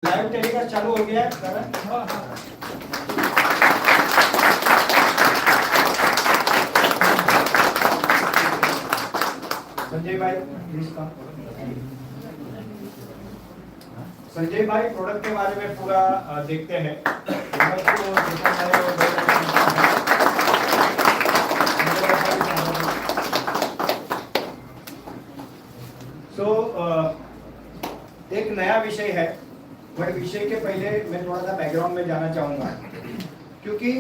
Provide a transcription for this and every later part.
Live telecast चालू हो गया है करण? संजय भाई प्लीज कम। संजय भाई प्रोडक्ट के बारे में पूरा देखते हैं। तो एक नया विषय है, बट विषय के पहले मैं थोड़ा सा बैकग्राउंड में जाना चाहूँगा, क्योंकि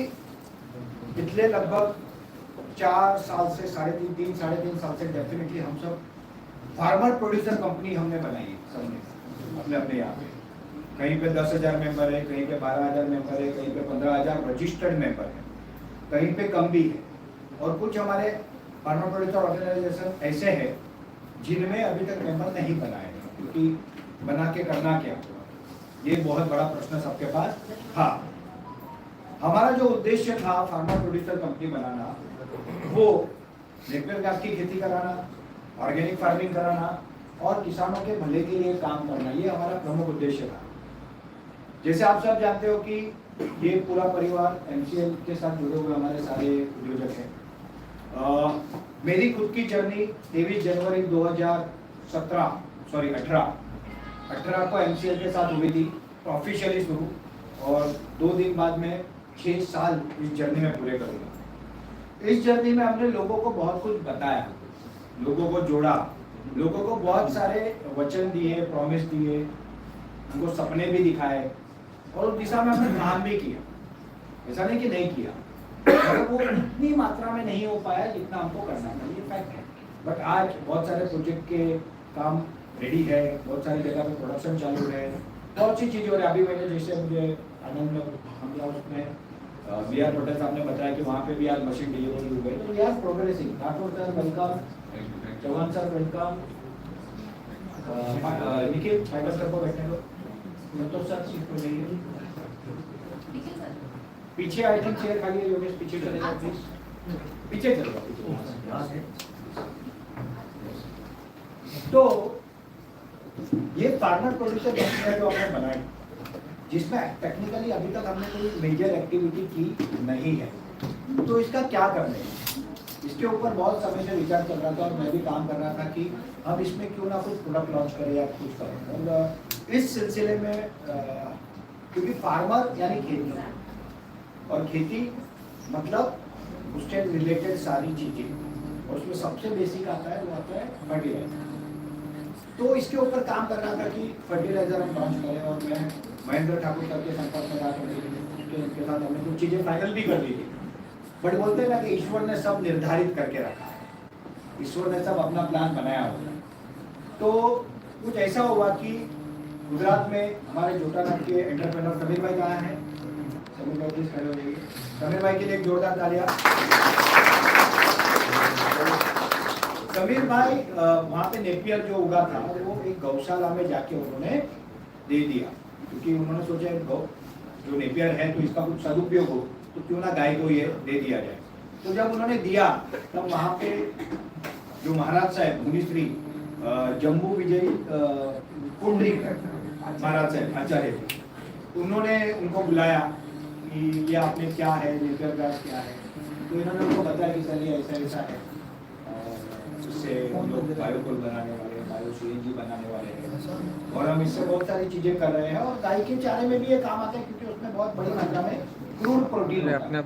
पिछले लगभग 4 साल से साढ़े तीन साल से डेफिनेटली हम सब फार्मर प्रोड्यूसर कंपनी हमने बनाई है सबने अपने अपने यहाँ पे। कहीं पे 10,000 मेंबर है, कहीं पे 12,000 मेंबर है, कहीं पे 15,000 रजिस्टर्ड मेंबर है, कहीं पे कम भी है। और कुछ हमारे फार्मर प्रोड्यूसर ऑर्गेनाइजेशन ऐसे हैं जिनमें अभी तक मेंबर नहीं बनाए, क्योंकि बना के करना क्या, ये बहुत बड़ा प्रश्न सबके पास था। हमारा जो उद्देश्य था फार्मर प्रोड्यूसर कंपनी बनाना, वो नेपियर घास की खेती कराना, ऑर्गेनिक फार्मिंग कराना और किसानों के भले के लिए काम करना, ये हमारा प्रमुख उद्देश्य था। जैसे आप सब जानते हो कि ये पूरा परिवार एमसीएल के साथ जुड़े हुए हमारे सारे उद्योजक हैं। मेरी खुद की जर्नी 23 जनवरी 2018 को एमसीएल के साथ हुई थी, ऑफिशियली शुरू, और 2 दिन बाद में 6 साल इस जर्नी में पूरे करूँगा। इस जर्नी में हमने लोगों को बहुत कुछ बताया, लोगों को जोड़ा, लोगों को बहुत सारे वचन दिए, प्रॉमिस दिए, उनको सपने भी दिखाए और उस दिशा में हमने काम भी किया। ऐसा नहीं कि नहीं किया, मगर वो इतनी मात्रा में नहीं हो पाया जितना हमको करना था, ये फैक्ट है। बट आज बहुत सारे प्रोजेक्ट के काम रेडी है, बहुत सारी जगह पे प्रोडक्शन चालू है, बहुत सी चीज़ें हो रही है। अभी मैंने जैसे मुझे आनंद में हम उसमें VR पटेल साहब ने बताया कि वहाँ पे भी आज मशीन डिलीवरी हो गई, तो we are progressing. Rathore sir welcome, Chauhan sir welcome, Nikhil fighter sir को बैठने दो, तो सर सीट पर जाइए, पीछे आई थिंक चेयर खाली है, योगेश पीछे चलेगा प्लीज, पीछे चलेगा। तो ये फार्मर प्रोड्यूसर कंपनी जो हमने बनाई, जिसमें टेक्निकली अभी तक हमने कोई मेजर एक्टिविटी की नहीं है, तो इसका क्या करना है, इसके ऊपर बहुत समय से विचार चल रहा था और मैं भी काम कर रहा था कि हम इसमें क्यों ना कुछ प्रोडक्ट लॉन्च करें या कुछ करें। और इस सिलसिले में क्योंकि फार्मर यानी खेती, और खेती मतलब उससे रिलेटेड सारी चीज़ें, और उसमें सबसे बेसिक आता है वो आता है फर्टिलाइजर। तो इसके ऊपर काम कर रहा था कि फर्टिलाइजर हम लॉन्च करें, और मैं महेंद्र ठाकुर सर के संपर्क में रहा, उनके साथ हमने कुछ चीज़ें फाइनल भी कर दी थी। बट बोलते हैं ना कि ईश्वर ने सब निर्धारित करके रखा है, ईश्वर ने सब अपना प्लान बनाया हुआ है। तो कुछ ऐसा हुआ कि गुजरात में हमारे जोटानाथ के एंटरप्रेन्योर समीर भाई कहाँ हैं? समीर भाई प्लीज खड़े हो जाइए। समीर भाई के लिए एक जोरदार तालियां। समीर भाई वहाँ पे नेपियर जो उगा था वो एक गौशाला में जाके उन्होंने दे दिया, क्योंकि उन्होंने सोचा जो नेपियर है तो इसका कुछ सदुपयोग हो, तो क्यों ना गाय को ये दे दिया जाए। तो जब उन्होंने दिया तब वहाँ पे जो महाराज साहब मुनिश्री जम्बू विजय पुंडरी महाराज साहब आचार्य, उन्होंने उनको बुलाया कि ये आपने क्या है, नेपियर घास क्या है। तो इन्होंने उनको बताया कि सर ये ऐसा ऐसा है, इससे हम लोग बायोकोल बनाने वाले हैं, बायो CNG बनाने वाले हैं, और हम इससे बहुत सारी चीज़ें कर रहे हैं। और गाय के चारे में भी ये काम आता है, क्योंकि उसमें बहुत बड़ी मात्रा में क्रूड प्रोटीन होता है,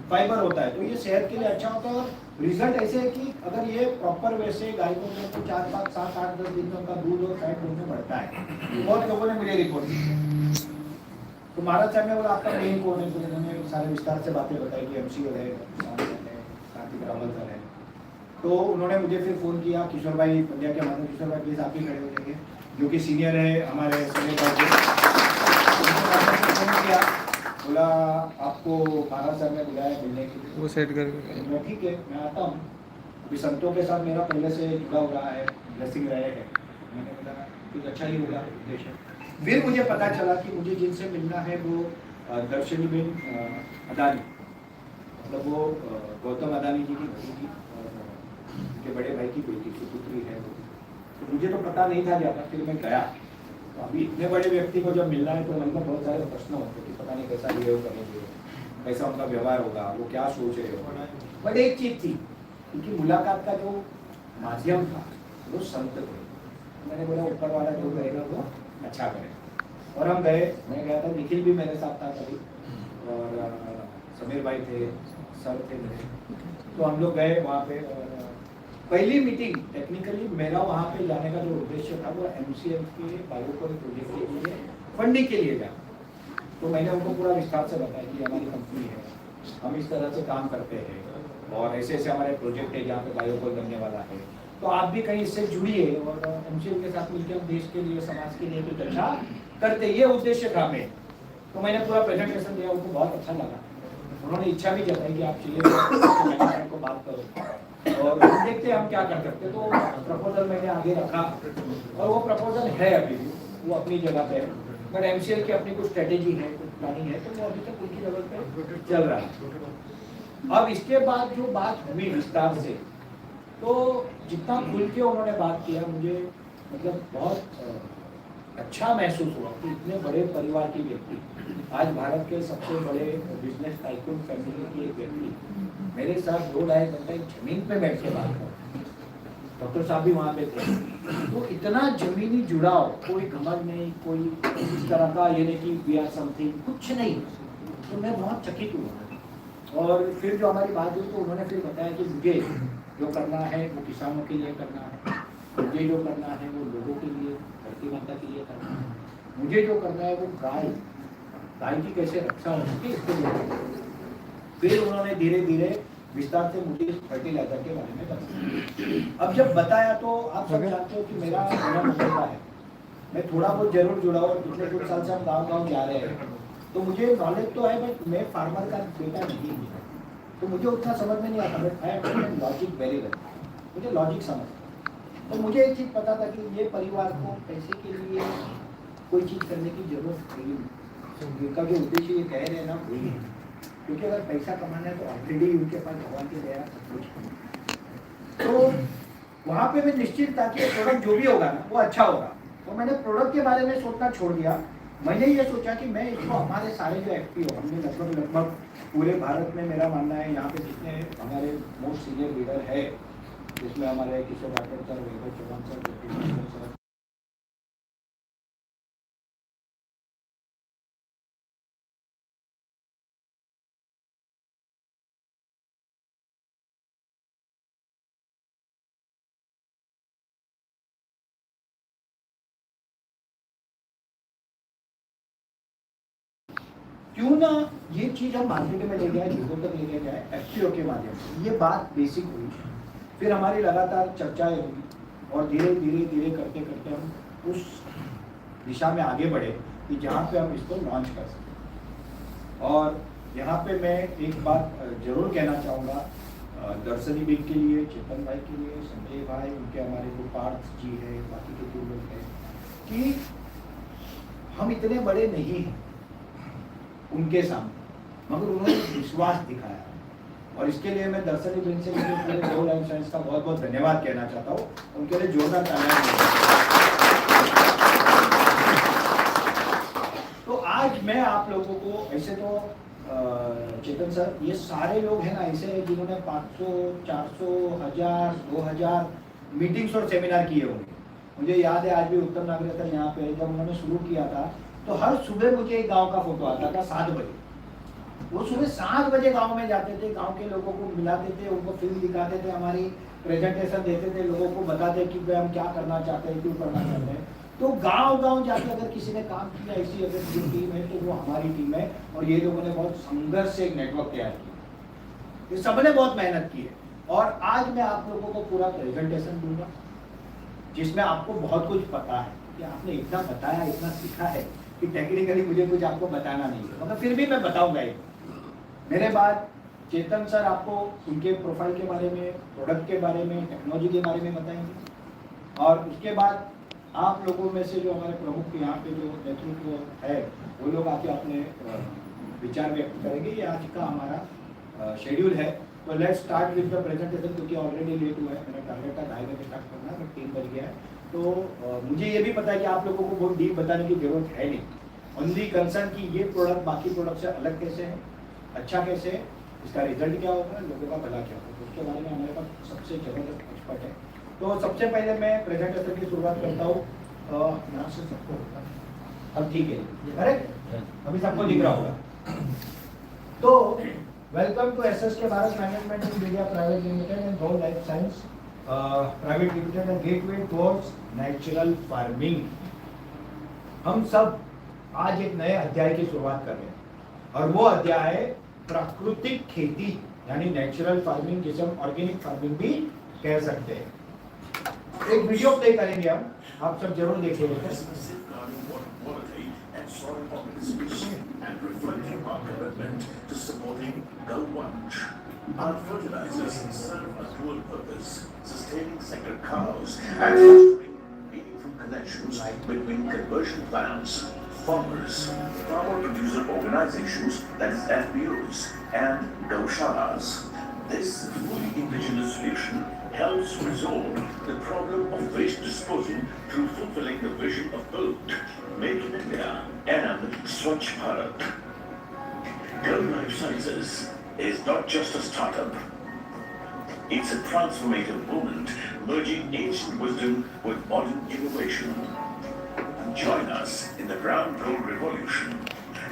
फाइबर होता है, तो ये सेहत के लिए अच्छा होता है। और रिजल्ट ऐसे है कि अगर ये प्रॉपर वे से गाय को दें तो 4, 5, 7, 8, 10 दिन में उनका दूध और फैट दोनों बढ़ता है। बहुत लोगों ने मुझे रिपोर्ट दी। तो महाराज साहब ने बोला आपका मेन कौन है, तो उन्होंने सारे विस्तार से बातें बताई कि MCL है, कार्तिक रावल सर है। तो उन्होंने मुझे फिर फ़ोन किया, किशोर भाई पंड्या के माध्यम, किशोर भाई प्लीज़ आप ही खड़े हो जाइए, जो कि सीनियर है हमारे समीर भाई के। फ़ोन किया, बोला आपको महाराज साहब ने बुलाया मिलने के लिए, वो सेट करके मैं ठीक है मैं आता हूँ। अभी संतों के साथ मेरा पहले से जुड़ा हुआ है, ब्लेसिंग रहे हैं, मैंने बोला कुछ अच्छा ही होगा उद्देश्य। फिर मुझे पता चला कि मुझे जिनसे मिलना है वो दर्शनी बेन अदानी, मतलब वो गौतम अदानी जी की बहू की, उनके बड़े भाई की बेटी की पुत्री है वो। तो मुझे तो पता नहीं था ज़्यादा, फिर मैं गया तो अभी इतने बड़े व्यक्ति को जब मिलना है तो मन में बहुत सारे प्रश्न होते हैं कि पता नहीं कैसा बिहेव करेंगे, कैसा उनका व्यवहार होगा, वो क्या सोच रहे होगा। बट एक चीज थी, क्योंकि मुलाकात का जो माध्यम था वो संत थे। मैंने बोला ऊपर वाला जो करेगा वो अच्छा करे, और हम गए। मैं गया था, निखिल भी मेरे साथ था कभी, और समीर भाई थे, सर थे मेरे। तो हम लोग गए वहाँ पे, और पहली मीटिंग टेक्निकली मेरा वहाँ पे जाने का जो उद्देश्य था वो MCF के बायोकोल प्रोजेक्ट के लिए फंडिंग के लिए गया। तो मैंने उनको पूरा विस्तार से बताया कि हमारी कंपनी है, हम इस तरह से काम करते हैं, और ऐसे ऐसे हमारे प्रोजेक्ट है जहाँ पे बायोकोल बनने वाला है, तो आप भी कहीं इससे जुड़िए और MCF के साथ मिलकर हम देश के लिए, समाज के लिए कुछ अच्छा करते, ये उद्देश्य था मेरा। तो मैंने पूरा प्रेजेंटेशन दिया, उनको बहुत अच्छा लगा। उन्होंने इच्छा भी जताई कि आप चलिए मैनेजमेंट को बात करो और देखते हम क्या कर सकते। तो प्रपोजल मैंने आगे रखा, और वो प्रपोजल है अभी भी, वो अपनी जगह पे है, बट MCL की अपनी कुछ स्ट्रेटेजी है, कुछ प्लानिंग है, तो वो अभी तक उनकी लेवल पे चल रहा है। अब इसके बाद जो बात हुई विस्तार से, तो जितना खुल के उन्होंने बात किया, मुझे मतलब बहुत अच्छा महसूस हुआ कि इतने बड़े परिवार की व्यक्ति, आज भारत के सबसे बड़े बिजनेस टाइकून फैमिली की एक व्यक्ति मेरे साथ 2-2.5 घंटे जमीन पे बैठ के बात कर, डॉक्टर साहब भी वहाँ पे थे। तो इतना जमीनी जुड़ाव, कोई घमंड नहीं, कोई इस तरह का ये नहीं कि वी आर समथिंग, कुछ नहीं। तो मैं बहुत चकित हुआ। और फिर जो हमारी बात हुई तो उन्होंने फिर बताया कि मुझे जो करना है वो किसानों के लिए करना है, मुझे जो करना है वो लोगों के लिए, धरती माता के लिए करना है, मुझे जो करना है वो गाय की कैसे रक्षा हो सके इसके लिए। फिर उन्होंने धीरे धीरे विस्तार से मुझे फर्टिलाइजर के बारे में बताया। अब जब बताया तो आप सब जानते हो कि मेरा जन्म मुंबई का है, मैं थोड़ा बहुत जरूर जुड़ा हूँ, पिछले कुछ साल से हम गाँव जा रहे हैं, तो मुझे नॉलेज तो है, बट मैं फार्मर का बेटा नहीं हूँ, तो मुझे उतना समझ में नहीं आता। But I understand logic very well, मुझे लॉजिक समझ। तो मुझे एक चीज़ पता था कि ये परिवार को पैसे के लिए कोई चीज़ करने की जरूरत नहीं, उनका जो उद्देश्य ये कह रहे हैं ना वही है, क्योंकि अगर पैसा कमाना है तो ऑलरेडी उनके पास भगवान की दया सब कुछ। तो वहाँ पे मैं निश्चित था कि प्रोडक्ट जो भी होगा ना वो अच्छा होगा। तो मैंने प्रोडक्ट के बारे में सोचना छोड़ दिया। मैंने ये सोचा कि मैं इसको हमारे सारे जो FPO, हमने लगभग पूरे भारत में, मेरा मानना है यहाँ पे जितने हमारे मोस्ट सीनियर लीडर है, जिसमें हमारे किशोर राठौर सर, वैभव चौहान सर, क्यों ना ये चीज हम मार्केट में ले जाए, लोगों तक ले जाए FPO के माध्यम से। ये बात बेसिक हुई, फिर हमारी लगातार चर्चाएं हुई, और धीरे धीरे धीरे करते करते हम उस दिशा में आगे बढ़े कि जहाँ पे हम इसको लॉन्च कर सकें। और यहाँ पे मैं एक बात जरूर कहना चाहूँगा दर्शनी बिग के लिए, चेतन भाई के लिए, संजय भाई, उनके हमारे जो पार्थ जी है, बाकी के जो लोग हैं, कि हम इतने बड़े नहीं हैं उनके सामने, मगर उन्होंने विश्वास दिखाया, और इसके लिए मैं दर्शनी बिग से पूरे गो लाइफ साइंस का बहुत बहुत धन्यवाद कहना चाहता हूँ। उनके लिए जोरदार तालियां। तो आज मैं आप लोगों को, ऐसे तो चेतन सर, ये सारे लोग हैं ना ऐसे हैं जिन्होंने 500, 400, 1000, 2000 मीटिंग्स और सेमिनार किए होंगे। मुझे याद है आज भी उत्तम नागरिक सर यहाँ पे जब उन्होंने शुरू किया था, तो हर सुबह मुझे एक गांव का फोटो आता था 7 बजे। वो सुबह 7 बजे गांव में जाते थे, गांव के लोगों को मिलाते थे, उनको फिल्म दिखाते थे, हमारी प्रेजेंटेशन देते थे, लोगों को बताते कि भाई हम क्या करना चाहते हैं, क्यों करना चाहते हैं। तो गांव जाके अगर किसी ने काम किया, ऐसी अगर जो टीम है तो वो हमारी टीम है, और ये लोगों ने बहुत संघर्ष से एक नेटवर्क तैयार किया, ये सबने बहुत मेहनत की है। और आज मैं आप लोगों को पूरा प्रेजेंटेशन दूंगा जिसमें आपको बहुत कुछ पता है, कि आपने इतना बताया, इतना सीखा है कि टेक्निकली मुझे कुछ आपको बताना नहीं है, मगर फिर भी मैं बताऊंगा। मेरे बाद चेतन सर आपको उनके प्रोफाइल के बारे में, प्रोडक्ट के बारे में, टेक्नोलॉजी के बारे में बताएंगे, और उसके बाद आप लोगों में से जो हमारे प्रमुख यहाँ पे जो नेतृत्व है वो लोग आके अपने विचार व्यक्त करेंगे। ये आज का हमारा शेड्यूल है। तो let's start with the presentation, क्योंकि ऑलरेडी लेट हुआ है, मेरा टारगेट था 2:30 बजे स्टार्ट करना है, बट 3 बज गया है। तो मुझे ये भी पता है कि आप लोगों को बहुत डीप बताने की जरूरत है नहीं। ओनली कंसर्न कि ये प्रोडक्ट बाकी प्रोडक्ट से अलग कैसे है, अच्छा कैसे है, इसका रिजल्ट क्या होगा, लोगों का भला क्या होगा, उसके बारे में हमारे पास सबसे जबरदस्त एक्सपर्ट है। तो सबसे पहले मैं प्रेजेंटेशन की शुरुआत करता हूँ। यहाँ से सबको अब ठीक है, करेक्ट, अभी सबको दिख रहा होगा। तो welcome to SSK Bharat management in India private limited and go life science private limited and gateway towards natural farming. हम सब आज एक नए अध्याय की शुरुआत कर रहे हैं और वो अध्याय है प्राकृतिक खेती यानी नेचुरल फार्मिंग, जिसे हम ऑर्गेनिक फार्मिंग भी कह सकते हैं। एक वीडियो प्ले करेंगे हम, आप सब जरूर देखिएगा। And reflecting our commitment to supporting GoOne. Our fertilizers serve a dual purpose, sustaining sacred cows and fostering meaningful connections between conversion plants, farmers, farmer-producer organizations, that is FPOs, and goshalas. This fully indigenous solution helps resolve the problem of waste disposal through fulfilling the vision of both Make in India and Swachh Bharat. Go Life Sciences is not just a startup. It's a transformative movement merging ancient wisdom with modern innovation. Join us in the brown gold revolution.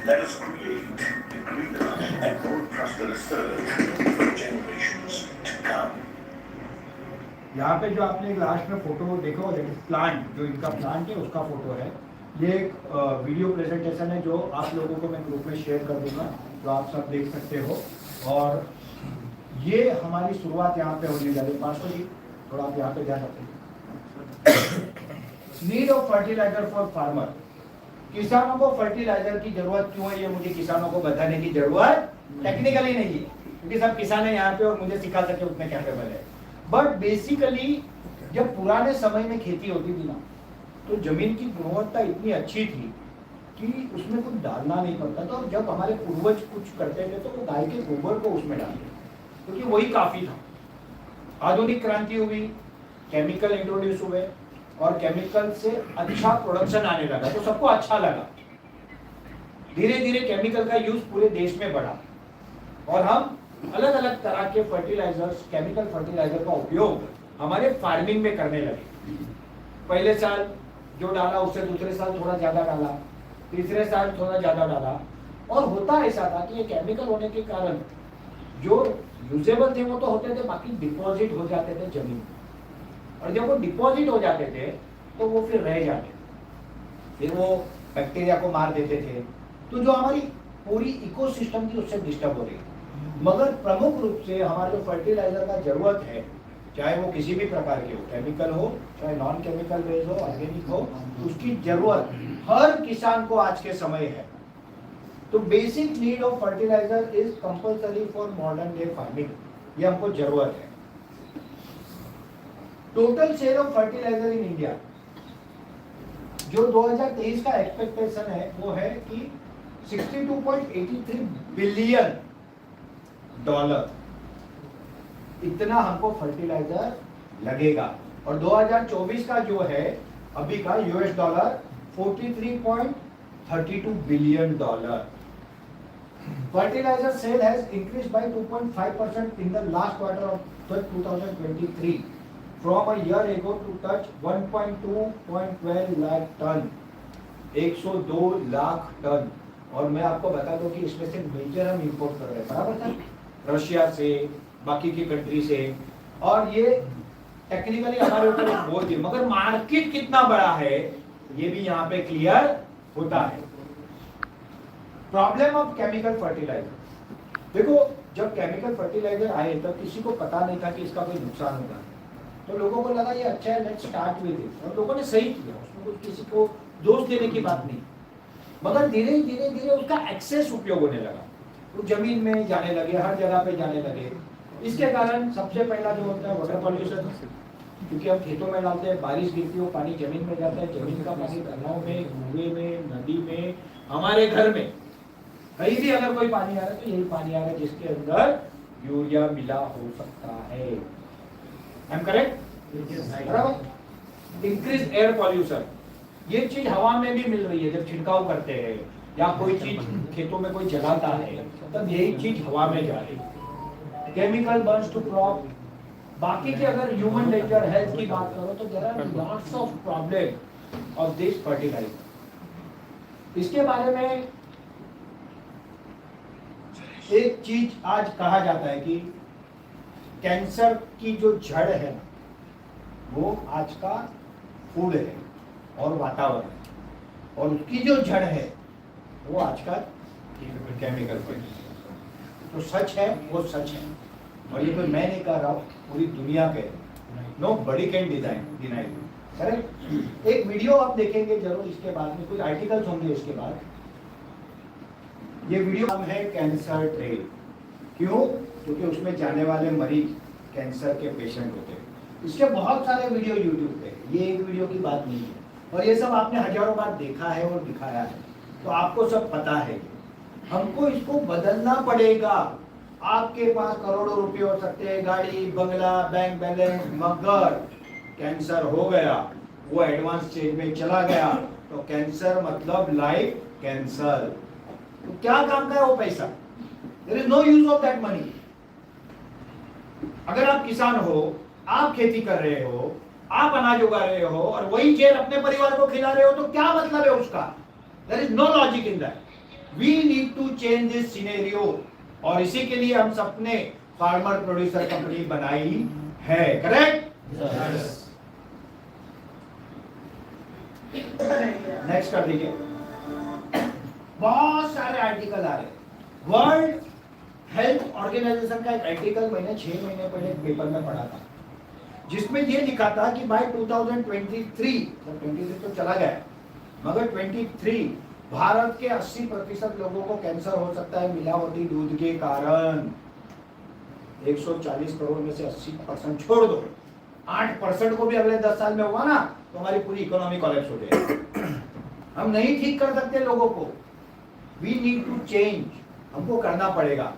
Let us create a greener and more prosperous earth for generations to come. यहाँ पे जो आपने last में photo देखो, plant जो इनका plant है उसका फोटो है। ये एक वीडियो प्रेजेंटेशन है जो आप लोगों को मैं ग्रुप में शेयर कर दूंगा, जो आप सब देख सकते हो। और ये हमारी शुरुआत यहाँ पे होने जा रही है। पास्टर जी थोड़ा आप यहाँ पे ध्यान रखें। Need of fertiliser for farmer. किसानों को फर्टिलाइजर की जरूरत क्यों है, ये मुझे किसानों को बताने की जरूरत टेक्निकली नहीं है, क्योंकि सब किसान है यहाँ पे और मुझे सिखा सके उतने कैपेबल है। बट बेसिकली जब पुराने समय में खेती होती थी ना, तो जमीन की गुणवत्ता इतनी अच्छी थी कि उसमें कुछ डालना नहीं पड़ता था। और जब हमारे पूर्वज कुछ करते थे तो वो गाय के गोबर को उसमें डालते, क्योंकि वही काफी था। आधुनिक क्रांति हुई, केमिकल इंट्रोड्यूस हुए और केमिकल से अच्छा प्रोडक्शन आने लगा, तो सबको अच्छा लगा। धीरे धीरे केमिकल का यूज पूरे देश में बढ़ा और हम अलग अलग तरह के फर्टिलाइजर्स, केमिकल फर्टिलाइजर का उपयोग हमारे फार्मिंग में करने लगे। पहले साल जो डाला उससे दूसरे साल थोड़ा ज्यादा डाला, तीसरे साल थोड़ा ज्यादा डाला। और होता ऐसा था कि ये केमिकल होने के कारण जो यूजेबल थे वो तो होते थे, बाकी डिपॉजिट हो जाते थे जमीन में। और जब वो डिपॉजिट हो जाते थे तो वो फिर रह जाते, फिर वो बैक्टीरिया को मार देते थे। तो जो हमारी पूरी इकोसिस्टम थी उससे डिस्टर्ब हो रही। मगर प्रमुख रूप से हमारे जो फर्टिलाइजर का जरूरत है, चाहे वो किसी भी प्रकार के हो, केमिकल हो चाहे नॉन केमिकल बेस्ड हो, ऑर्गेनिक हो, उसकी जरूरत हर किसान को आज के समय है। तो basic need of fertiliser is compulsory for modern day farming, ये हमको जरूरत है। Total sale of fertiliser in India जो 2023 का एक्सपेक्टेशन है वो है कि 62.83 बिलियन डॉलर, इतना हमको फर्टिलाइजर लगेगा। और 2024 का जो है अभी का US dollar 43.32 billion dollar. Fertiliser sale has increased by 2.5% in the last quarter of 2023 from a year ago to touch 1.12 lakh ton, 102 lakh ton. और मैं आपको बता दूं कि इसमें से मेजर हम इंपोर्ट कर रहे हैं, बराबर था, रशिया से, बाकी की कंट्री से। और ये टेक्निकली हमारे ऊपर एक बोझ है, मगर मार्केट कितना बड़ा है ये भी यहाँ पे क्लियर होता है। प्रॉब्लम ऑफ केमिकल फर्टिलाइजर, देखो जब केमिकल फर्टिलाइजर आए तब किसी को पता नहीं था कि इसका कोई नुकसान होगा, तो लोगों को लगा ये अच्छा है, लेट्स स्टार्ट विद इट, और लोगों ने सही किया, उसमें कुछ किसी को दोष देने की बात नहीं। मगर धीरे धीरे धीरे उसका एक्सेस उपयोग होने लगा, वो जमीन में जाने लगे, हर जगह पे जाने लगे। इसके कारण सबसे पहला जो होता है वाटर पॉल्यूशन, क्योंकि हम खेतों में डालते हैं, बारिश गिरती है, वो पानी जमीन में जाता है, जमीन का पानी तालाब में, कुएं में, नदी में, हमारे घर में कहीं भी अगर कोई पानी आ रहा है तो यही पानी आ रहा है जिसके अंदर यूरिया मिला हो सकता है। I am correct? बराबर। इंक्रीज एयर पॉल्यूशन, ये चीज हवा में भी मिल रही है। जब छिड़काव करते हैं या कोई चीज खेतों में कोई जलाता है तब यही चीज हवा में जा रही है। Chemical burns to crop. बाकी के अगर ह्यूमन नेचर हेल्थ की बात करो तो there are lots of problem of this fertiliser. इसके बारे में एक चीज आज कहा जाता है कि कैंसर की जो जड़ है वो आज का फूड है और वातावरण है, और उसकी जो जड़ है वो आज का केमिकल फर्टिलाइजर। तो सच है वो सच है, और ये कोई मैं नहीं कह रहा हूँ, पूरी दुनिया के nobody can deny. Correct. एक वीडियो आप देखेंगे जरूर, इसके बाद में कुछ आर्टिकल्स होंगे इसके बाद। ये वीडियो नाम है कैंसर ट्रेल। क्यों? क्योंकि उसमें जाने वाले मरीज कैंसर के पेशेंट होते हैं। इसके बहुत सारे वीडियो यूट्यूब पे, ये एक वीडियो की बात नहीं है, और ये सब आपने हजारों बार देखा है और दिखाया है, तो आपको सब पता है। हमको इसको बदलना पड़ेगा। आपके पास करोड़ों रुपए हो सकते हैं, गाड़ी, बंगला, बैंक बैलेंस, मगर कैंसर हो गया, वो एडवांस स्टेज में चला गया, तो कैंसर मतलब लाइफ कैंसर। तो क्या काम का है वो पैसा? There is no use of that money. अगर आप किसान हो, आप खेती कर रहे हो, आप अनाज उगा रहे हो, और वही जेल अपने परिवार को खिला रहे हो, तो क्या मतलब है उसका? There is no logic in that. We need to change this scenario, और इसी के लिए हम सबने फार्मर प्रोड्यूसर कंपनी बनाई है। करेक्ट? नेक्स्ट कर दीजिए। बहुत सारे आर्टिकल आ रहे हैं। वर्ल्ड हेल्थ ऑर्गेनाइजेशन का एक आर्टिकल मैंने 6 महीने पहले एक पेपर में पढ़ा था, जिसमें ये लिखा था कि बाय 2023, तो 23 तो चला गया, मगर 23 भारत के 80% लोगों को कैंसर हो सकता है मिलावटी दूध के कारण। 140 करोड़ में से 80% छोड़ दो, 8% को भी अगले 10 साल में हुआ ना तो हमारी पूरी इकोनॉमी कोलैप्स हो जाएगी। हम नहीं ठीक कर सकते लोगों को। वी नीड टू चेंज, हमको करना पड़ेगा।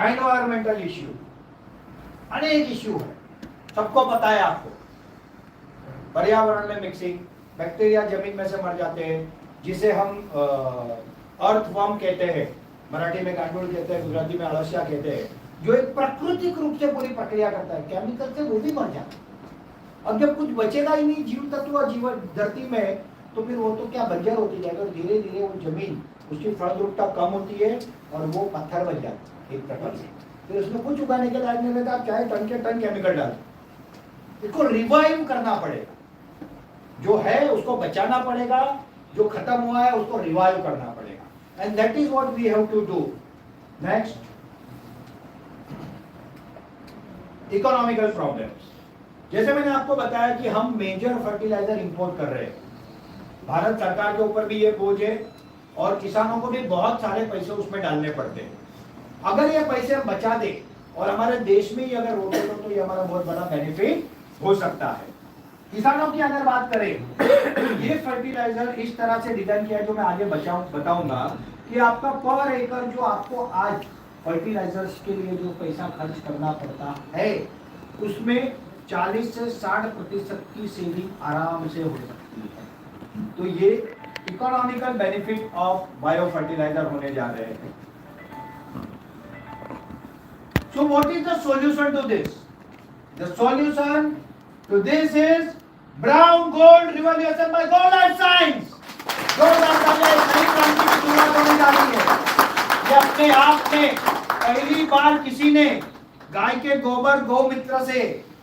एनवायरमेंटल इश्यू, अनेक इश्यू है, सबको पता है आपको। पर्यावरण में मिक्सिंग, बैक्टीरिया जमीन में से मर जाते हैं, जिसे हम अर्थवर्म कहते हैं, मराठी में गांडूल कहते हैं, गुजराती में अड़सिया कहते हैं, जो एक प्राकृतिक रूप से पूरी प्रक्रिया करता है। केमिकल से वो भी मर जाता है। अब जब कुछ बचेगा ही नहीं जीव तत्व और जीवन धरती में, तो फिर वो तो क्या बंजर होती जाएगा, और धीरे धीरे वो जमीन, उसकी फलद्रुपता कम होती है और वो पत्थर बन जाता है एक प्रकार से। फिर उसमें कुछ उगाने के लायक नहीं रहता, आप चाहे टन के टन केमिकल डाल। इसको रिवाइव करना पड़ेगा, जो है उसको बचाना पड़ेगा, जो खत्म हुआ है उसको रिवाइव करना पड़ेगा। And that is what we have to do. Next, economical problems. जैसे मैंने आपको बताया कि हम मेजर फर्टिलाइजर इंपोर्ट कर रहे हैं, भारत सरकार के ऊपर भी ये बोझ है, और किसानों को भी बहुत सारे पैसे उसमें डालने पड़ते हैं। अगर ये पैसे हम बचा दे और हमारे देश में ही अगर रोके तो ये हमारा बहुत बड़ा बेनिफिट हो सकता है। किसानों की अगर बात करें, ये फर्टिलाइजर इस तरह से डिजाइन किया है, जो मैं आगे बताऊंगा कि आपका पर एकड़ जो आपको आज फर्टिलाइजर्स के लिए जो पैसा खर्च करना पड़ता है, उसमें 40 से 60% की सेविंग आराम से हो सकती है। तो ये economical benefit of bio fertiliser होने जा रहे हैं। So what is the solution to this? The solution to this is brown gold revolution by Go Life Science. जो नई क्रांति की शुरुआत होने जा रही है। ये अपने आप में पहली बार किसी ने गाय के गोबर गौमित्र से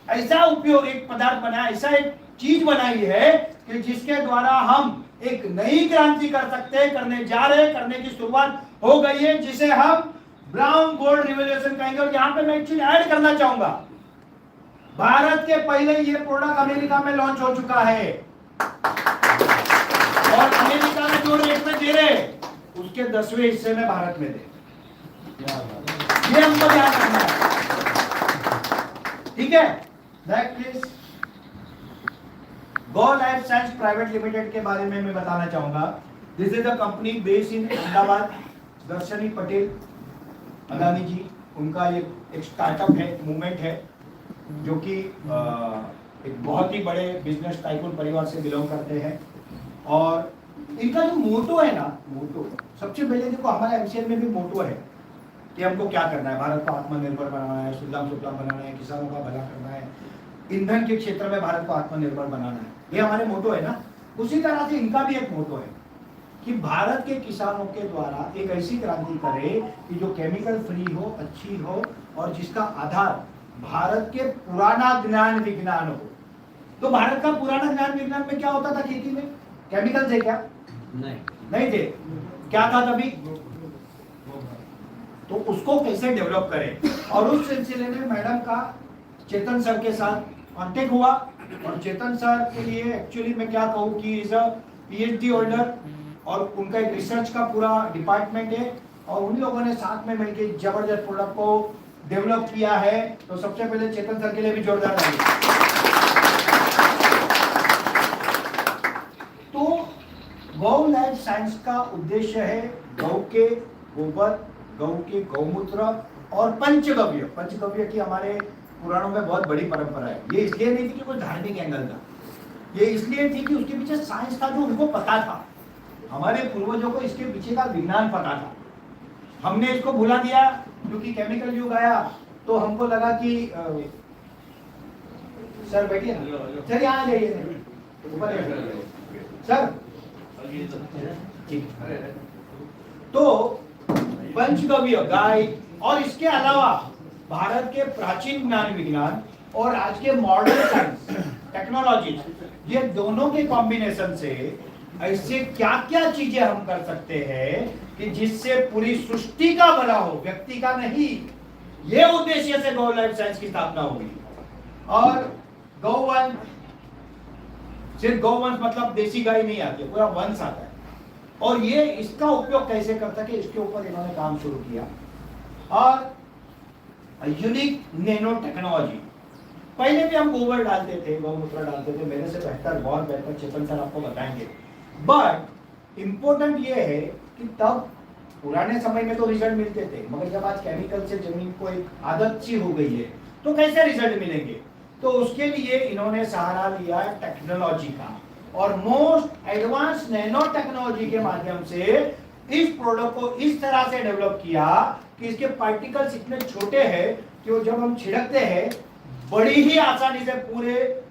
ऐसा उपयोग एक पदार्थ बनाया, ऐसा एक चीज बनाई है कि जिसके द्वारा हम एक नई क्रांति कर सकते हैं, करने जा रहे हैं, करने की शुरुआत हो गई है, जिसे हम ब्राउन गोल्ड रिवोल्यूशन कहेंगे। और यहाँ पे मैं एक चीज ऐड करना चाहूंगा, भारत के पहले ये प्रोडक्ट अमेरिका में लॉन्च हो चुका है, और अमेरिका में जो रेट में दे रहे उसके 10वें हिस्से में भारत में दे। ये हमको ध्यान रखना है, ठीक है। Next please. Go life science private limited के बारे में मैं बताना चाहूंगा। This is a company based in Ahmedabad. दर्शनी पटेल अदानी जी, उनका ये एक स्टार्टअप है, मूवमेंट है, जो कि एक बहुत ही बड़े बिजनेस टाइकून परिवार से बिलोंग करते हैं। और इनका जो मोटो है ना, मोटो सबसे पहले देखो हमारे एमसीएल में भी मोटो है कि हमको क्या करना है, भारत को आत्मनिर्भर बनाना है, सुजलाम सुफलाम बनाना है, किसानों का भला करना है, ईंधन के क्षेत्र में भारत को आत्मनिर्भर बनाना है, ये हमारे मोटो है ना। उसी तरह से इनका भी एक मोटो है कि भारत के किसानों के द्वारा एक ऐसी क्रांति करे कि जो केमिकल फ्री हो, अच्छी हो और जिसका आधार भारत के पुराना ज्ञान विज्ञान हो। तो भारत का पुराना ज्ञान विज्ञान में क्या होता था खेती में? केमिकल थे क्या? नहीं थे। क्या था तभी? तो उसको कैसे डेवलप करें, और उस सिलसिले में मैडम का चेतन सर के साथ कांटेक्ट हुआ। और चेतन सर के लिए एक्चुअली मैं क्या कहूँ कि इज अ पीएचडी होल्डर और उनका एक रिसर्च का पूरा डिपार्टमेंट है, और उन लोगों ने साथ में मिलकर जबरदस्त प्रोडक्ट को डेवलप किया है। तो सबसे पहले चेतन सर के लिए भी जोरदार ताली। तो गौ लाइफ साइंस का उद्देश्य है गौ के गोबर, गौ के गौमूत्र और पंचगव्य। पंचगव्य की हमारे पुराणों में बहुत बड़ी परंपरा है। ये इसलिए नहीं थी कि कोई धार्मिक एंगल था, ये इसलिए थी कि उसके पीछे साइंस था जो उनको पता था। हमारे पूर्वजों को इसके पीछे का विज्ञान पता था। हमने इसको भुला दिया क्योंकि केमिकल युग आया, तो हमको लगा कि सर बैठिए ना, सर यहाँ जाइए सर। तो पंचगव्य गाय और इसके अलावा भारत के प्राचीन ज्ञान विज्ञान और आज के मॉडर्न साइंस टेक्नोलॉजी, ये दोनों के कॉम्बिनेशन से ऐसे क्या क्या चीजें हम कर सकते हैं कि जिससे पूरी सृष्टि का भला हो, व्यक्ति का नहीं। ये उद्देश्य से गौ लाइफ साइंस की स्थापना हुई। और गौवंश, सिर्फ गौवंश मतलब देसी गाय नहीं आती, पूरा वंश आता है। और ये इसका उपयोग कैसे कर सके, इसके ऊपर इन्होंने काम शुरू किया। और यूनिक नैनो टेक्नोलॉजी, पहले भी हम गोबर डालते थे, गौमूत्र डालते थे, मेरे से बेहतर, बहुत बेहतर चेतन सर आपको बताएंगे। बट इंपॉर्टेंट ये है कि तब पुराने समय में तो रिजल्ट मिलते थे, मगर जब आज केमिकल से जमीन को एक आदत सी हो गई है, तो कैसे रिजल्ट मिलेंगे? तो उसके लिए इन्होंने सहारा लिया टेक्नोलॉजी का, और मोस्ट एडवांस नैनो टेक्नोलॉजी के माध्यम से इस प्रोडक्ट को इस तरह से डेवलप किया कि इसके पार्टिकल्स इतने छोटे हैं कि वो जब हम छिड़कते हैं बड़ी ही आसानी से पूरे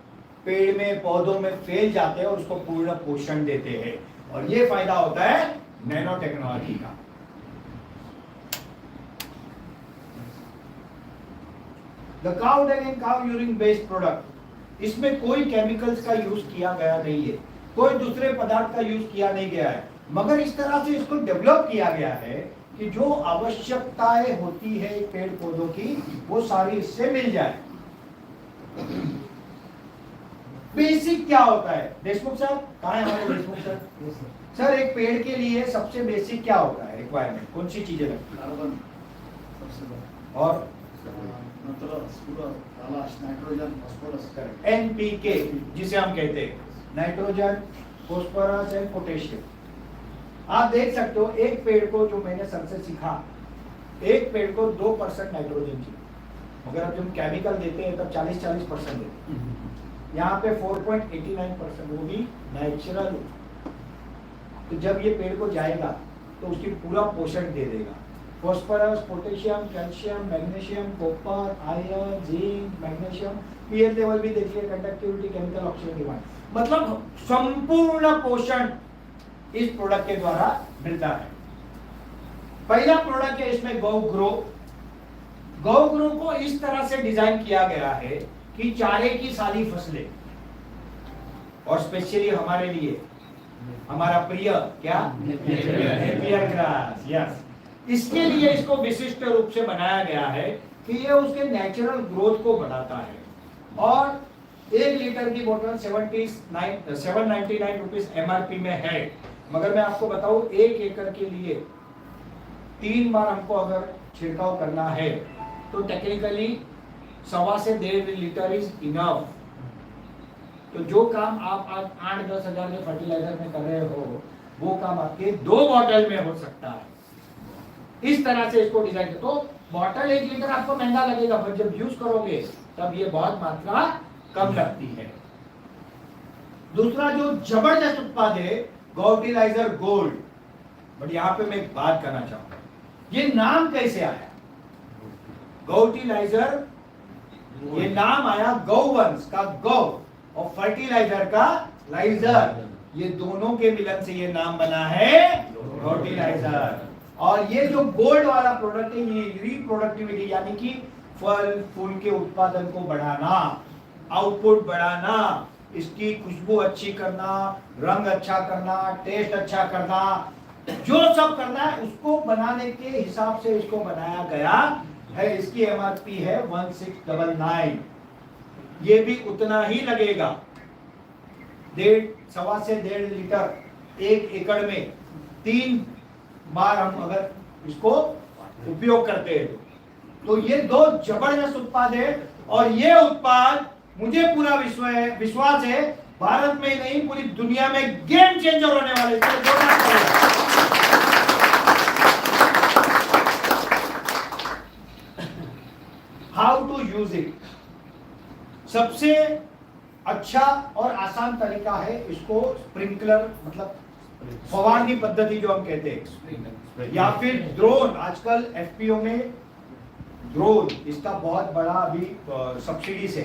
पेड़ में, पौधों में फैल जाते हैं और उसको पूर्ण पोषण देते हैं। और ये फायदा होता है नैनो टेक्नोलॉजी का। The cow dung and cow urine based product, इसमें कोई केमिकल्स का यूज किया गया नहीं है, कोई दूसरे पदार्थ का यूज किया नहीं गया है, मगर इस तरह से इसको डेवलप किया गया है कि जो आवश्यकताएं होती है पेड़ पौधों की वो सारी इससे मिल जाए। बेसिक क्या होता है देशमुख साहब? कहाँ है हमारे देशमुख सर? सर एक पेड़ के लिए सबसे बेसिक क्या होता है रिक्वायरमेंट, कौन सी चीजें लगती है? और नाइट्रोजन, फास्फोरस, एनपीके जिसे हम कहते हैं, नाइट्रोजन, फास्फोरस एंड पोटेशियम। आप देख सकते हो एक पेड़ को, जो मैंने सर से सीखा, एक पेड़ को 2% नाइट्रोजन चाहिए, मगर अब जब केमिकल देते हैं तब 40% देते हैं। यहाँ पे 4.89%, वो भी नेचुरल। तो जब ये पेड़ को जाएगा तो उसकी पूरा पोषण दे देगा। Phosphorus, potassium, calcium, magnesium, copper, iron, zinc, magnesium, pH level भी देखिए, कंडक्टिविटी, केमिकल ऑक्सीजन डिमांड, मतलब संपूर्ण पोषण इस प्रोडक्ट के द्वारा मिलता है। पहला प्रोडक्ट है इसमें गौ ग्रो। गौ ग्रो को इस तरह से डिजाइन किया गया है कि चारे की सारी फसलें, और स्पेशली हमारे लिए हमारा प्रिय क्या, नेपियर ग्रास, यस, इसके लिए इसको विशिष्ट रूप से बनाया गया है कि ये उसके नेचुरल ग्रोथ को बढ़ाता है। और 1 लीटर की बोतल 799 रुपीज एमआरपी में है, मगर मैं आपको बताऊं 1 एकड़ के लिए 3 बार हमको अगर छिड़काव करना है तो टेक्निकली 1.25 से 1.5 लीटर इज इनफ। तो जो काम आप आज 8-10 हजार के फर्टिलाइजर में कर रहे हो, वो काम आपके 2 बॉटल में हो सकता है। इस तरह से इसको डिजाइन, तो बॉटल 1 लीटर आपको महंगा लगेगा, पर जब यूज करोगे तब ये बहुत मात्रा कम लगती है। दूसरा जो जबरदस्त उत्पाद है गौटिलाइजर गोल्ड। बट यहाँ पे मैं एक बात करना चाहूंगा, ये नाम कैसे आया? गौटिलाइजर, ये नाम आया गौवंश का गौ और फर्टिलाइजर का लाइजर, ये दोनों के मिलन से ये नाम बना है गौटिलाइजर। और ये जो गोल्ड वाला प्रोडक्ट है ये रिप्रोडक्टिविटी यानी कि फल फूल के उत्पादन को बढ़ाना, आउटपुट बढ़ाना, इसकी खुशबू अच्छी करना, रंग अच्छा करना, टेस्ट अच्छा करना, जो सब करना है उसको बनाने के हिसाब से इसको बनाया गया है। इसकी एमआरपी है 1699। ये भी उतना ही लगेगा, 1.5 से 1.5 लीटर 1 एकड़ में 3 बार हम अगर इसको उपयोग करते हैं तो ये 2 जबरदस्त उत्पाद है। और ये उत्पाद मुझे पूरा विश्वास है भारत में ही नहीं पूरी दुनिया में गेम चेंजर होने वाले हैं। How to use it? सबसे अच्छा और आसान तरीका है इसको स्प्रिंकलर मतलब फवारनी पद्धति जो हम कहते हैं, या फिर ड्रोन। आजकल एफपीओ में ड्रोन इसका बहुत बड़ा अभी सब्सिडी से,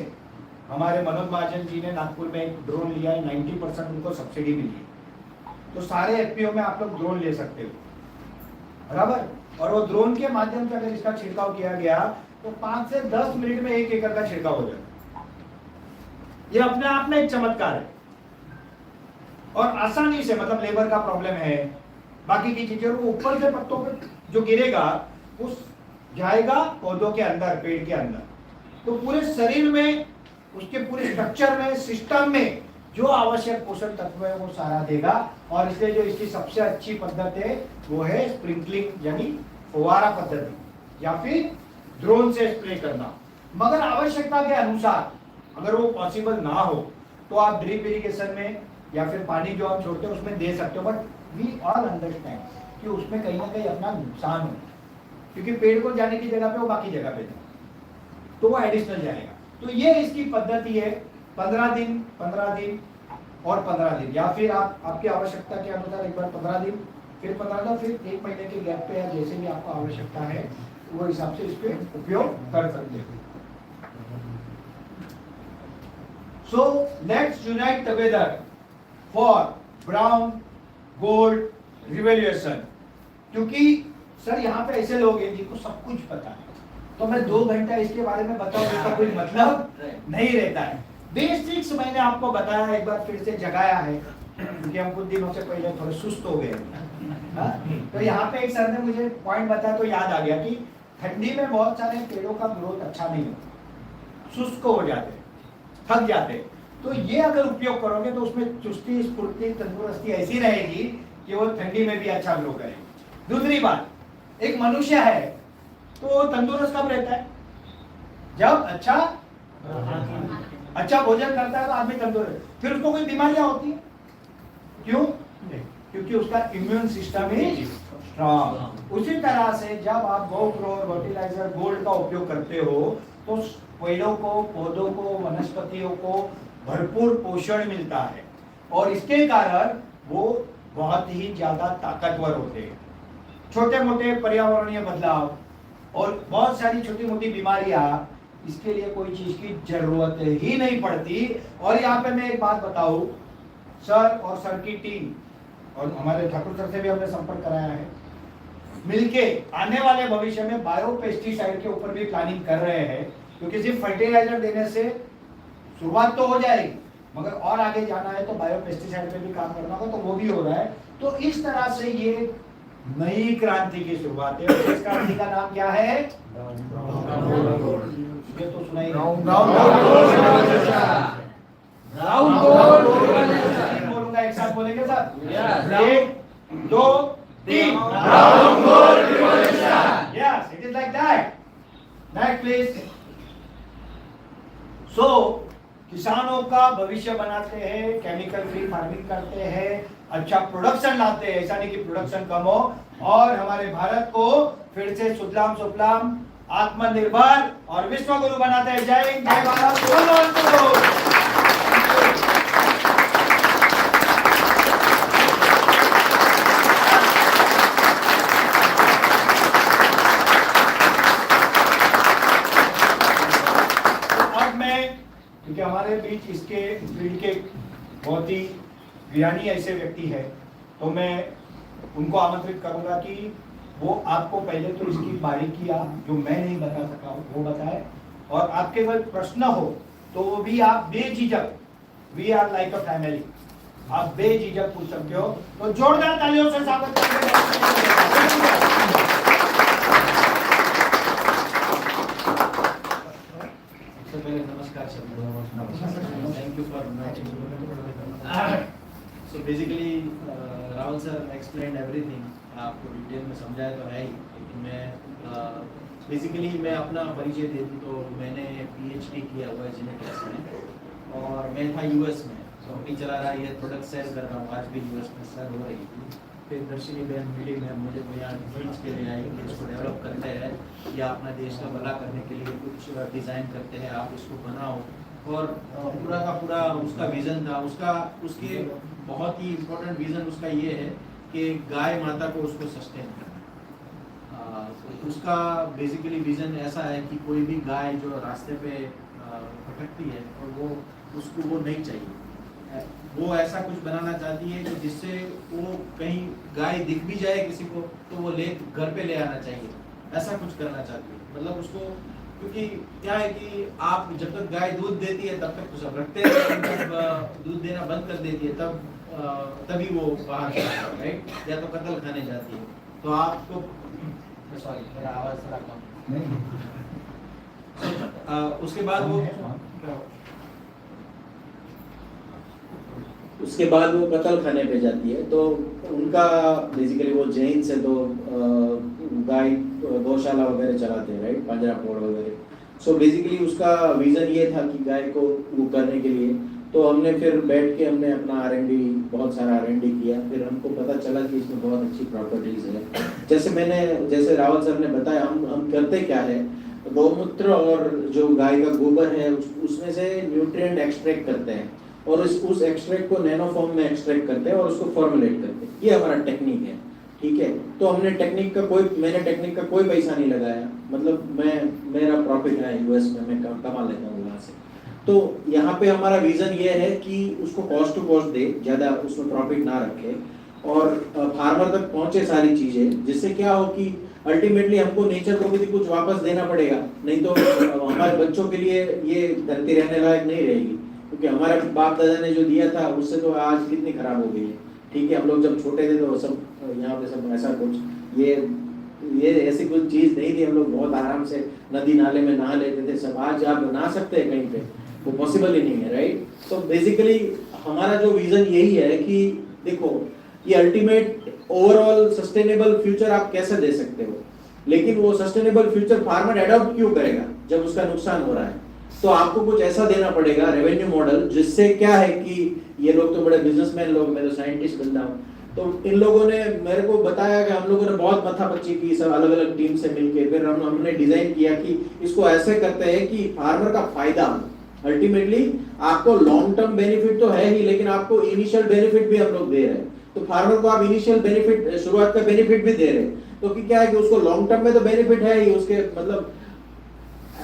हमारे मनोज महाजन जी ने नागपुर में एक ड्रोन लिया है, 90% उनको सब्सिडी मिली है। तो सारे एफपीओ में आप लोग ड्रोन ले सकते हो, बराबर। और वो ड्रोन के माध्यम से अगर इसका छिड़काव किया गया तो 5 से 10 मिनट में 1 एकड़ का छिड़काव हो जाता है। ये अपने आप में एक चमत्कार है और आसानी से, मतलब लेबर का प्रॉब्लम है, बाकी की चीजें, वो ऊपर से पत्तों पे जो गिरेगा उस जाएगा पौधों के अंदर, पेड़ के अंदर, तो पूरे शरीर में, उसके पूरे स्ट्रक्चर में, सिस्टम में जो आवश्यक पोषण तत्व है वो सारा देगा। और इसलिए जो इसकी सबसे अच्छी पद्धति है वो है स्प्रिंकलिंग यानी फुवारा पद्धति या फिर ड्रोन से स्प्रे करना। मगर आवश्यकता के अनुसार अगर वो पॉसिबल ना हो तो आप ड्रिप इरिगेशन में या फिर पानी जो हम छोड़ते हैं उसमें दे सकते हो। बट वी ऑल अंडरस्टैंड कि उसमें कहीं ना कहीं अपना नुकसान हो, क्योंकि पेड़ को जाने की जगह पे वो बाकी जगह पे था तो वो एडिशनल जाएगा। तो ये इसकी पद्धति है, 15 दिन 15 दिन और 15 दिन, या फिर आप आपकी आवश्यकता के अनुसार एक बार 15 दिन, फिर 15 दिन, फिर 1 महीने के गैप पे या जैसे भी आपको आवश्यकता है वो हिसाब से इस पे उपयोग कर सकते हो। So let's unite together for brown gold revolution. क्योंकि सर यहाँ पे ऐसे लोग हैं जिनको सब कुछ पता है, तो मैं 2 घंटा इसके बारे में बताऊं इसका कोई मतलब नहीं रहता है। बेसिक्स मैंने आपको बताया, एक बार फिर से जगाया है क्योंकि हम कुछ दिनों से पहले थोड़े सुस्त हो गए। तो यहाँ पे एक सर ने मुझे पॉइंट बताया तो याद आ गया कि ठंडी में बहुत सारे पेड़ों का ग्रोथ अच्छा नहीं होता, शुष्क हो जाते, थक जाते। तो ये अगर उपयोग करोगे तो उसमें चुस्ती, स्फूर्ति, तंदुरुस्ती ऐसी रहेगी कि वो ठंडी में भी अच्छा ग्रो करेगी। दूसरी बात, एक मनुष्य है तो तंदुरुस्त कब रहता है? जब अच्छा भोजन करता है तो आदमी तंदुरुस्त, फिर उसको कोई बीमारियां होती है, क्यों? क्योंकि उसका इम्यून सिस्टम ही स्ट्रॉन्ग। उसी तरह से जब आप गो-ग्रो फर्टिलाइजर गोल्ड का उपयोग करते हो तो पेड़ों को, पौधों को, वनस्पतियों को भरपूर पोषण मिलता है और इसके कारण वो बहुत ही ज्यादा ताकतवर होते हैं। छोटे मोटे पर्यावरणीय बदलाव और बहुत सारी छोटी मोटी बीमारियां, इसके लिए कोई चीज की जरूरत ही नहीं पड़ती। और यहाँ पे मैं एक बात बताऊं, सर और सर की टीम और हमारे ठाकुर सर से भी हमने संपर्क कराया है, मिलके आने वाले भविष्य में बायो पेस्टिसाइड के ऊपर भी प्लानिंग कर रहे हैं। क्योंकि सिर्फ फर्टिलाइजर देने से शुरुआत तो हो जाएगी, मगर और आगे जाना है तो बायो पेस्टिसाइड पे भी काम करना होगा, तो वो भी हो रहा है। तो इस तरह से ये नई क्रांति की शुरुआत है। और इस क्रांति का नाम क्या है? ये तो सुना ही बोलूंगा, एक साथ बोलेंगे sir? 1 2 3 yes, it is like that. Next please. So किसानों का भविष्य बनाते हैं, केमिकल फ्री फार्मिंग करते हैं, अच्छा प्रोडक्शन लाते हैं, ऐसा नहीं कि प्रोडक्शन कम हो, और हमारे भारत को फिर से सुजलाम सुफलाम आत्मनिर्भर और विश्व गुरु बनाते हैं। जय हिंद, जय भारत, बोलो अंकुर। क्योंकि हमारे बीच इसके फील्ड के बहुत ही ज्ञानी ऐसे व्यक्ति है, तो मैं उनको आमंत्रित करूंगा कि वो आपको पहले तो इसकी बारीकियां जो मैं नहीं बता सका वो बताए, और आपके कोई प्रश्न हो तो वो भी आप बेझिझक, we are like a family, आप बेझिझक पूछ सकते हो। तो जोरदार तालियों से स्वागत करें। नमस्कार sir, thank you for inviting. So basically Rahul sir explain everything, आपको डिटेल में समझाया तो है ही, लेकिन मैं बेसिकली मैं अपना परिचय दे दूँ तो मैंने पीएचडी किया हुआ है जेनेटिक्स में, और मैं था यूएस में कंपनी चला रहा, ये प्रोडक्ट सेल कर रहा हूँ, आज भी यूएस में सेल हो रही थी। फिर दर्शनी बहन मिली, मैं मुझे को यहाँ खींच के ले आई कि इसको डेवलप करते हैं या अपना देश का भला करने के लिए कुछ डिज़ाइन करते हैं, आप इसको बनाओ। और पूरा का पूरा उसका विज़न था, उसके बहुत ही इम्पोर्टेंट विज़न उसका ये है कि गाय माता को उसको सस्टेन करना। तो उसका बेसिकली विज़न ऐसा है कि कोई भी गाय जो रास्ते पे भटकती है और वो उसको वो नहीं चाहिए, वो ऐसा कुछ बनाना चाहती है कि जिससे वो कहीं गाय दिख भी जाए किसी को तो वो ले घर पे ले आना चाहिए, ऐसा कुछ करना चाहती है। मतलब उसको, क्योंकि क्या है कि आप जब तक गाय दूध देती है तब तक तो सब रखते हैं, जब दूध देना बंद कर देती है तभी वो बाहर जाती है, राइट, या तो कत्ल खाने जाती है। तो आपको सॉरी मेरा आवाज थोड़ा कम, उसके बाद वो कत्ल खाने पे जाती है। तो उनका बेसिकली वो जैन से तो गाय गौशाला वगैरह चलाते हैं, राइट, पंजरा पोड़ वगैरह। सो बेसिकली उसका विजन ये था कि गाय को वो करने के लिए, तो हमने फिर बैठ के हमने अपना R&D, बहुत सारा R&D किया। फिर हमको पता चला कि इसमें बहुत अच्छी प्रॉपर्टीज है। जैसे रावल सर ने बताया, हम करते क्या है, गौमूत्र और जो गाय का गोबर है उसमें से न्यूट्रिएंट एक्सट्रैक्ट करते हैं, और उस एक्सट्रैक्ट को नैनो फॉर्म में एक्सट्रैक्ट करते हैं और उसको फॉर्मुलेट करते हैं। ये हमारा टेक्निक है, ठीक है। तो मैंने टेक्निक का कोई पैसा नहीं लगाया, मतलब मेरा प्रॉफिट है यूएस में, मैं कमा लेता हूँ वहाँ से। तो यहाँ पे हमारा विजन ये है कि उसको कॉस्ट टू कॉस्ट दे, ज़्यादा उसमें प्रॉफिट ना रखे, और फार्मर तक पहुँचे सारी चीज़ें, जिससे क्या हो कि अल्टीमेटली हमको नेचर को भी कुछ वापस देना पड़ेगा, नहीं तो हमारे बच्चों के लिए ये धरती रहने लायक नहीं रहेगी, क्योंकि हमारे बाप दादा ने जो दिया था उससे तो आज कितनी खराब हो गई है, ठीक है। हम लोग जब छोटे थे तो सब यहाँ पे सब ऐसा कुछ ये ऐसी कुछ चीज़ नहीं थी, हम लोग बहुत आराम से नदी नाले में नहा लेते थे सब। आज आप नहा सकते हैं कहीं पे, वो पॉसिबल ही नहीं है, राइट। तो बेसिकली हमारा जो विजन यही है कि देखो, ये अल्टीमेट ओवरऑल सस्टेनेबल फ्यूचर आप कैसे दे सकते हो, लेकिन वो सस्टेनेबल फ्यूचर फार्मर एडॉप्ट क्यों करेगा जब उसका नुकसान हो रहा है। तो आपको कुछ ऐसा देना पड़ेगा रेवेन्यू मॉडल, जिससे क्या है कि ये लोग तो बड़े बिजनेसमैन लोग, मैं तो साइंटिस्ट बंदा हूँ, तो इन लोगों ने मेरे को बताया कि हम लोगों ने बहुत मथापच्ची की सब अलग अलग टीम से मिलके, फिर हमने डिजाइन किया कि इसको ऐसे करते हैं कि फार्मर का फायदा, अल्टीमेटली आपको लॉन्ग टर्म बेनिफिट तो है ही, लेकिन आपको इनिशियल बेनिफिट भी हम लोग दे रहे हैं। तो फार्मर को आप इनिशियल बेनिफिट, शुरुआत का बेनिफिट भी दे रहे हैं, तो क्या है कि उसको लॉन्ग टर्म में तो बेनिफिट है ही उसके। मतलब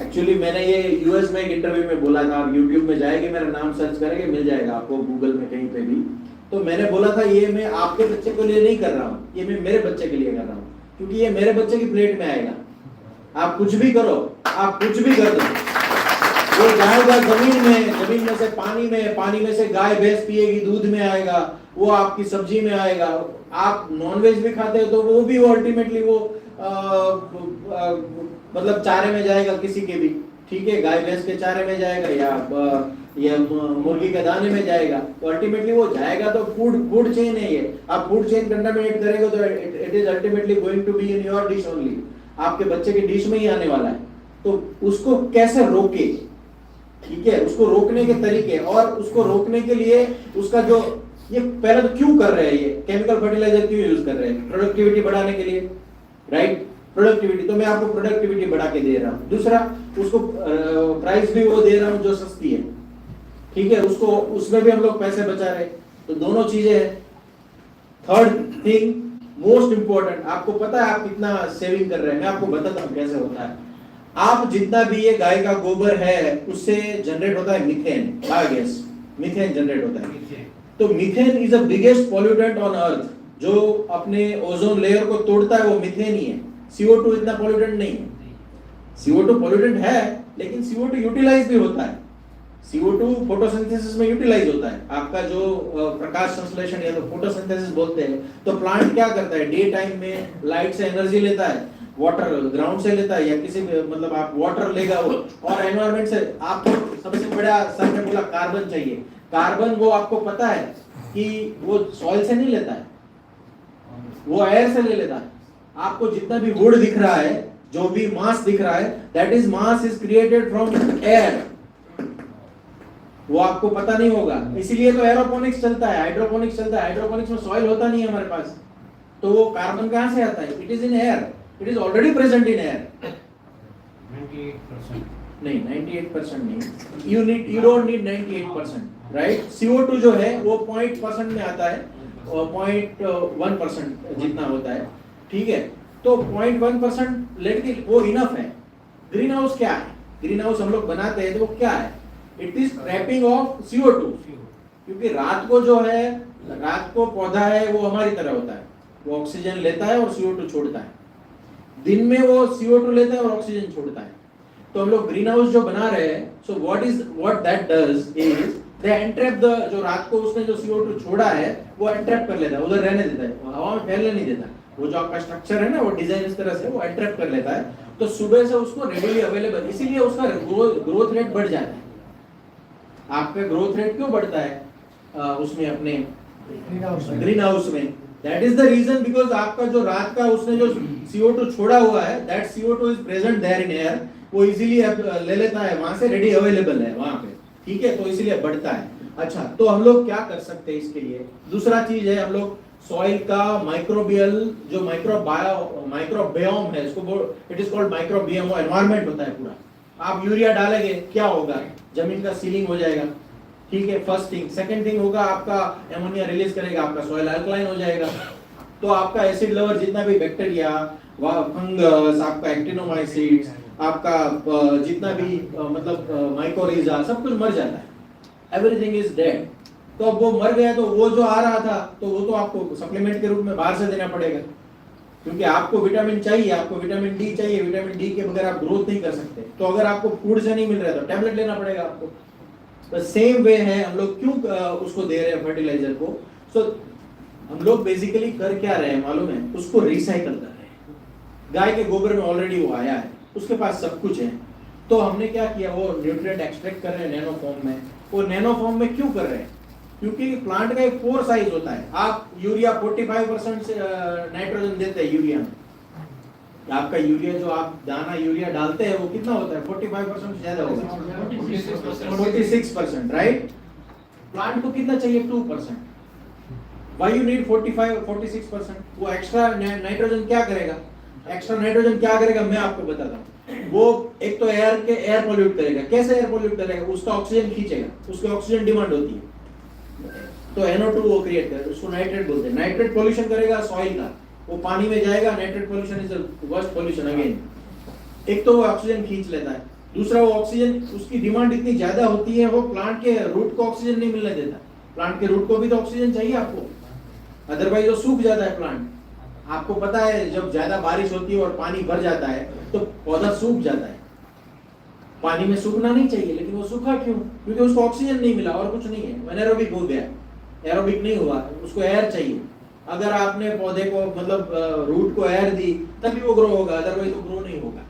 एक्चुअली मैंने ये यूएस में एक इंटरव्यू में बोला था, आप यूट्यूब में जाएंगे, मेरा नाम सर्च करेंगे, मिल जाएगा आपको गूगल में कहीं पे भी। तो मैंने बोला था ये मैं आपके बच्चे के लिए नहीं कर रहा हूँ, ये मैं मेरे बच्चे के लिए कर रहा हूँ, क्योंकि ये मेरे बच्चे की प्लेट में आएगा। आप कुछ भी करो, आप कुछ भी कर दो, वो जाएगा जमीन में से पानी में से गाय भैंस पिएगी, दूध में आएगा, वो आपकी सब्जी में आएगा। आप नॉनवेज भी खाते हो तो वो भी अल्टीमेटली वो मतलब चारे में जाएगा किसी के भी, ठीक है, गाय भैंस के चारे में जाएगा या मुर्गी के दाने में जाएगा, तो अल्टीमेटली वो जाएगा। तो फूड चेन है ये, आप फूड चेन कंटामिनेट करेंगे तो it is ultimately going to be in your dish only, आपके बच्चे की डिश में ही आने वाला है। तो उसको कैसे रोके, ठीक है, उसको रोकने के तरीके, और उसको रोकने के लिए उसका जो ये पहले तो क्यों कर रहे हैं, ये केमिकल फर्टिलाइजर क्यों यूज कर रहे हैं, प्रोडक्टिविटी बढ़ाने के लिए, राइट। प्रोडक्टिविटी, तो मैं आपको प्रोडक्टिविटी बढ़ा के दे रहा हूँ। दूसरा, उसको प्राइस भी वो दे रहा हूँ जो सस्ती है, ठीक है, उसको उसमें भी हम लोग पैसे बचा रहे, तो दोनों चीजें हैं। थर्ड थिंग मोस्ट इंपॉर्टेंट, आपको पता है आप कितना सेविंग कर रहे हैं, मैं आपको बताता हूँ कैसे होता है। आप जितना भी ये गाय का गोबर है उससे जनरेट होता है मीथेन, बायोगैस, मीथेन जनरेट होता है। तो methane is the biggest pollutant on earth, जो अपने ओजोन लेयर को तोड़ता है वो मीथेन ही है। CO2 इतना पॉल्यूटेंट नहीं है। CO2 पॉल्यूटेंट है, लेकिन CO2 यूटिलाइज भी होता है। CO2 फोटोसिंथेसिस में यूटिलाइज होता है, आपका जो प्रकाश संश्लेषण या तो फोटोसिंथेसिस बोलते हैं। तो प्लांट क्या करता है, डे टाइम में लाइट से एनर्जी लेता है, वाटर ग्राउंड से लेता है या किसी मतलब आप वाटर लेगा वो, और एनवायरनमेंट से। आपको सबसे बड़ा सर ने बोला कार्बन चाहिए, कार्बन वो आपको पता है कि वो सॉइल से नहीं लेता है, वो एयर से ले लेता है। आपको जितना भी वुड दिख रहा है, जो भी मास दिख रहा है, that is mass is created from air, वो आपको पता नहीं होगा। इसीलिए तो एरोपोनिक्स चलता है, हाइड्रोपोनिक्स चलता है। हाइड्रोपोनिक्स में सॉइल होता नहीं है हमारे पास, तो वो कार्बन कहां से आता है? It is in air, it is already present in air. 98% नहीं, 98% नहीं, you don't need 98%, right. CO2 जो है वो 0.% में आता है, और 0.1% जितना होता है, ठीक है। तो 0.1% लेट वो इनफ है। ग्रीन हाउस क्या है? ग्रीन हाउस हम लोग बनाते हैं तो वो क्या है? It is trapping of CO2, क्योंकि रात को जो है, रात को पौधा है वो हमारी तरह होता है, वो ऑक्सीजन लेता है और CO2 छोड़ता है। दिन में वो CO2 लेता है और ऑक्सीजन छोड़ता है। तो हम लोग ग्रीन हाउस जो बना रहे हैं, so what that does is they entrap the, जो रात को उसने जो CO2 छोड़ा है वो एंट्रैप कर लेता है, उधर रहने देता है, हवा में फैलने नहीं देता। वो जो आपका स्ट्रक्चर है ना, वो डिजाइन इस तरह से वो एंट्रैप कर लेता है, तो सुबह से उसको रेडीली अवेलेबल, इसीलिए उसका ग्रोथ रेट बढ़ जाता है। आपका ग्रोथ रेट क्यों बढ़ता है उसमें अपने ग्रीन हाउस में? That is the reason, because आपका जो रात का उसने जो CO2 छोड़ा हुआ है, that CO2 is present there in air, वो इजीली ले लेता है, वहां से रेडी अवेलेबल है वहां पे, ठीक है, तो इसीलिए बढ़ता है। अच्छा, तो हम लोग क्या कर सकते हैं इसके लिए? दूसरा चीज है, हम लोग सॉइल का माइक्रोबियल जो माइक्रोबायोम है, इसको it is called microbiome, environment होता है पूरा। आप यूरिया डालेंगे, क्या होगा? जमीन का सीलिंग हो जाएगा, ठीक है, फर्स्ट थिंग। सेकंड थिंग होगा, आपका एमोनिया रिलीज करेगा, आपका सॉइल अल्कलाइन हो जाएगा, तो आपका एसिड लवर जितना भी बैक्टीरिया, फंगस, आपका एक्टिनोमाइसिट्स, आपका जितना भी मतलब माइकोरिजा, सब कुछ मर जाता है, एवरीथिंग इज डेड। तो अब वो मर गया, तो वो जो आ रहा था, तो वो तो आपको सप्लीमेंट के रूप में बाहर से देना पड़ेगा, क्योंकि आपको विटामिन चाहिए, आपको विटामिन डी चाहिए, विटामिन डी के बगैर आप ग्रोथ नहीं कर सकते। तो अगर आपको फूड से नहीं मिल रहा है तो टैबलेट लेना पड़ेगा आपको। तो सेम वे है, हम लोग क्यों उसको दे रहे हैं फर्टिलाइजर को? सो हम लोग बेसिकली कर क्या रहे हैं मालूम है? उसको रिसाइकल कर रहे हैं। गाय के गोबर में ऑलरेडी वो आया है, उसके पास सब कुछ है, तो हमने क्या किया, वो न्यूट्रिएंट एक्सट्रैक्ट कर रहे हैं नैनो फॉर्म में। वो नैनो फॉर्म में क्यों कर रहे हैं? क्योंकि प्लांट का एक पोर साइज होता है। आप यूरिया 45% से नाइट्रोजन देते हैं यूरिया में, आपका यूरिया जो आप दाना यूरिया डालते हैं वो कितना होता है? 45% से ज्यादा होगा, 46%, राइट। प्लांट को कितना चाहिए? 2%। Why you need 46%? वो एक्स्ट्रा नाइट्रोजन क्या करेगा? एक्स्ट्रा नाइट्रोजन क्या करेगा मैं आपको बताता हूँ। वो एक तो एयर पोल्यूट करेगा। कैसे एयर पोल्यूट करेगा? उसका ऑक्सीजन खींचेगा, उसकी ऑक्सीजन डिमांड होती है, तो NO2 वो क्रिएट करेगा, उसको नाइट्रेट बोलते हैं। नाइट्रेट पोल्यूशन करेगा सॉइल का, वो पानी में जाएगा, nitrate pollution is the worst pollution again. एक तो वो ऑक्सीजन खींच लेता है, दूसरा वो ऑक्सीजन, उसकी डिमांड इतनी ज्यादा होती है, वो प्लांट के रूट को ऑक्सीजन नहीं मिलने देता। प्लांट के रूट को भी तो ऑक्सीजन चाहिए आपको, अदरवाइज वो सूख जाता है प्लांट। आपको पता है जब ज्यादा बारिश होती है और पानी भर जाता है तो पौधा सूख जाता है। पानी में सूखना नहीं चाहिए, लेकिन वो सूखा क्यों? क्योंकि उसको ऑक्सीजन नहीं मिला, और कुछ नहीं है, एनारोबिक हो गया, एरोबिक नहीं हुआ, उसको एयर चाहिए। अगर आपने पौधे को मतलब रूट को एयर दी तभी वो ग्रो होगा, अदरवाइज वो ग्रो नहीं होगा।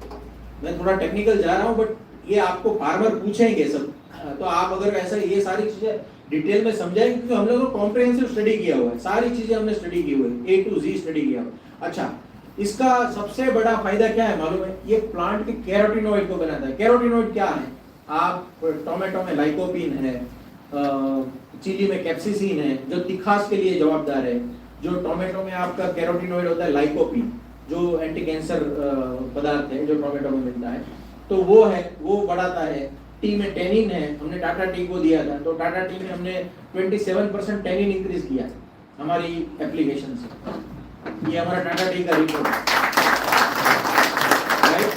मैं थोड़ा टेक्निकल जा रहा हूँ, बट ये आपको फार्मर पूछेंगे सब, तो आप अगर ऐसा ये सारी चीजें डिटेल में समझाएंगे, क्योंकि हम लोग कॉम्प्रिहेंसिव स्टडी किया हुआ है, सारी चीजें हमने स्टडी की हुई है, A to Z स्टडी किया हुआ है। अच्छा, इसका सबसे बड़ा फायदा क्या है मालूम है? ये प्लांट के कैरोटीनॉइड को बनाता है। कैरोटीनॉइड क्या है? आप टोमेटो में लाइकोपीन है, चिली में कैप्सिसिन है, जो तिखास के लिए जवाबदार है। जो टोमेटो में आपका कैरोटीनॉइड होता है लाइकोपीन, जो एंटी कैंसर पदार्थ है जो टोमेटो में मिलता है, तो वो है, वो बढ़ाता है। टी में टेनिन है, हमने टाटा टी को दिया था, तो टाटा टी में हमने 27% टेनिन इंक्रीज किया हमारी एप्लीकेशन से। ये हमारा टाटा टी का रिपोर्ट है, राइट।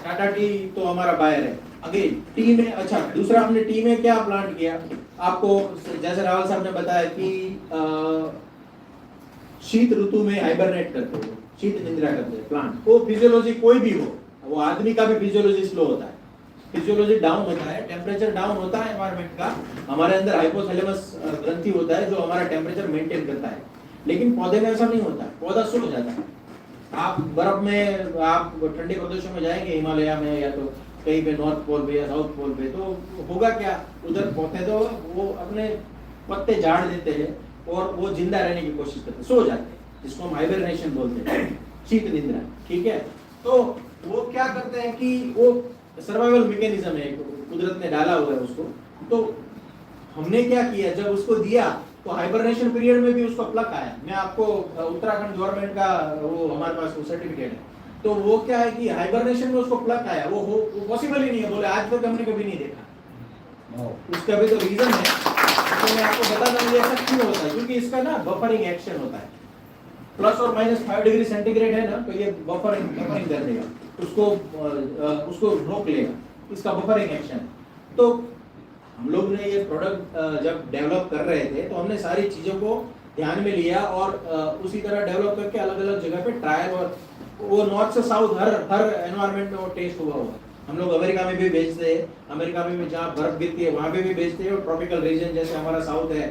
टाटा टी तो हमारा बायर है। अगेन टी में, अच्छा दूसरा हमने टी में क्या प्लांट किया, आपको जैसे रावल साहब ने बताया कि शीत ऋतु में हाइबरनेट करते हो, शीत निद्रा करते हैं प्लांट। वो फिजियोलॉजी कोई भी हो, वो आदमी का भी फिजियोलॉजी स्लो होता है, फिजियोलॉजी डाउन होता है, टेम्परेचर डाउन होता है एनवायरनमेंट का। हमारे अंदर हाइपोथैलेमस ग्रंथि होता है जो हमारा टेम्परेचर मेंटेन करता है, लेकिन पौधे में ऐसा नहीं होता, पौधा स्लो हो जाता है। आप बर्फ में, आप ठंडे प्रदेशों में जाएंगे, हिमालय में या तो कहीं पे नॉर्थ पोल पे या साउथ पोल पे, तो होगा क्या, उधर पौधे तो वो अपने पत्ते झाड़ देते हैं और वो जिंदा रहने की कोशिश करते हैं, सो जाते हैं, जिसको हम हाइबरनेशन बोलते हैं, शीत निद्रा, ठीक है। तो वो क्या करते हैं कि वो सर्वाइवल मैकेनिज्म है, कुदरत ने डाला हुआ है उसको। तो हमने क्या किया, जब उसको दिया तो हाइबरनेशन पीरियड में भी उसको प्लक आया। मैं आपको उत्तराखंड गवर्नमेंट का वो हमारे पास वो सर्टिफिकेट है, तो वो क्या है कि हाइबरनेशन में उसको प्लक आया, वो पॉसिबल ही नहीं है, बोले आज तक हमने कभी नहीं देखा। उसका भी तो रीजन है, तो मैं आपको बता दूं ऐसा क्यों होता है, क्योंकि इसका ना बफरिंग एक्शन होता है। प्लस और माइनस 5 डिग्री सेंटीग्रेड है ना, तो ये बफरिंग कर देगा, उसको रोक लेगा, इसका बफरिंग एक्शन। तो हम लोग ने ये प्रोडक्ट जब डेवलप कर रहे थे तो हमने सारी चीजों को ध्यान में लिया और उसी तरह डेवलप करके अलग अलग जगह पे ट्रायल, और वो नॉर्थ से साउथ हर एनवायरनमेंट में वो टेस्ट हुआ। हम लोग अमेरिका में भी बेचते हैं, अमेरिका में भी जहाँ बर्फ गिरती है वहाँ पे भी बेचते हैं, और ट्रॉपिकल रीजन जैसे हमारा साउथ है,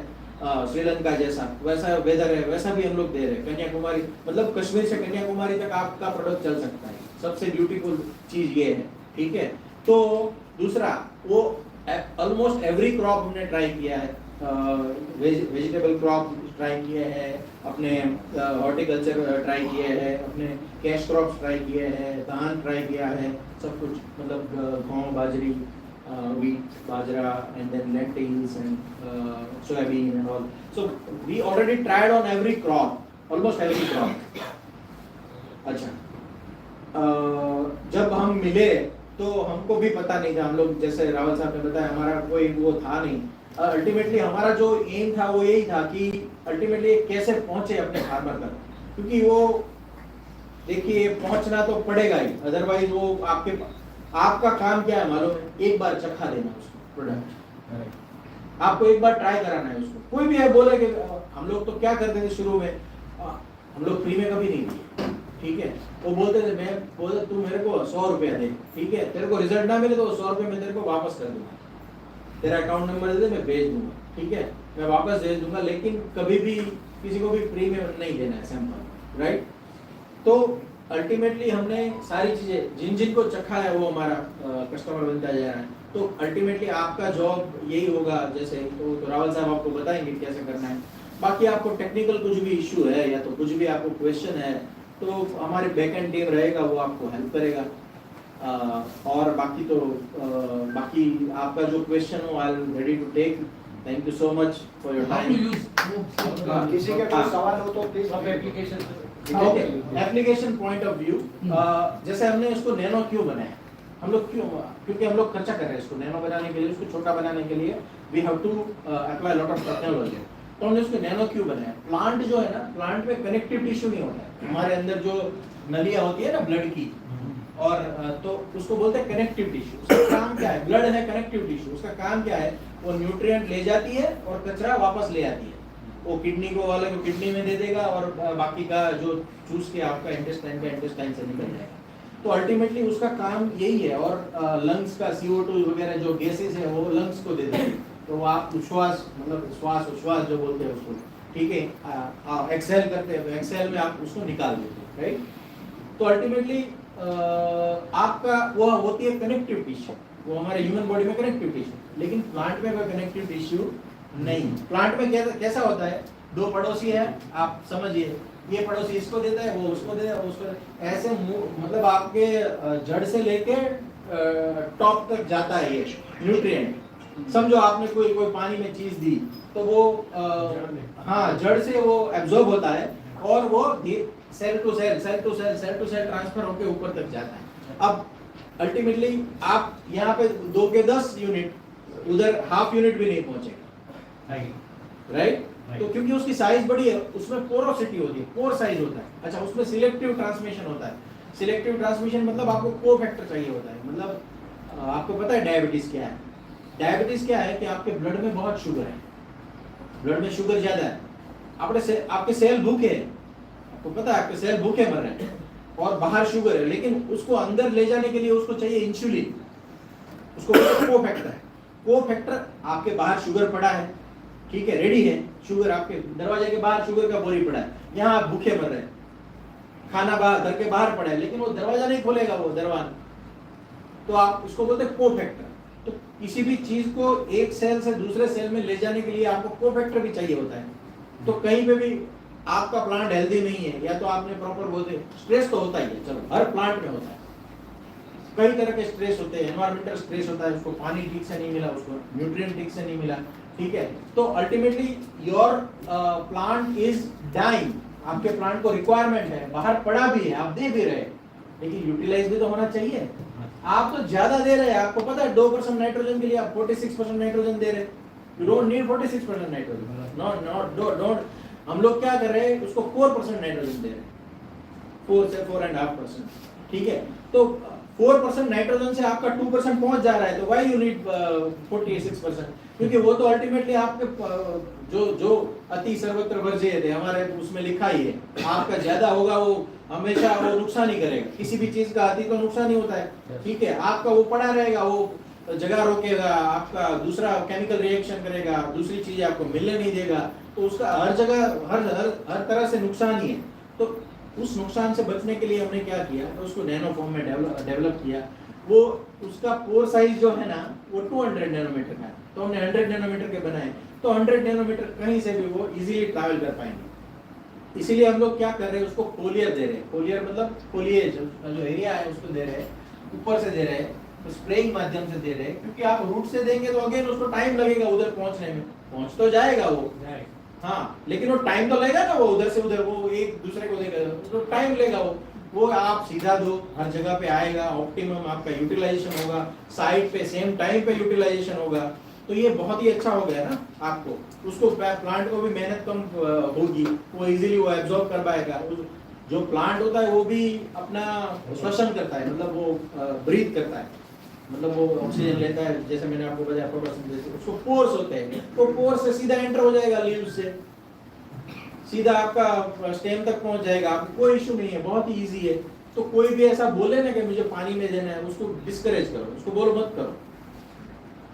श्रीलंका जैसा वैसा वेदर है, वैसा भी हम लोग दे रहे हैं। कन्याकुमारी, मतलब कश्मीर से कन्याकुमारी तक आपका प्रोडक्ट चल सकता है, सबसे ब्यूटीफुल चीज ये है, ठीक है। तो दूसरा, वो ऑलमोस्ट एवरी क्रॉप हमने ट्राई किया है, वेजिटेबल क्रॉप ट्राई किए हैं, अपने हॉर्टिकल्चर ट्राई किए हैं, अपने कैश क्रॉप्स ट्राई किए हैं, धान ट्राई किया है, सब कुछ, मतलब गेहूं, बाजरी, wheat, bajra, and then lentils and soybean and all. So we already tried on every crop, almost every crop. अच्छा, जब हम मिले तो हमको भी पता नहीं था, हम लोग जैसे रावल साहब ने बताया हमारा कोई वो था नहीं। अल्टीमेटली हमारा जो एम था वो यही था कि अल्टीमेटली कैसे पहुंचे अपने फार्मर तक, क्योंकि वो देखिए पहुंचना तो पड़ेगा ही, अदरवाइज वो आपका काम क्या है मालूम है, एक बार चखा देना उसको प्रोडक्ट, आपको एक बार ट्राई कराना है उसको। कोई भी है बोले कि हम लोग तो क्या करते थे शुरू में, हम लोग फ्री में कभी नहीं दिए, ठीक है। वो बोलते थे, मैं बोलता तू मेरे को 100 रुपया दे, ठीक है, तेरे को रिजल्ट ना मिले तो 100 रुपये मैं तेरे को वापस कर दूंगा, तेरा अकाउंट नंबर दे, मैं भेज दूंगा, ठीक है, मैं वापस भेज दूंगा, लेकिन कभी भी किसी को भी फ्री में नहीं देना है सैंपल, राइट। तो अल्टीमेटली हमने सारी चीजें जिन को चखा है वो हमारा कस्टमर बनता जा रहा है। तो अल्टीमेटली आपका जॉब यही होगा, जैसे तो रावल साहब आपको बताएंगे कैसे करना है। बाकी आपको टेक्निकल कुछ भी इशू है या तो कुछ भी आपको क्वेश्चन है तो हमारी बैकएंड टीम रहेगा, वो आपको हेल्प करेगा। और बाकी तो बाकी आपका जो क्वेश्चन हो, I am ready to take. Thank you so much for your time. किसी के कोई सवाल हो तो please application okay, application point of view, जैसे हमने इसको नैनो क्यों बनाया, हम लोग क्यों, क्योंकि हम लोग खर्चा कर रहे हैं इसको नैनो बनाने के लिए, इसको छोटा बनाने के लिए we have to apply lot of technology. तो हमने इसको नैनो क्यों बनाया। प्लांट जो है ना, प्लांट में कनेक्टिव टिश्यू नहीं होता है, हमारे अंदर जो नलियां होती है ना ब्लड की, और तो उसको बोलते हैं कनेक्टिव टिश्यू। उसका काम क्या है, ब्लड है कनेक्टिव टिश्यू, उसका काम क्या है, वो न्यूट्रिएंट ले जाती है और कचरा वापस ले आती है। वो किडनी को वाले को किडनी में दे देगा और बाकी का जो चूस के आपका इंटेस्टाइन से निकल जाएगा। तो अल्टीमेटली उसका काम यही है। और लंग्स का CO2 वगैरह जो गैसेस है वो लंग्स को देते हैं, तो आप उच्छ्वास, मतलब उच्छ्वास जो बोलते हैं उसको, ठीक है, आप एक्सहेल करते हैं, एक्सहेल में आप उसको निकाल देते हैं, राइट। तो अल्टीमेटली आपका वो होती है कनेक्टिव टिश्यू, वो हमारे ह्यूमन बॉडी में कनेक्टिव टिश्यू, लेकिन प्लांट में कोई कनेक्टिव टिश्यू नहीं। प्लांट में कैसा होता है, दो पड़ोसी है, आप समझिए, ये पड़ोसी इसको देता है, वो उसको देता है, उसको ऐसे, मतलब आपके जड़ से लेके टॉप तक जाता है ये न्यूट्रिएंट। समझो आपने कोई पानी में चीज दी तो वो हाँ जड़ से वो एब्जॉर्ब होता है और वो सेल टू सेल ट्रांसफर होकर ऊपर तक जाता है। अब अल्टीमेटली आप यहाँ पे 2 के 10 यूनिट, उधर हाफ यूनिट भी नहीं पहुंचेगा, राइट? तो क्योंकि उसकी साइज बड़ी है, उसमें पोरोसिटी होती है, पोर साइज होता है। अच्छा, उसमें सिलेक्टिव ट्रांसमिशन होता है। सिलेक्टिव ट्रांसमिशन मतलब आपको को फैक्टर चाहिए होता है। मतलब आपको पता है डायबिटीज क्या है? डायबिटीज क्या है कि आपके ब्लड में बहुत शुगर है, ब्लड में शुगर ज्यादा है, आपके सेल भूखे हैं, आपको पता है आपके सेल भूखे मर रहे हैं और बाहर शुगर है, लेकिन उसको अंदर ले जाने के लिए उसको चाहिए इंसुलिन, उसको को फैक्टर है। को फैक्टर आपके बाहर शुगर पड़ा है, ठीक है, रेडी है शुगर, आपके दरवाजे के बाहर शुगर का बोरी पड़ा है, यहाँ आप भूखे मर रहे हैं, खाना बाहर घर के बाहर पड़ा है, लेकिन वो दरवाजा नहीं खोलेगा वो दरवान, तो आप उसको बोलते हैं को फैक्टर। तो किसी भी चीज को एक सेल से दूसरे सेल में ले जाने के लिए आपको को फैक्टर भी चाहिए होता है। तो कहीं पे भी आपका प्लांट हेल्दी नहीं है, या तो आपने प्रॉपर बोलते, स्ट्रेस तो होता ही है, चलो हर प्लांट में होता है, कई तरह के स्ट्रेस होते हैं, एनवायरमेंटल स्ट्रेस होता है, उसको पानी ठीक से नहीं मिला, उसको न्यूट्रिएंट ठीक से नहीं मिला, ठीक है, तो ultimately your plant is dying, आपके प्लांट को रिक्वायरमेंट है, बाहर पड़ा भी है, आप दे भी रहे, लेकिन यूटिलाइज भी तो होना चाहिए। आप तो ज्यादा दे रहे हैं, आपको पता है 2% नाइट्रोजन के लिए आप 46% नाइट्रोजन दे रहे हैं, you don't need 46% nitrogen, no don't. हम लोग क्या कर रहे हैं, उसको 4% नाइट्रोजन दे रहे हैं, 4 से 4.5%, ठीक है, तो 4% नाइट्रोजन से आपका 2% पहुंच जा रहा है, तो व्हाई यू नीड 46%? क्योंकि वो तो अल्टीमेटली आपके जो अति सर्वत्र वर्ज्य थे हमारे उसमें लिखा ही है, आपका ज्यादा होगा वो हमेशा वो नुकसान ही करेगा, किसी भी चीज का अति तो नुकसान ही होता है, ठीक है, आपका वो पड़ा रहेगा, वो जगह रोकेगा, आपका दूसरा केमिकल रिएक्शन करेगा, दूसरी चीज आपको मिलने नहीं देगा, तो उसका हर जगह हर तरह से नुकसान ही है। तो उस नुकसान से बचने के लिए हमने क्या किया, तो उसको नैनो फॉर्म में डेवलप किया। वो उसका पोर साइज जो है ना वो 200 नैनोमीटर का है, तो हमने 100 नैनोमीटर के बनाए, तो 100 नैनोमीटर कहीं से भी वो इजीली ट्रैवल कर पाएंगे। इसीलिए हम लोग क्या कर रहे हैं, उसको फोलियर दे रहे हैं, फोलियर मतलब फोलिएज जो एरिया है उसको दे रहे हैं, ऊपर से दे रहे हैं, तो स्प्रेइंग माध्यम से दे रहे हैं, क्योंकि आप रूट से देंगे तो अगेन उसको टाइम लगेगा उधर पहुंचने में, पहुंच तो जाएगा वो, हाँ, लेकिन वो टाइम तो लगेगा ना, वो उधर से उधर वो एक दूसरे को देगा, उसको टाइम लेगा वो आप सीधा दो, हर जगह पे आएगा, ऑप्टिमम आपका यूटिलाइजेशन होगा, साइट पे सेम टाइम पे यूटिलाइजेशन होगा, तो ये बहुत ही अच्छा हो गया ना आपको, उसको प्लांट को भी मेहनत कम होगी, वो इजीली वो एब्जॉर्ब कर पाएगा। जो प्लांट होता है वो भी अपना श्वसन करता है, मतलब वो ब्रीथ करता है, मतलब वो ऑक्सीजन लेता है, जैसे मैंने आपको बताया फोटोसिंथेसिस, उसको पोर्स होते हैं, तो पोर्स से सीधा एंटर हो जाएगा लीव्स से, सीधा आपका स्टेम तक पहुंच जाएगा, आपको कोई इशू नहीं है, बहुत ही इजी है। तो कोई भी ऐसा बोले ना कि मुझे पानी में देना है, उसको डिस्करेज करो, उसको बोलो मत करो,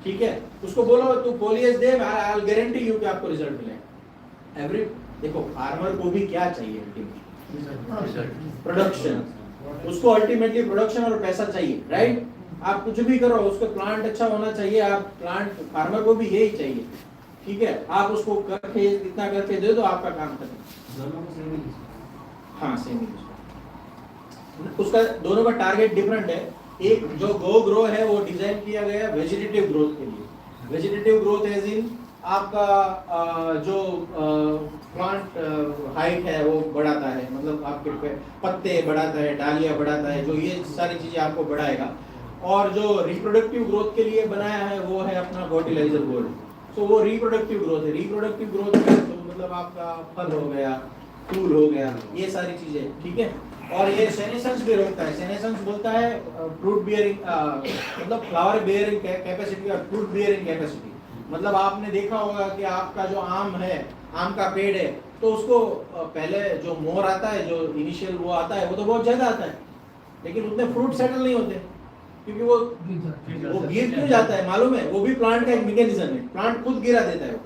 ठीक है, उसको बोलो तू foliage they, I will guarantee you कि आपको रिजल्ट मिलेगा। एवरी देखो फार्मर को भी क्या चाहिए, अल्टीमेटली प्रोडक्शन, उसको अल्टीमेटली प्रोडक्शन और पैसा चाहिए, राइट? आप कुछ भी करो, उसका प्लांट अच्छा होना चाहिए, आप प्लांट फार्मर को भी यही चाहिए, ठीक है, आप उसको करके इतना करके दे दो, आपका काम खत्म। हाँ सेम ही उसका, दोनों का टारगेट डिफरेंट है। एक जो गो ग्रो है वो डिजाइन किया गया वेजिटेटिव ग्रोथ के लिए, वेजिटेटिव ग्रोथ एज इन आपका जो प्लांट हाइट है वो बढ़ाता है, मतलब आपके पत्ते बढ़ाता है, डालियां बढ़ाता है, जो ये सारी चीजें आपको बढ़ाएगा। और जो रिप्रोडक्टिव ग्रोथ के लिए बनाया है वो है अपना फर्टिलाइजर गोल्ड, तो वो रिप्रोडक्टिव ग्रोथ है। रिप्रोडक्टिव ग्रोथ में तो मतलब आपका फल हो गया, फूल हो गया, ये सारी चीजें, ठीक है। और ये सेनेसेंस भी रोकता है, सेनेसेंस बोलता है फ्रूट बियरिंग, मतलब फ्लावर बियरिंग कैपेसिटी और फ्रूट बियरिंग कैपेसिटी। मतलब आपने देखा होगा कि आपका जो आम है, आम का पेड़ है, तो उसको पहले जो मोर आता है, जो इनिशियल वो आता है, वो तो बहुत ज्यादा आता है, लेकिन उतने फ्रूट सेटल नहीं होते, क्योंकि वो गिर क्यों जाता है मालूम है? वो भी प्लांट का एक मैकेनिज्म है, प्लांट खुद गिरा देता है वो,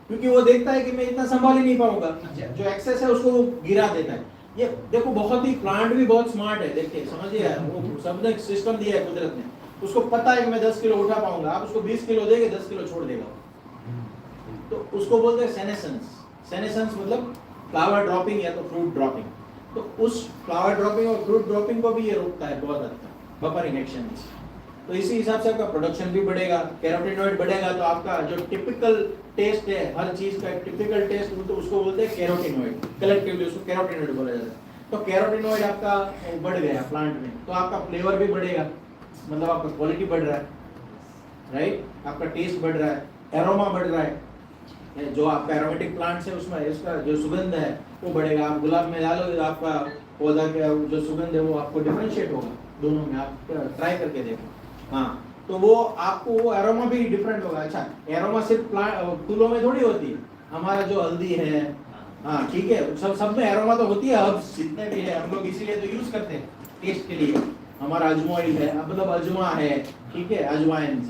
क्योंकि वो देखता है कि मैं इतना संभाल ही नहीं पाऊंगा, जो एक्सेस है उसको वो गिरा देता है। ये देखो बहुत ही, प्लांट भी बहुत स्मार्ट है, देखिए समझिए, वो सबने सिस्टम दिया है कुदरत ने, उसको पता है कि मैं 10 किलो उठा पाऊंगा, आप उसको 20 किलो देंगे 10 किलो छोड़ देगा, तो उसको बोलते हैं सेनेसेंस। सेनेसेंस मतलब फ्लावर ड्रॉपिंग या तो फ्रूट ड्रॉपिंग, तो उस फ्लावर ड्रॉपिंग और फ्रूट ड्रॉपिंग को भी ये रोकता है बहुत हद तक, बफरिंग एक्शन। तो इसी हिसाब से आपका प्रोडक्शन भी बढ़ेगा, कैरोटीनॉइड बढ़ेगा, तो आपका जो टिपिकल टेस्ट है, हर चीज का टिपिकल टेस्ट, तो उसको बोलते हैं कैरोटीनॉइड, कलेक्टिवली उसको कैरोटीनॉइड बोला जाता है। तो कैरोटीनॉइड आपका बढ़ गया प्लांट में, तो आपका फ्लेवर भी बढ़ेगा, मतलब आपका क्वालिटी बढ़ रहा है, राइट, आपका टेस्ट बढ़ रहा है, एरोमा बढ़ रहा है, जो आपका एरोमेटिक प्लांट्स है उसमें इसका जो सुगंध है वो बढ़ेगा। आप गुलाब में डालोगे आपका पौधा का जो सुगंध है वो आपको डिफरेंशिएट होगा दोनों में, आप ट्राई करके देखो। हाँ, तो वो आपको वो एरोमा भी डिफरेंट होगा। अच्छा, एरोमा सिर्फ फूलों में थोड़ी होती है, हमारा जो हल्दी है, हाँ ठीक है, सब में एरोमा तो होती है, अब जितने भी है हम लोग इसीलिए तो यूज करते हैं टेस्ट के लिए। हमारा अजमोइल है, मतलब अजमा है, ठीक है, अजवाइन,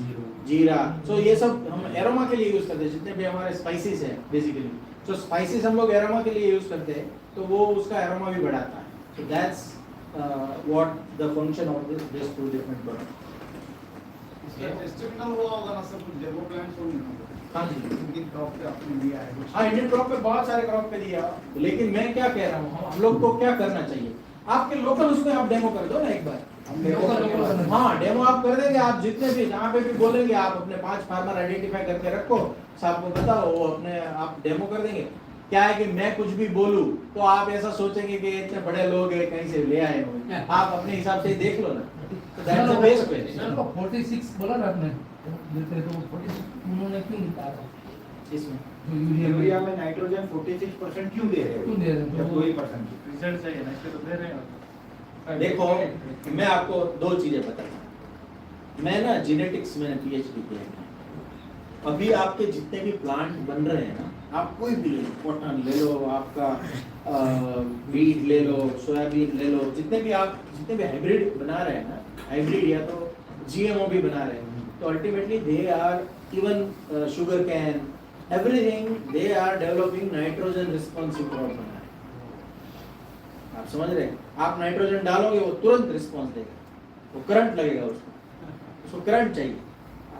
जीरा, सो ये सब हम एरोमा के लिए यूज करते हैं, जितने भी हमारे स्पाइसेस है बेसिकली। सो स्पाइसेस हम लोग एरोमा के लिए यूज करते हैं, तो वो उसका एरोमा भी बढ़ाता है। So that's what the function of this two different product. इसका टेस्टिंग हुआ होगा ना सब कुछ, डेमो प्लांट्स होंगे। हाँ जी, इंडियन क्रॉप पे आपने दिया है कुछ। हाँ इंडियन क्रॉप पे बहुत सारे क्रॉप पे दिया, लेकिन मैं क्या कह रहा हूँ, हम लोग को क्या करना चाहिए, आपके लोकल उसमें आप डेमो कर दो ना एक बार। हाँ, डेमो आप कर देंगे, आप जितने भी जहाँ पे भी बोलेंगे आप अपने 5 फार्मर आइडेंटिफाई करके रखो, साहब को बताओ, वो अपने आप डेमो कर देंगे। क्या है कि मैं कुछ भी बोलूं तो आप ऐसा सोचेंगे कि इतने बड़े लोग हैं कहीं से ले आए हो, आप अपने हिसाब से देख लो ना, तो दैट्स द बेस्ट वे। 46 बोला ना आपने, देते तो 46 उन्होंने क्यों निकाला इसमें जो यूरिया में नाइट्रोजन 46% क्यों दे रहे हो? क्यों दे रहे हो? जब 2% रिजल्ट चाहिए ना, इसलिए तो दे रहे हैं। देखो, मैं आपको 2 चीजें बताता हूँ। मैं ना जेनेटिक्स में पीएचडी किया है। अभी आपके जितने भी प्लांट बन रहे हैं ना, आप कोई भी ले लो, कॉटन ले लो, आपका वीट ले लो, सोयाबीन ले लो, जितने भी हाइब्रिड बना रहे हैं ना, हाइब्रिड या तो जीएमओ भी बना रहे हैं, तो ultimately they are even sugarcane everything, they are developing nitrogen responsive crop बना रहे हैं। आप समझ रहे हैं? आप नाइट्रोजन डालोगे वो तुरंत रिस्पॉन्स देगा, वो करंट लगेगा, उसको करंट चाहिए।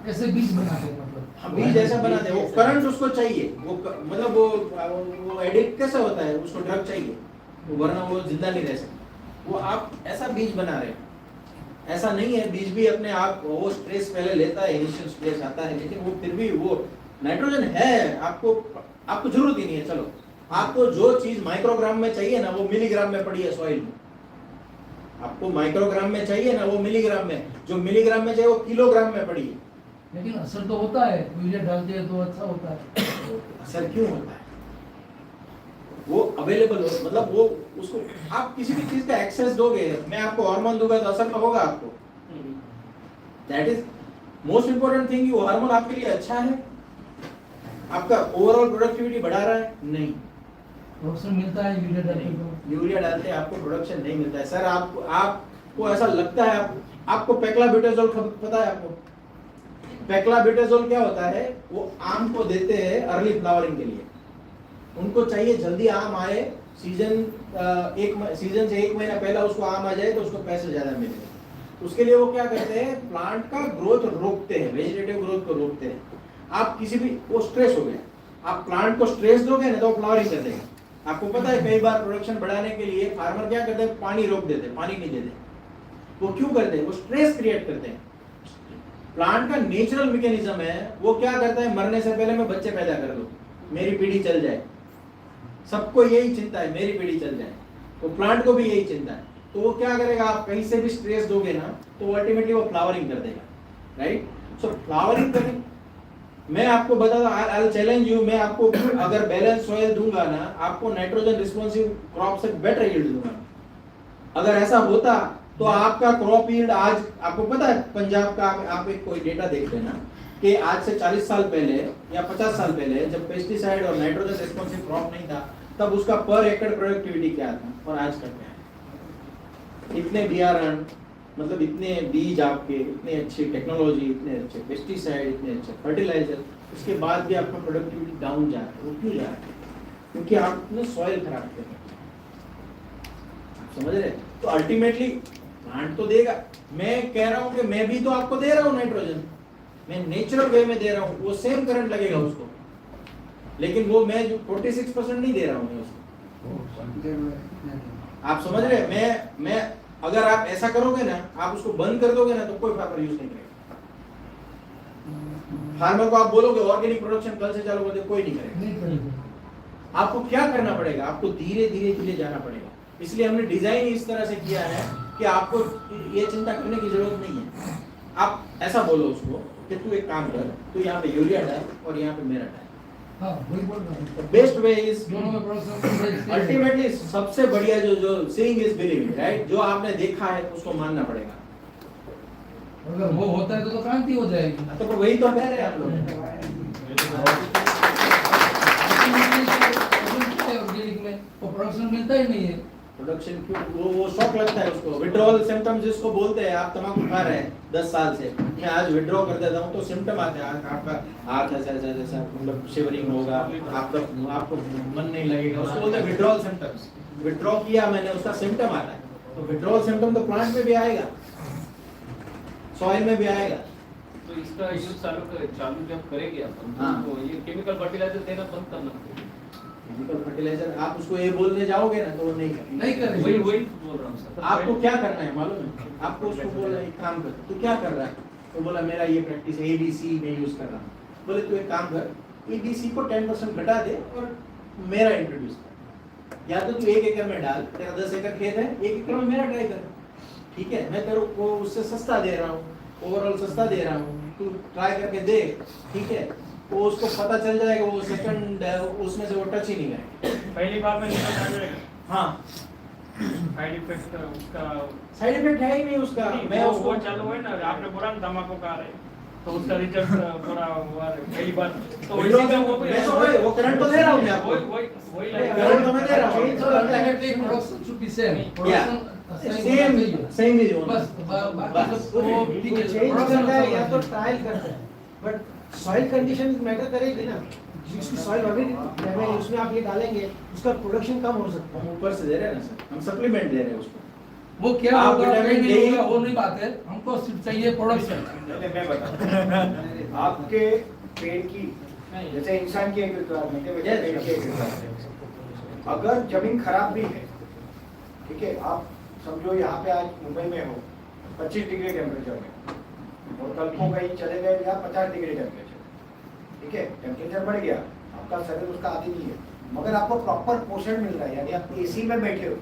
ऐसे बीज बनाते हैं, मतलब हम बीज ऐसा बनाते हैं, वो करंट उसको चाहिए, मतलब वो एडिक्ट कैसे होता है, उसको ड्रग चाहिए, वरना वो जिंदा नहीं रह सकता। वो आप ऐसा बीज बना रहे हैं, ऐसा नहीं है बीज भी अपने आप वो स्ट्रेस पहले लेता है, इनिशियल स्ट्रेस आता है, लेकिन वो फिर भी वो नाइट्रोजन है, आपको जरूरत ही नहीं है। चलो, आपको जो चीज माइक्रोग्राम में चाहिए ना, वो मिलीग्राम में पड़ी है सॉइल में। आपको माइक्रोग्राम में चाहिए ना, वो मिलीग्राम में, जो मिलीग्राम में चाहिए वो किलोग्राम में पड़ी है। लेकिन असर तो होता है, यूरिया डालते हैं तो अच्छा होता है। असर क्यों होता है? वो अवेलेबल हो, मतलब वो उसको आप किसी भी चीज का एक्सेस दोगे, मैं आपको हार्मोन दूंगा तो असर तो होगा आपको। That is most important thing. वो हार्मोन आपके लिए अच्छा है, आपका ओवरऑल प्रोडक्टिविटी बढ़ा रहा है? नहीं। प्रोडक्शन मिलता है यूरिया डालते तो? यूरिया डालते आपको प्रोडक्शन नहीं मिलता है सर। आपको ऐसा लगता है, आपको पेक्लाब्यूटाजोल पता है? आपको पेक्लाब्यूटाजोल क्या होता है? वो आम को देते हैं अर्ली फ्लावरिंग के लिए, उनको चाहिए जल्दी आम आए, सीजन से 1 महीना पहला उसको आम आ जाए तो उसको पैसे ज्यादा मिलेंगे। उसके लिए वो क्या करते हैं, प्लांट का ग्रोथ रोकते हैं, वेजिटेटिव ग्रोथ को रोकते हैं। आप किसी भी, वो स्ट्रेस हो गया, आप प्लांट को स्ट्रेस दोगे ना तो फ्लावरिंग कर देगा। आपको पता है कई बार प्रोडक्शन बढ़ाने के लिए फार्मर क्या करते हैं, पानी रोक देते हैं, पानी नहीं देते। वो क्यों करते हैं? वो स्ट्रेस क्रिएट करते हैं। प्लांट का नेचुरल मैकेनिज्म है, वो क्या करता है, मरने से पहले मैं बच्चे पैदा कर दूं, मेरी पीढ़ी चल जाए। सबको यही चिंता है, मेरी पीढ़ी चल जाए, तो प्लांट को भी यही चिंता है। तो वो क्या करेगा, आप कहीं से भी स्ट्रेस दोगे ना तो अल्टीमेटली वो फ्लावरिंग कर देगा, राइट? सो फ्लावरिंग करें, मैं आपको बताता हूं, आई विल चैलेंज यू, मैं आपको अगर बैलेंस सॉइल दूंगा ना, आपको नाइट्रोजन रिस्पॉन्सिव क्रॉप से बेटर यील्ड दूंगा। अगर ऐसा होता तो आपका क्रॉप यील्ड आज, आपको पता है पंजाब का, आप एक कोई डेटा देख लेना कि आज से 40 साल पहले या 50 साल पहले जब पेस्टिसाइड और नाइट्रोजन रिस्पॉन्सिव क्रॉप नहीं था, तब उसका पर एकड़ प्रोडक्टिविटी क्या था और आज का क्या है। इतने बियारण, मतलब इतने बीज आपके, इतने अच्छी टेक्नोलॉजी, इतने अच्छे पेस्टिसाइड, इतने अच्छे फर्टिलाइजर, उसके बाद भी आपका प्रोडक्टिविटी डाउन जा रहा है। वो क्यों जा रहा है? क्योंकि आपने सॉइल खराब कर रहे, समझ रहे? तो अल्टीमेटली प्लांट तो देगा। मैं कह रहा हूं कि मैं भी तो आपको दे रहा हूं नाइट्रोजन, मैं नेचुरल वे में दे रहा हूं, वो सेम करंट लगेगा उसको, लेकिन वो मैं जो 46% नहीं दे रहा हूं मैं उसको। आप समझ रहे? मैं अगर आप ऐसा करोगे ना, आप उसको बंद कर दोगे ना तो कोई फार्मर यूज नहीं करेगा। फार्मर को आप बोलोगे ऑर्गेनिक प्रोडक्शन कल से चालू कर दे, कोई नहीं करेगा। आपको क्या करना पड़ेगा, आपको धीरे धीरे धीरे जाना पड़ेगा। इसलिए हमने डिजाइन इस तरह से किया है कि आपको ये चिंता करने की जरूरत नहीं है। आप ऐसा बोलो उसको कि तू एक काम कर, तू यहाँ पे यूरिया डाल और यहाँ पे मेरा डाल। हाँ वही बोल रहा हूँ, बेस्ट वे इज दोनों में प्रोडक्शन अल्टीमेटली सबसे बढ़िया जो सेइंग इज बिलीविंग, राइट? जो आपने देखा है उसको मानना पड़ेगा। अगर वो होता है तो क्रांति हो जाएगी। तो वही तो कह रहे हैं आप लोग। ऑर्गेनिक में वो प्रोडक्शन मिलता ही नहीं है। प्रोडक्शन क्यों? वो शॉक लगता है उसको। विड्रॉल सिम्टम्स जिसको बोलते हैं, आप तंबाकू खा रहे हैं 10 साल से, मैं आज विड्रॉ कर देता हूँ तो सिम्टम आते हैं, आपका हाथ ऐसा ऐसा ऐसा मतलब शिवरिंग होगा, आपको मन नहीं लगेगा, उसको बोलते हैं विड्रॉल सिम्टम्स। विड्रॉ किया मैंने, उसका सिम्टम आता है। तो विड्रॉल सिम्टम तो प्लांट में भी आएगा, सॉइल में भी आएगा। तो इसका यूज चालू जब करेंगे अपन, हाँ। तो ये केमिकल फर्टिलाइजर देना बंद करना पड़ेगा। केमिकल फर्टिलाइजर आप उसको ये बोलने जाओगे ना तो वो नहीं करेगा। नहीं करेगा। वही वही बोल रहा हूँ सर। आपको क्या करना है मालूम है? आपको उसको बोला एक काम कर, तू क्या कर रहा है? तो बोला मेरा ये प्रैक्टिस है, ABC में यूज कर रहा हूँ। बोले तू एक काम कर, ABC को 10% घटा दे और मेरा इंट्रोड्यूस कर। या तो तू 1 एकड़ में डाल, तेरा 10 एकड़ खेत है, 1 एकड़ में मेरा ट्राई कर, ठीक है? मैं तेरे को उससे सस्ता दे रहा हूँ, ओवरऑल सस्ता दे रहा हूँ, तू ट्राई करके दे, ठीक है? वो उसको पता चल जाएगा, वो सेकंड उसमें से वो टच ही नहीं करेगा। पहली बार में निकल आ जाएगा। हाँ, साइड इफेक्ट उसका साइड इफेक्ट है ही नहीं उसका। मैं वो उसको चालू है ना, आपने बोला ना तंबाकू खा रहे हैं, तो उसका रिजल्ट पूरा हुआ है पहली बार। तो विड्रॉ इसी का वो मैं तो वो करंट तो दे रहा हूँ मैं आपको। वही करंट तो मैं दे रहा हूँ। Production should be same. Same is बस बस। वो ठीक है। चेंज करता है या तो ट्रायल करता है, बट सॉइल कंडीशन मैटर करेगी ना। जिसकी सॉइल ऑलरेडी डैमेज है उसमें आप ये डालेंगे, उसका प्रोडक्शन कम हो सकता है। हम ऊपर से दे रहे हैं ना सर, हम सप्लीमेंट दे रहे हैं उसको। वो क्या आप होगा विटामिन नहीं डी- होगा वो नहीं बात है, हमको सिर्फ चाहिए प्रोडक्शन। पहले मैं बताऊं, आपके पेड़ की जैसे इंसान की एक रिक्वायरमेंट है वैसे पेड़ की एक रिक्वायरमेंट है। अगर जमीन खराब भी है, ठीक है, आप समझो यहाँ पे आज मुंबई में हो 25 डिग्री टेम्परेचर में और कल को कहीं चले गए या 50 डिग्री टेम्परेचर, ठीक है, टेम्परेचर बढ़ गया, आपका शरीर उसका आदी नहीं है, मगर आपको प्रॉपर पोषण मिल रहा है, यानी आप AC में बैठे हो,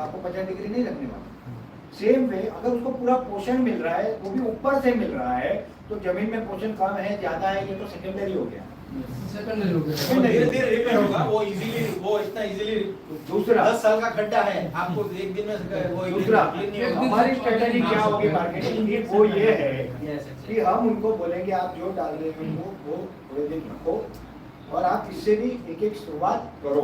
आपको 50 डिग्री नहीं लगने वाला। सेम वे अगर उसको पूरा पोषण मिल रहा है, वो भी ऊपर से मिल रहा है, तो जमीन में पोषण कम है ज्यादा है ये तो सेकेंडरी हो गया। सेकेंडरी हो गया। वो धीरे धीरे रिपेयर होगा, वो इजीली, वो इतना इजीली। दूसरा 10 साल का खड्डा है, आपको एक दिन में वो दूसरा clean नहीं होगा। हमारी स्ट्रेटेजी क्या होगी मार्केटिंग की, वो ये है Yes, yes, कि हम उनको बोलेंगे आप जो डाल रहे हो वो थोड़े दिन रखो और आप इससे भी एक एक शुरुआत करो।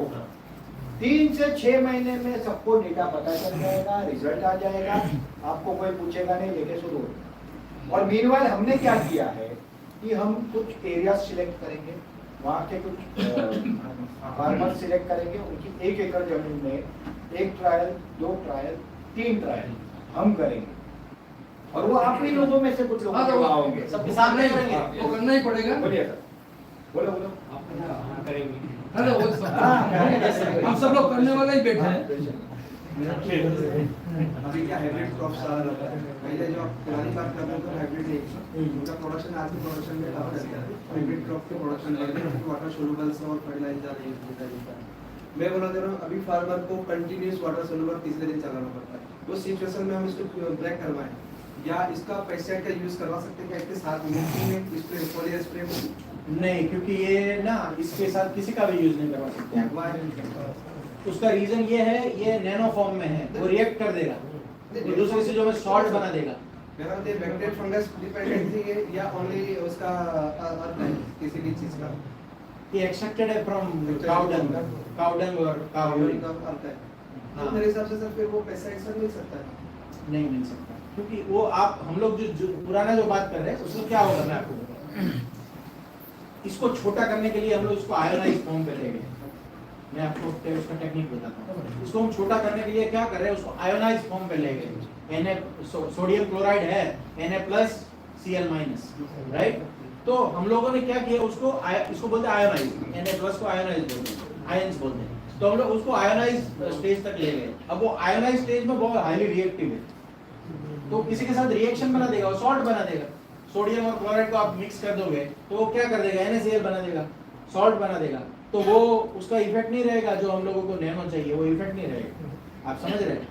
3 से 6 महीने में सबको डेटा पता चल जाएगा, रिजल्ट आ जाएगा, आपको कोई पूछेगा नहीं, लेके शुरू हो। और मीनवाइल हमने क्या किया है कि हम कुछ एरिया सिलेक्ट करेंगे, वहाँ के कुछ फार्मर सिलेक्ट करेंगे, उनकी 1 एकड़ जमीन में 1 ट्रायल, 2 ट्रायल, 3 ट्रायल हम करेंगे और वो आप ही लोगों में से कुछ लोग हाँ, तो वो होंगे। सब किसान नहीं करेंगे। वो करना ही पड़ेगा। बोलिए सर, बोलो बोलो। अरे वो सब हम सब लोग करने वाले ही बैठे हैं। अभी क्या हाइब्रिड क्रॉप्स आ रहा है, पहले जो आप पुरानी बात कर रहे थे हाइब्रिड उनका प्रोडक्शन आज के प्रोडक्शन में कम रहता है। हाइब्रिड क्रॉप के प्रोडक्शन बढ़ते हैं, वाटर सोल्यूबल्स और फर्टिलाइजर यूज होता है। मैं बोला दे रहा हूँ, अभी फार्मर को कंटिन्यूस वाटर सोल्यूबल तीसरे दिन चलाना पड़ता है। वो सिचुएशन में हम इसको ब्रेक करवाएं या इसका पेस्टिसाइड का यूज करवा सकते हैं क्या इसके साथ मिट्टी में स्प्रे फोलियर स्प्रे नहीं, क्योंकि ये ना इसके साथ किसी का भी यूज नहीं करवा सकते हैं। उसका रीजन ये है, ये नैनो फॉर्म में है, वो रिएक्ट कर देगा, वो दूसरे से जो है सॉल्ट बना देगा। मेरा मतलब बैक्टीरियल फंगस डिपेंडेंट थी या ओनली उसका अर्थ है किसी भी चीज का ये एक्सट्रैक्टेड है फ्रॉम काउ डंग और काउ यूरिन। अर्थ है। हाँ। तो मेरे हिसाब से सर फिर वो पेस्टिसाइड सर मिल सकता है। नहीं मिल सकता, क्योंकि वो आप हम लोग जो पुराना जो बात कर रहे हैं उसमें क्या होगा, मैं आपको बताता हूं। इसको छोटा करने के लिए हम लोग इसको आयोनाइज फॉर्म पे ले गए। मैं आपको उसका टेक्निक बताता हूँ। इसको हम छोटा करने के लिए क्या कर रहे हैं, उसको आयोनाइज फॉर्म पे ले गए। सोडियम क्लोराइड है Na+Cl-, राइट? तो हम लोगों ने क्या किया, इसको बोलते हैं आयोनाइज, Na+ को आयोनाइज बोलते हैं, आयंस बोलते हैं। तो हम लोग उसको आयोनाइज स्टेज तक ले गए। अब वो आयोनाइज स्टेज में बहुत हाईली रिएक्टिव है, तो किसी के साथ रिएक्शन बना देगा, सॉल्ट बना देगा। सोडियम और क्लोराइड को आप मिक्स कर दोगे तो वो क्या कर देगा, NaCl बना देगा, सॉल्ट बना देगा। तो वो उसका इफेक्ट नहीं रहेगा जो हम लोगों को नैनो चाहिए, वो इफेक्ट नहीं रहेगा। आप समझ रहे हैं?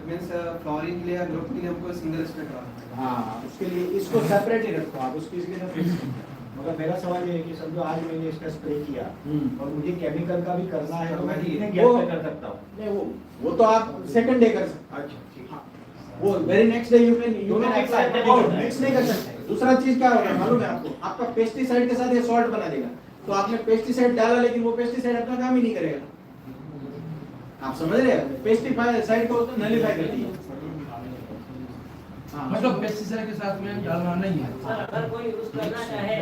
मींस फ्लोरिंग के लिए ग्रुप के लिए हमको सिंगल स्प्रे कराना है। हाँ, उसके लिए इसको सेपरेट ही रखो आप, उसकी इसके लिए फिक्स। मगर मेरा सवाल ये है कि समझो आज मैंने इसका स्प्रे किया और मुझे केमिकल का भी करना है, तो मैं कितने गैप पे कर सकता हूँ? नहीं, वो तो आप सेकंड डे कर सकते हैं। अच्छा ठीक है। वो very next day you can दोनों mix अप्लाई, नहीं मिक्स नहीं कर सकते। दूसरा चीज क्या होगा मालूम है आपको? आपका पेस्टिसाइड के साथ ये सॉल्ट बना देगा, तो आपने पेस्टिसाइड डाला लेकिन वो पेस्टिसाइड अपना काम ही नहीं करेगा। आप समझ रहे हैं? पेस्टिसाइड को तो नलीफाई करती है। हाँ, मतलब पेस्टिसाइड के साथ में डालना नहीं है। सर अगर कोई यूज करना चाहे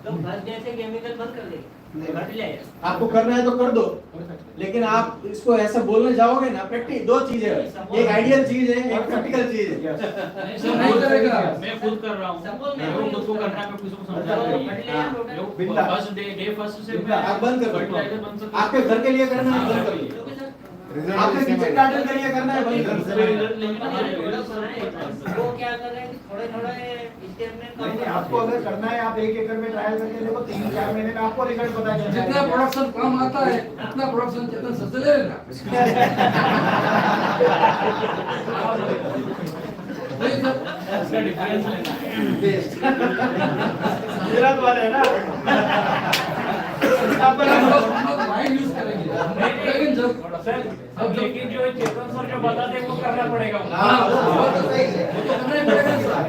तो फर्स्ट डे से केमिकल बंद कर दे, घट जाएगा। आपको करना है तो कर दो, लेकिन आप इसको ऐसा बोलने जाओगे ना, प्रैक्टिस दो चीजें है, एक आइडियल चीज है, एक प्रैक्टिकल चीज है। नहीं सर, नहीं करेगा। मैं खुद कर रहा हूँ, Suppose मैं मेरे को खुद को करना है, मैं किसी को समझा तो रही घट जाएगा टोटल। बिल्ला। फर्स्ट डे फर्स्ट से बिल्ला, आप बंद कर fertilizer दो, बंद कर आपके घर के लिए करना है बंद कर दो, क्योंकि सर आपके किचन गार्डन के लिए करना है बंद कर वो क्या कर रहे हैं, थोड़े थोड़े स्टेप में नहीं, काम आपको अगर करना है आप 1 एकड़ में ट्रायल करके देखो, 3-4 महीने में आपको रिजल्ट पता चल जाएगा। जितना प्रोडक्शन कम आता है उतना प्रोडक्शन चेतन सबसे ले लेना। नहीं सर, इसका डिफरेंस लेना है। गुजरात वाले है ना। हम लोग वाइड यूज करेंगे, लेकिन जब अब लेकिन जो चेतन सर जो बताते हैं वो करना पड़ेगा। हाँ, वो तो सही है, वो तो करना ही पड़ेगा सर।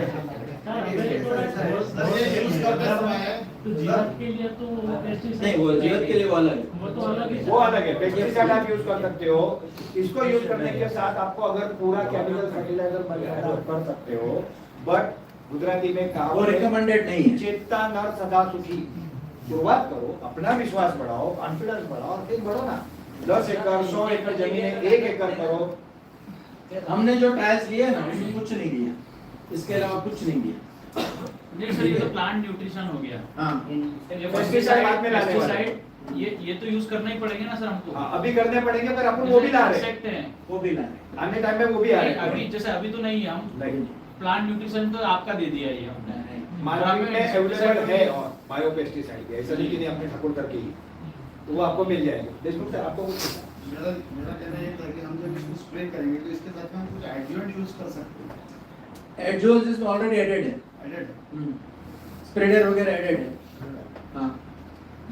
तो जीवन के लिए तो नहीं, वो जीवन के लिए वो अलग है। वो तो अलग है। वो अलग है, पेस्टिसाइड आप यूज कर सकते हो। इसको यूज करने के साथ आपको अगर पूरा केमिकल फर्टिलाइजर बनाना आप कर सकते हो, बट गुजराती में वो कहावत है, रिकमेंडेड नहीं है। चेतना नर सदा सुखी। शुरुआत करो, अपना विश्वास बढ़ाओ, कॉन्फिडेंस बढ़ाओ और फिर बढ़ो ना। 10 एकड़ 100 एकड़ जमीन है, 1 एकड़ करो। हमने जो ट्रायल्स लिए ना उसमें कुछ नहीं दिया, इसके अलावा कुछ नहीं दिया। नहीं सर, ये तो प्लांट न्यूट्रिशन हो गया। हाँ, ये पेस्टिसाइड बाद में लाने वाले। पेस्टिसाइड ये तो यूज करना ही पड़ेगा ना सर हमको। हाँ, अभी करने पड़ेंगे, पर अपन वो भी ला रहे हैं। सकते हैं। वो भी लाए। आने टाइम में वो भी आ रहे अभी हैं। जैसे अभी तो नहीं है, हम नहीं, प्लांट न्यूट्रिशन तो आपका दे दिया ये हमने। मार्केट में अवेलेबल है और बायो पेस्टिसाइड है, ऐसा नहीं कि नहीं अपने ठाकुर करके ही, तो वो आपको मिल जाएगा। देशमुख सर आपको कुछ मेरा कहना ये था कि हम जब इसको स्प्रे करेंगे तो इसके साथ में हम कुछ एडजुवेंट यूज कर सकते हैं। एडजोल्स इसमें ऑलरेडी एडेड है, एडेड स्प्रेडर वगैरह एडेड है। हाँ,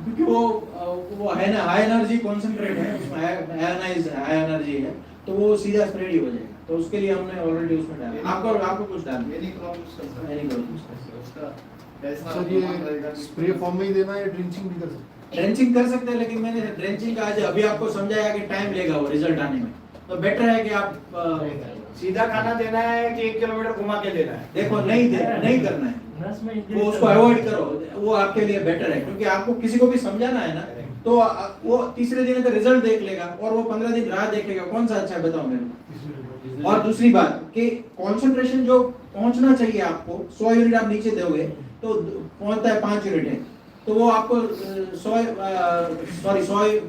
क्योंकि वो है ना, हाई एनर्जी कॉन्सेंट्रेट है उसमें, आयनाइज हाई एनर्जी है, तो वो सीधा स्प्रेड ही हो जाएगा। तो उसके लिए हमने ऑलरेडी उसमें डाला। आपको कुछ डालना एनी क्रॉप यूज कर सकते नहीं, हैं। नहीं, उसका कैसा सर ये स्प्रे फॉर्म में ही देना है या ड्रिंचिंग भी कर सकते ड्रेंचिंग कर सकते हैं, लेकिन मैंने ड्रेंचिंग का आज अभी आपको समझाया कि टाइम लेगा वो रिजल्ट आने में, तो बेटर है कि आप सीधा खाना देना है कि 1 किलोमीटर घुमा के देना है? देखो नहीं करना है, रस में वो उसको अवॉइड करो, वो आपके लिए बेटर है। क्योंकि आपको किसी को भी समझाना है ना, तो वो तीसरे दिन का रिजल्ट देख लेगा और वो 15 दिन राह देख लेगा, कौन सा अच्छा है बताओ मेरे को। और दूसरी बात कि कंसंट्रेशन जो पहुंचना चाहिए आपको, 100 यूनिट आप नीचे दोगे तो पहुंचता है 5 यूनिट है, तो वो आपको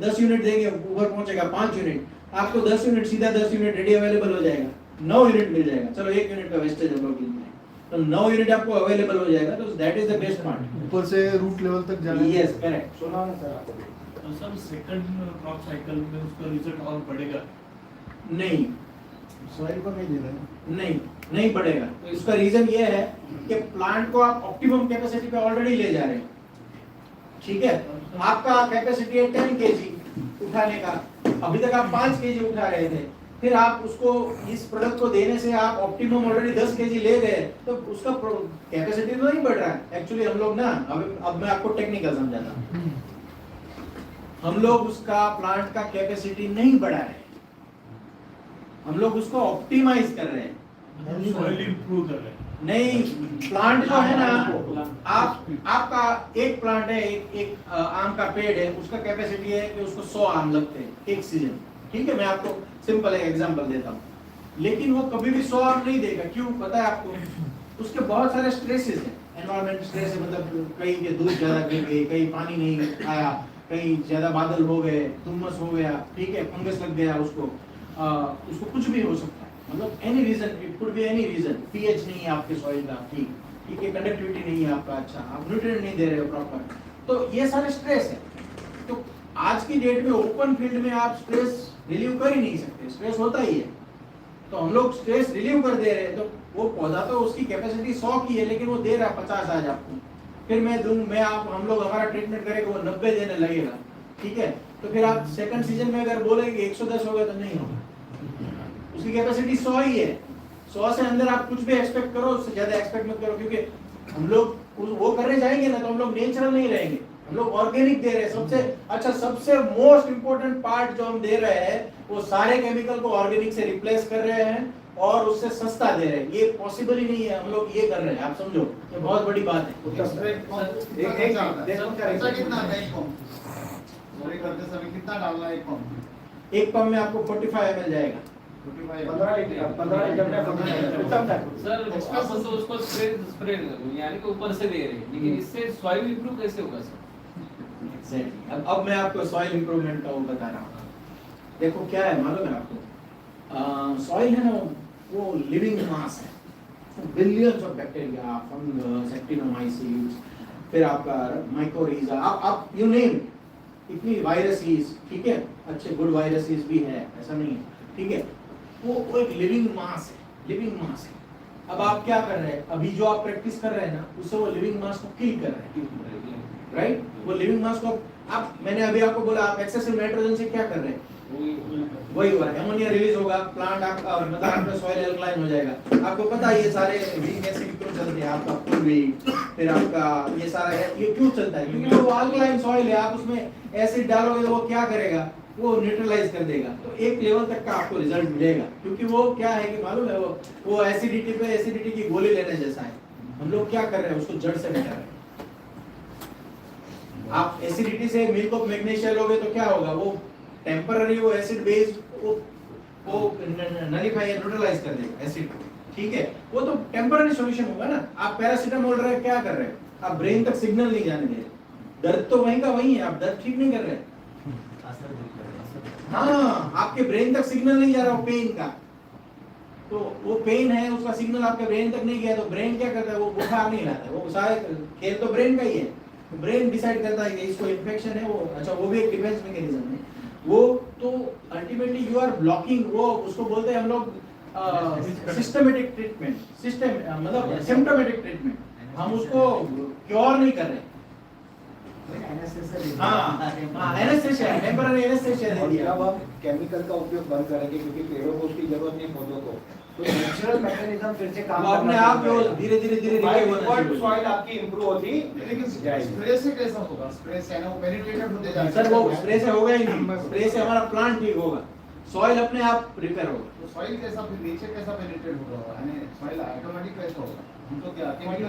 10 यूनिट देंगे ऊपर पहुंचेगा 5 यूनिट, आपको 10 यूनिट सीधा 10 यूनिट रेडी अवेलेबल हो जाएगा, 9 यूनिट मिल जाएगा। चलो 1 यूनिट का वेस्टेज हम लोग लेते हैं, तो 9 यूनिट आपको अवेलेबल हो जाएगा, तो that is the best part. हैं ऊपर से रूट लेवल तक जाना है। Yes correct. सुना ना सर आपको? तो सर सेकंड क्रॉप साइकिल में उसका रिजल्ट और बढ़ेगा? नहीं सॉइल को नहीं देना है। नहीं बढ़ेगा। तो इसका रीजन ये है कि प्लांट को आप ऑप्टिमम कैपेसिटी पे ऑलरेडी ले जा रहे हैं, ठीक है। आपका कैपेसिटी है 10 kg उठाने का, अभी तक आप 5 kg उठा रहे थे, फिर आप उसको इस प्रोडक्ट को देने से आप ऑप्टिमम ऑलरेडी 10 kg ले गए, तो उसका कैपेसिटी तो नहीं बढ़ रहा है। एक्चुअली हम लोग ना, अब मैं आपको टेक्निकल समझाता हूँ, हम लोग उसका प्लांट का कैपेसिटी नहीं बढ़ा रहे, हम लोग उसको ऑप्टिमाइज कर रहे हैं। सॉइल इंप्रूव कर रहे हैं। नहीं, प्लांट जो है ना, आपका एक प्लांट है, एक आम का पेड़ है, उसका कैपेसिटी है कि उसको 100 आम लगते हैं एक सीजन, ठीक है। मैं आपको सिंपल एक एग्जांपल देता हूँ, लेकिन वो कभी भी 100 आम नहीं देगा। क्यों पता है आपको? उसके बहुत सारे स्ट्रेसेस हैं, एनवायरमेंट स्ट्रेस है, मतलब कहीं के धूप ज्यादा गिर गई, कहीं पानी नहीं आया, कहीं ज्यादा बादल हो गए, तुमस हो गया, ठीक है, फंगस लग गया उसको कुछ भी हो सकता है, मतलब any reason, it could be any reason. PH नहीं है आपके सॉइल का, ठीक है, कंडक्टिविटी नहीं है आपका अच्छा, आप न्यूट्रिएंट नहीं दे रहे हो प्रॉपर, तो ये सारे स्ट्रेस है। तो आज की डेट में ओपन फील्ड में आप स्ट्रेस रिलीव कर ही नहीं सकते, स्ट्रेस होता ही है। तो हम लोग स्ट्रेस रिलीव कर दे रहे हैं, तो वो पौधा तो उसकी कैपेसिटी 100 की है, लेकिन वो दे रहा 50 आज आपको, फिर मैं दूं, मैं आप हम लोग हमारा ट्रीटमेंट करेंगे, वो 90 देने लगेगा, ठीक है। तो फिर आप सेकंड सीजन में अगर बोलेंगे 110 होगा तो नहीं होगा, उसकी कैपेसिटी 100 ही है। 100 से अंदर आप कुछ भी एक्सपेक्ट करो, उससे ज्यादा एक्सपेक्ट मत करो, क्योंकि हम लोग वो करने जाएंगे ना तो हम लोग नेचुरल नहीं रहेंगे, हम लोग ऑर्गेनिक दे रहे हैं। सबसे अच्छा, सबसे मोस्ट इंपोर्टेंट पार्ट जो हम दे रहे हैं, वो सारे केमिकल को ऑर्गेनिक से रिप्लेस कर रहे हैं और उससे सस्ता दे रहे हैं। ये पॉसिबल ही नहीं है, हम लोग ये कर रहे हैं, आप समझो, ये बहुत बड़ी बात है। करते समय कितना डालना है एक पंप? एक पंप में आपको 45 ml जाएगा। 15 लीटर में 15 सर अपन तो उसको स्प्रे यानी कि ऊपर से दे रहे हैं, लेकिन इससे सॉइल इंप्रूव कैसे होगा सर? Exactly. अब मैं आपको सॉइल इंप्रूवमेंट का वो बता रहा हूँ। देखो क्या है मालूम है आपको, सॉइल है ना, वो लिविंग मास है, बिलियंस ऑफ बैक्टीरिया, फंगस, एक्टिनोमाइसीट्स, फिर आपका माइकोरिजा, आप यू नेम, इतनी वायरसेस, ठीक है, अच्छे गुड वायरसेस भी है, ऐसा नहीं है, ठीक है। वो एक लिविंग मास है, लिविंग मास है। अब आप क्या कर रहे हैं, अभी जो आप प्रैक्टिस कर रहे हैं ना, उससे वो लिविंग मास को किल कर रहे हैं, राइट। वो लिविंग मास को आप, मैंने अभी आपको बोला, आप एक्सेसिव नाइट्रोजन से क्या कर रहे हैं, वही हो रहा है, अमोनिया रिलीज होगा, प्लांट आपका मतलब आपका सॉइल अल्कलाइन हो जाएगा। आपको पता है ये सारे वीक एसिड क्यों चलते हैं, आपका फुल वीक, फिर आपका ये सारा है, ये क्यों चलता है, क्योंकि वो अल्कलाइन सॉइल है, आप उसमें एसिड डालोगे तो वो क्या करेगा, वो न्यूट्रलाइज कर देगा, तो एक लेवल तक का आपको रिजल्ट मिलेगा। क्योंकि वो क्या है कि मालूम है, वो एसिडिटी पे एसिडिटी की गोली लेने जैसा है। हम लोग क्या कर रहे हैं, उसको जड़ से मिटा रहे हैं। आप एसिडिटी से मिल्क ऑफ मैग्नीशिया लोगे तो क्या होगा, वो टेम्पररी वो एसिड बेस वो नलिफाई न्यूट्रलाइज कर देगा एसिड, ठीक है। वो तो टेम्पररी सॉल्यूशन होगा ना। आप पैरासीटामोल रहे क्या कर रहे हैं, आप ब्रेन तक सिग्नल नहीं जाने दे रहे, दर्द तो वहीं का वहीं है, आप दर्द ठीक नहीं कर रहे। हाँ, आपके ब्रेन तक सिग्नल नहीं जा रहा वो पेन का, तो वो पेन है, उसका सिग्नल आपके ब्रेन तक नहीं गया, तो ब्रेन क्या करता है, वो बुखार नहीं लाता है, वो सारे खेल तो ब्रेन का ही है। ब्रेन डिसाइड करता है कि इसको इन्फेक्शन है, वो अच्छा, वो भी एक डिफेंस मैकेनिज्म है वो। तो अल्टीमेटली यू आर ब्लॉकिंग, वो उसको बोलते हैं हम लोग सिस्टमेटिक ट्रीटमेंट, सिस्टम मतलब सिम्प्टोमेटिक ट्रीटमेंट, हम उसको क्योर नहीं कर रहे। एनेस्थेसिया, टेम्पररी एनेस्थेसिया दे दिया। जब हम केमिकल का उपयोग बंद करेंगे, क्योंकि पेड़ों को उसकी जरूरत नहीं, पौधों को, तो नेचुरल मैकेनिज्म फिर से काम अपने आप जो धीरे धीरे सॉइल आपकी इंप्रूव होती, लेकिन स्प्रे से कैसा होगा? स्प्रे से ना वो पेनिट्रेटेड होते जाएगा। सर वो स्प्रे से होगा ही नहीं, स्प्रे से हमारा प्लांट ठीक होगा, सॉइल अपने आप रिपेयर होगा। तो सॉइल कैसा, फिर नीचे कैसा पेनिट्रेट होगा, यानी सॉइल ऑटोमेटिक कैसा होगा? हम तो क्या केमिकल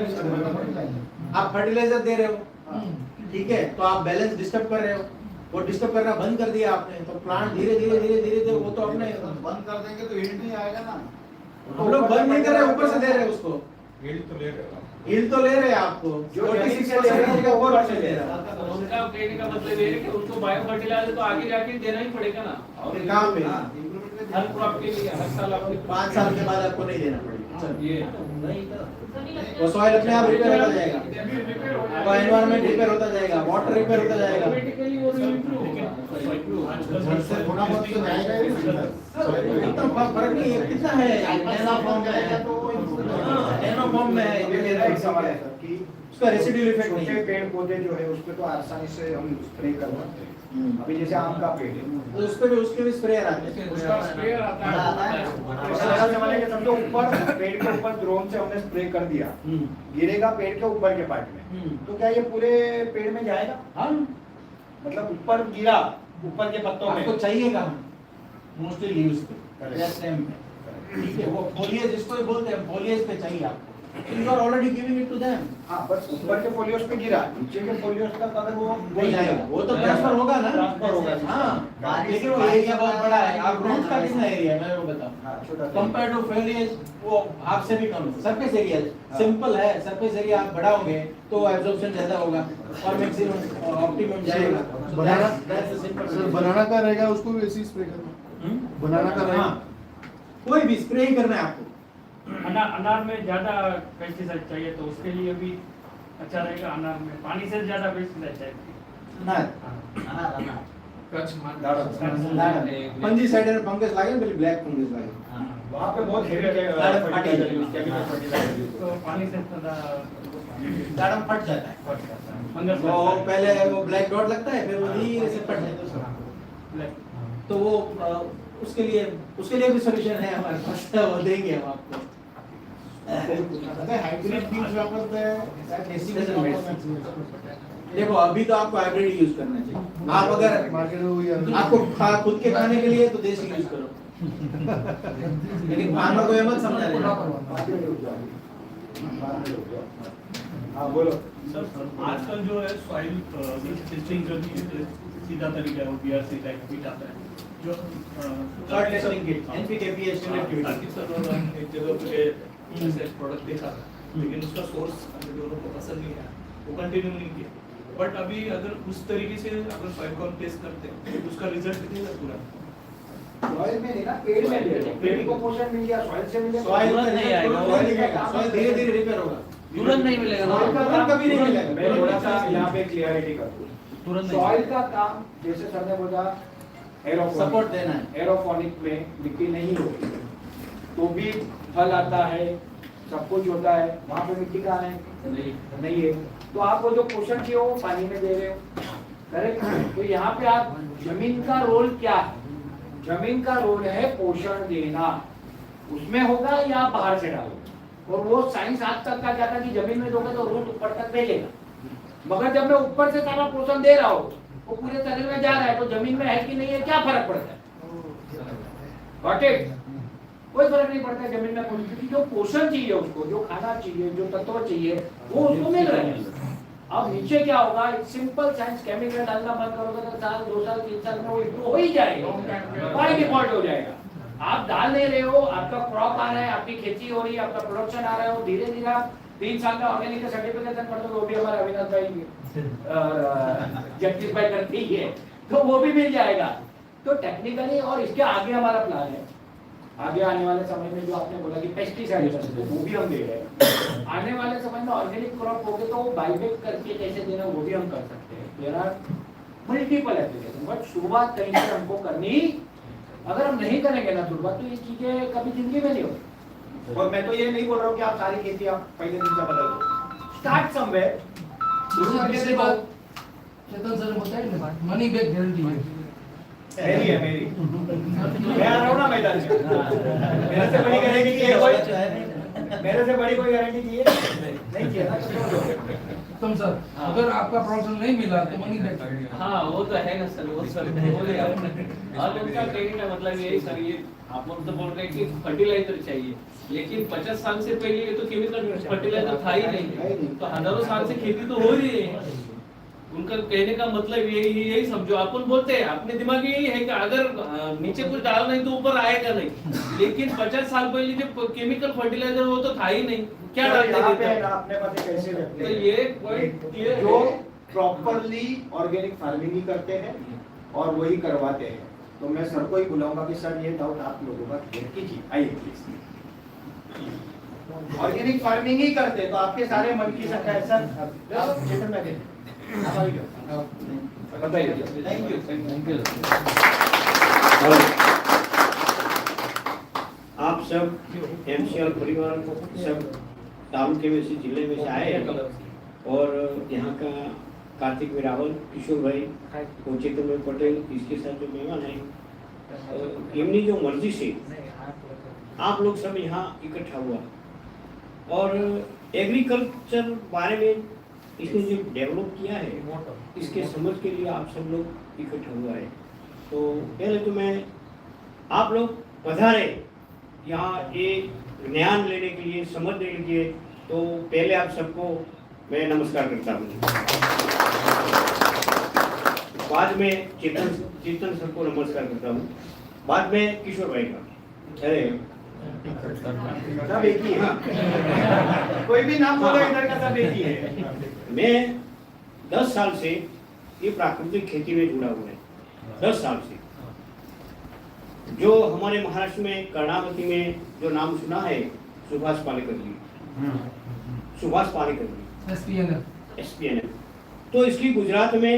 आप फर्टिलाइजर दे रहे हो, ठीक है, तो आप बैलेंस डिस्टर्ब कर रहे हो, वो डिस्टर्ब करना बंद कर दिया आपने, तो प्लांट धीरे धीरे वो तो अपने बंद कर देंगे तो हिट नहीं आएगा ना। हम लोग बंद नहीं कर रहे, ऊपर से दे रहे हैं उसको, यील्ड तो ले रहे हो, यील्ड तो ले रहे हैं आपको, जो 46% का ओवर से दे रहा है। उनका कहने का मतलब ये है कि उनको बायो फर्टिलाइजर तो आगे जाके देना ही पड़ेगा ना, और काम में हर क्रॉप के लिए हर साल आपको 5 साल के बाद आपको नहीं देना पड़ेगा। ये वो सॉइल अपने आप रिपेयर होता जाएगा, वो एनवायरनमेंट रिपेयर होता जाएगा, वाटर रिपेयर होता जाएगा, ऑटोमेटिकली वो इंप्रूव होगा। थोड़ा बहुत तो जाएगा ही ना। इतना फर्क नहीं है, कितना है, नैनो फॉर्म में है, नैनो फॉर्म में है, ये मेरा एक सवाल है सर कि उसका रेसिड्यूल इफेक्ट नहीं छोटे है। पेड़ पौधे जो है उसपे तो आसानी से हम स्प्रे कर सकते हैं। अभी जैसे आम का पेड़ है, तो उसके भी स्प्रेयर आते हैं, उसका स्प्रेयर आता है। पहले जमाने के समझो ऊपर पेड़ के ऊपर ड्रोन से हमने स्प्रे कर दिया, गिरेगा पेड़ के ऊपर के पार्ट में, तो क्या ये पूरे पेड़ में जाएगा? हाँ, मतलब ऊपर गिरा, ऊपर के पत्तों में आपको चाहिए कहाँ, मोस्टली लीव्स पे, स्टेम पे, ठीक है, वो फोलिएज जिसको बोलते हैं, फोलिएज पे चाहिए आपको, you are already giving it to them. हाँ, बस ऊपर के फोलियोस पे गिरा, नीचे के फोलियोस तक अगर वो नहीं जाएगा, वो तो ट्रांसफर होगा ना, ट्रांसफर होगा। हाँ, लेकिन वो एरिया बहुत बड़ा है। आप रूट का कितना एरिया है मैं वो बताऊं, हाँ, छोटा कंपेयर टू फोलिएज वो हाफ से भी कम है। सरफेस एरिया सिंपल है, सरफेस एरिया आप बढ़ाओगे तो एब्जॉर्प्शन ज्यादा होगा और मैक्सिमम ऑप्टिमम जाएगा। बनाना That's the simple sir, reason. बनाना का रहेगा उसको भी ऐसे स्प्रे करना, बनाना का रहेगा। हाँ, कोई भी स्प्रे ही करना है आपको। अनार में ज्यादा पेस्टिसाइड चाहिए तो उसके लिए भी अच्छा रहेगा। अनार में पानी से ज्यादा पेस्टिसाइड चाहिए। ના कच्छ मार दाड़म। पंजी साइड फंगस लागे पहले ब्लैक फंगस लागे वहाँ पे बहुत हेवी दाड़म फाटी जाती है। केमिकल फर्टिलाइजर यूज तो पानी से थोड़ा દાડમ ફટ જાતા है फट जाता है फंगस वो पहले वो ब्लैक डॉट लगता है फिर वो धीरे से फट जाता है। तो वो उसके लिए भी सोल्यूशन है हमारे पास, वो देंगे हम आपको। हाइब्रिड बीज वापरते हैं देसी बीज वापरते हैं। देखो अभी तो आपको हाइब्रिड यूज करना चाहिए। आप अगर मार्केट में वही है। आपको खुद के खाने के लिए तो देसी यूज करो, लेकिन फार्मर को ये मत समझा देना। हाँ बोलो। सर आजकल जो है सॉइल टेस्टिंग जो सीधा तरीका है वो बीआरसी का किट आता है जो soil testing kit NPK pH activity आर्थिक सर एक जगह पे ऐसे प्रोडक्ट देखा था लेकिन उसका सोर्स हमें दोनों को पसंद नहीं आया, वो कंटिन्यू नहीं किया। बट अभी अगर उस तरीके से अगर सॉइल कॉर्न टेस्ट करते हैं तो उसका रिजल्ट कितने पूरा सॉइल में नहीं ना, पेड़ में ले लो। पेड़ को पोषण मिल गया, सॉइल से मिल गया। सॉइल तुरंत नहीं आएगा, सॉइल दिखेगा, सॉइल धीरे धीरे रिपेयर होगा। तुरंत नहीं मिलेगा ना। सॉइल का तुरंत काम कभी नहीं मिलेगा। मैं थोड़ा सा यहाँ पे क्लियरिटी कर दूँ। तुरंत नहीं सॉइल का काम जैसे सर ने बोला सपोर्ट देना है। एरोफोनिक में मिट्टी नहीं होती तो भी फल आता है, सब कुछ होता है, वहाँ पे मिट्टी कहाँ है? नहीं है। तो आप वो जो पोषण किए हो पानी में दे रहे हो, करेक्ट? तो यहाँ पे आप जमीन का रोल क्या है? जमीन का रोल है पोषण देना, उसमें होगा या आप बाहर से डालोगे। और वो साइंस आज तक का क्या था कि जमीन में दोगे तो रूट ऊपर तक भेजेगा, मगर जब मैं ऊपर से सारा पोषण दे रहा हूँ वो पूरे शरीर में जा रहा है तो जमीन में है कि नहीं है, क्या फर्क पड़ता है? Got it? कोई फर्क नहीं पड़ता है जमीन में पोषण, क्योंकि जो पोषण चाहिए उसको, जो खाना चाहिए, जो तत्व चाहिए वो उसको मिल रहे हैं। अब नीचे क्या होगा, एक सिंपल साइंस, केमिकल डालना बंद करोगे तो साल 2 साल 3 साल में वो इम्प्रूव हो ही जाएगा, बाय डिफॉल्ट हो जाएगा। आप डाल नहीं रहे हो, आपका क्रॉप आ रहा है, आपकी खेती हो रही है, आपका प्रोडक्शन आ रहा है, वो धीरे धीरे आप 3 साल का ऑर्गेनिक का सर्टिफिकेशन पढ़ दो, वो भी हमारे अविनाश भाई जगदीश भाई करते ही है, तो वो भी मिल जाएगा। तो टेक्निकली और इसके आगे हमारा प्लान है, आगे आने वाले समय में जो आपने बोला कि पेस्टिसाइड वो भी हम दे रहे हैं। आने वाले समय में ऑर्गेनिक क्रॉप होगे तो बाईबैक करके कैसे देना वो भी हम कर सकते हैं। There are multiple application, but शुरुआत कहीं से हमको करनी, अगर हम नहीं करेंगे ना शुरुआत तो ये चीजें कभी जिंदगी में नहीं होती। और मैं तो ये नहीं बोल रहा हूँ कि आप सारी खेती आप पहले दिन से बदल दो, स्टार्ट समवेयर। दूसरी बात चेतन सर ने बताया ना, मनी बैक गारंटी मेरी है, मेरी मैं आ रहा हूँ ना मैदान में, मेरे से बड़ी गारंटी की है कोई? मेरे से बड़ी कोई गारंटी की है नहीं किया ना। तुम सर अगर आपका प्रोडक्शन नहीं मिला तो मनी बैक। हाँ वो तो है ना सर, वो सर बोलेगा। और उनका कहने का मतलब यही सर, ये आप लोग तो बोल रहे हैं कि फर्टिलाइजर चाहिए, लेकिन 50 साल से पहले ये तो केमिकल फर्टिलाइजर था ही नहीं, तो हजारों साल से खेती तो हो रही है। उनका कहने का मतलब यही समझो, अपन बोलते हैं अपने दिमाग में यही है कि अगर नीचे कुछ डाल नहीं तो ऊपर आएगा नहीं, लेकिन 50 साल पहले जो केमिकल फर्टिलाइजर वो तो था ही नहीं, क्या डालते थे? आपने पता कैसे रखते तो हैं? ये पॉइंट क्लियर जो है। प्रॉपरली ऑर्गेनिक फार्मिंग ही करते हैं और वही करवाते हैं। तो मैं सर को ही बुलाऊंगा कि सर ये डाउट आप लोगों का क्लियर कीजिए, आइए प्लीज। ऑर्गेनिक फार्मिंग ही करते तो आपके सारे मन की शंका है सर, आप चेतन में दें, आप आइए, बताइए। Thank you. आप सब एमसीआर परिवार सब तालुके में से, जिले में से आए हैं और यहाँ का कार्तिक में रावल, किशोर भाई, चेतन भाई पटेल, इसके साथ जो मेहमान है, इनकी जो मर्जी से आप लोग सब यहाँ इकट्ठा हुआ और एग्रीकल्चर बारे में इसने जो डेवलप किया है इसके समझ के लिए आप सब लोग इकट्ठा हुआ है। तो पहले तो मैं आप लोग पधारे यहाँ एक ज्ञान लेने के लिए, समझने के लिए, तो पहले आप सबको मैं नमस्कार करता हूँ। बाद में चेतन सबको नमस्कार करता हूँ, बाद में किशोर भाई का। अरे सब एक ही है, कोई भी नाम बोलो इधर का सब एक ही है। मैं 10 साल से ये प्राकृतिक खेती में जुड़ा हुआ है, 10 साल से। जो हमारे महाराष्ट्र में कर्णावती में जो नाम सुना है, सुभाष पालेकर जी, सुभाष पालेकर जी, SPNF। तो इसकी गुजरात में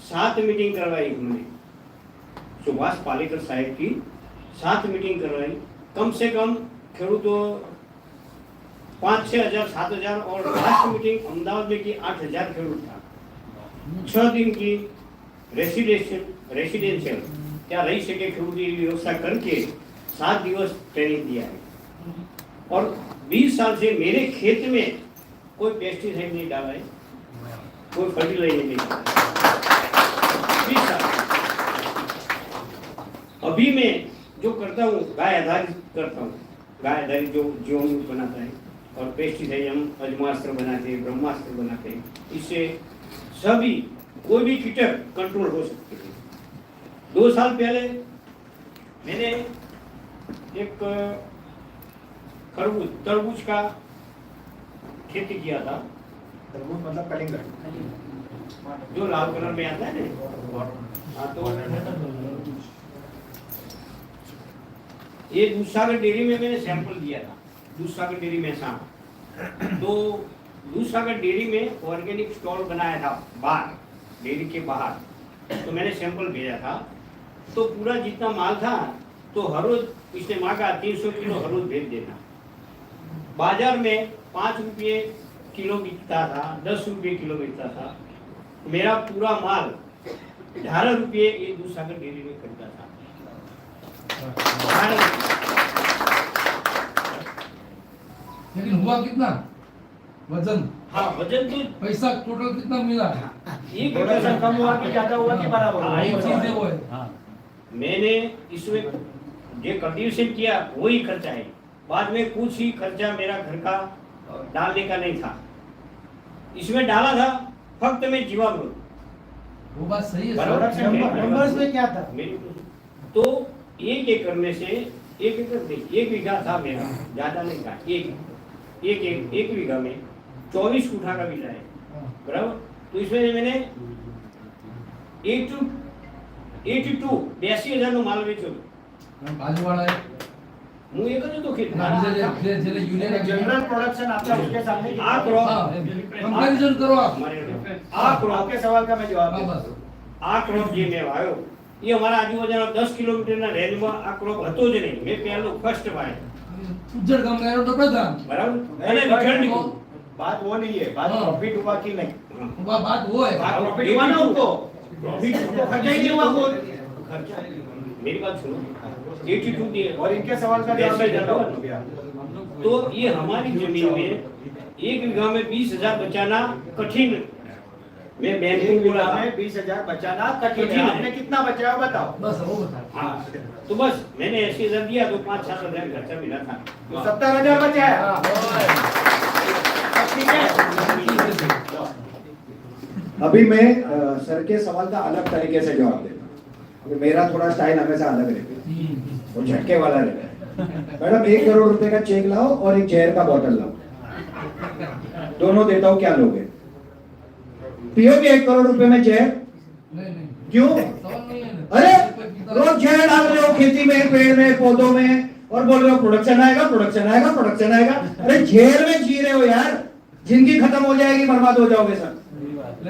7 मीटिंग करवाई हमने, सुभाष पालेकर साहब की 7 मीटिंग करवाई। कम से कम खेडूतो 5-6 हज़ार 7 हज़ार और लास्ट मीटिंग अहमदाबाद में की 8 हज़ार खेडूत था। 6 दिन की रेसिडेंशियल क्या रही सके खेडूत की व्यवस्था करके 7 दिवस ट्रेनिंग दिया है। और 20 साल से मेरे खेत में कोई पेस्टिसाइड नहीं डाला है, कोई फर्टिलाइजर नहीं डाला है। 20 साल अभी मैं जो करता हूँ गाय आधारित करता हूँ, गाय आधारित जो जीवाणु बनाता है और पेस्टिसाइड हम अजमास्त्र बनाते हैं, ब्रह्मास्त्र बनाते हैं, इससे सभी कोई भी कीटक कंट्रोल हो सकते हैं। 2 साल पहले मैंने एक तरबूज का खेती किया था। तरबूज मतलब कलिंगड़ जो लाल कलर में आता है ना, हाँ, तो ये दूधसागर डेयरी में मैंने सैंपल दिया था, दूधसागर डेयरी में शाम। तो दूधसागर डेयरी में ऑर्गेनिक स्टॉल बनाया था बाहर, डेयरी के बाहर, तो मैंने सैंपल भेजा था। तो पूरा जितना माल था तो हर रोज इसने मांगा 300 किलो हर रोज भेज देना। बाजार में 5 रुपये किलो बिकता था, 10 रुपये किलो बिकता था। मेरा पूरा माल 18 रुपये ये दूधसागर डेयरी में खरीदा था। लेकिन हुआ कितना वजन? हाँ, वजन तो पैसा टोटल कितना मिला? एक प्रोडक्शन कम हुआ कि ज्यादा हुआ कि बराबर हुआ? एक चीज है वो है। मैंने इसमें जो कल्टीवेशन किया वही खर्चा है, बाद में कुछ ही खर्चा मेरा घर का डालने का नहीं था। इसमें डाला था फक्त मैं जीवामृत। वो बात सही है बराबर सर। नंबर्स में क्या था? तो 1 एकड़ में से 1 एकड़ नहीं, 1 बीघा था मेरा, ज्यादा नहीं था। एक बीघा में 24 कुठा का बीघा है, बराबर। तो इसमें मैंने 82 हज़ार નો માલ વેચ્યો। બાજુવાળા હું એક જ હતો ખેત। જે યુનિયન जनरल प्रोडक्शन आपका उसके सामने આ crop कंपैरिजन करो आप। આ crop आपके सवाल का मैं जवाब हाँ, दूं। बस આ crop જે મેં વાવ્યો એ અમારા આજુબાજુના 10 કિલોમીટરના રેન્જમાં આ crop હતો જ નહીં। મેં પહેલો ફર્સ્ટ વાવ્યો, ઉજ્જડ ગામ ગયો તો પ્રધાન। બરાબર। અને રિઝલ્ટ નીકળ્યું। बात वो नहीं है, बात हाँ। प्रॉफिट हुआ कि नहीं। बात वो है। बात प्रॉफिट हुआ ना उनको, प्रॉफिट खर्चा ही नहीं हुआ खुद। खर्चा। मेरी बात सुनो, 82 दिए और इनके सवाल का जवाब मैं देता हूं। तो ये हमारी जमीन में 1 बीघा में 20,000 बचाना कठिन। मैं बैंक को बोला था 20,000 बचाना कठिन है। आपने कितना बचाया बताओ। बस वो बता। हाँ, तो बस मैंने 80,000 दिया तो 5-7 हज़ार खर्चा मिला था। तो 70,000 बचाया। ठीक है। अभी मैं सर के सवाल का अलग तरीके से जवाब देता हूँ। मेरा थोड़ा स्टाइल हमेशा अलग रहता है, वो झटके वाला रहता है। मैडम 1 करोड़ रुपए का चेक लाओ और एक जहर का बोतल लाओ, दोनों देता हूँ, क्या लोगे? पियोगे 1 करोड़ रुपए में जहर? नहीं नहीं क्यों? सवाल नहीं है। अरे रोज जहर डाल रहे हो खेती में, पेड़ में, पौधों में, और बोल रहे हो प्रोडक्शन आएगा, प्रोडक्शन आएगा, प्रोडक्शन आएगा। अरे जहर में जी रहे हो यार, जिंदगी खत्म हो जाएगी, बर्बाद हो जाओगे सर।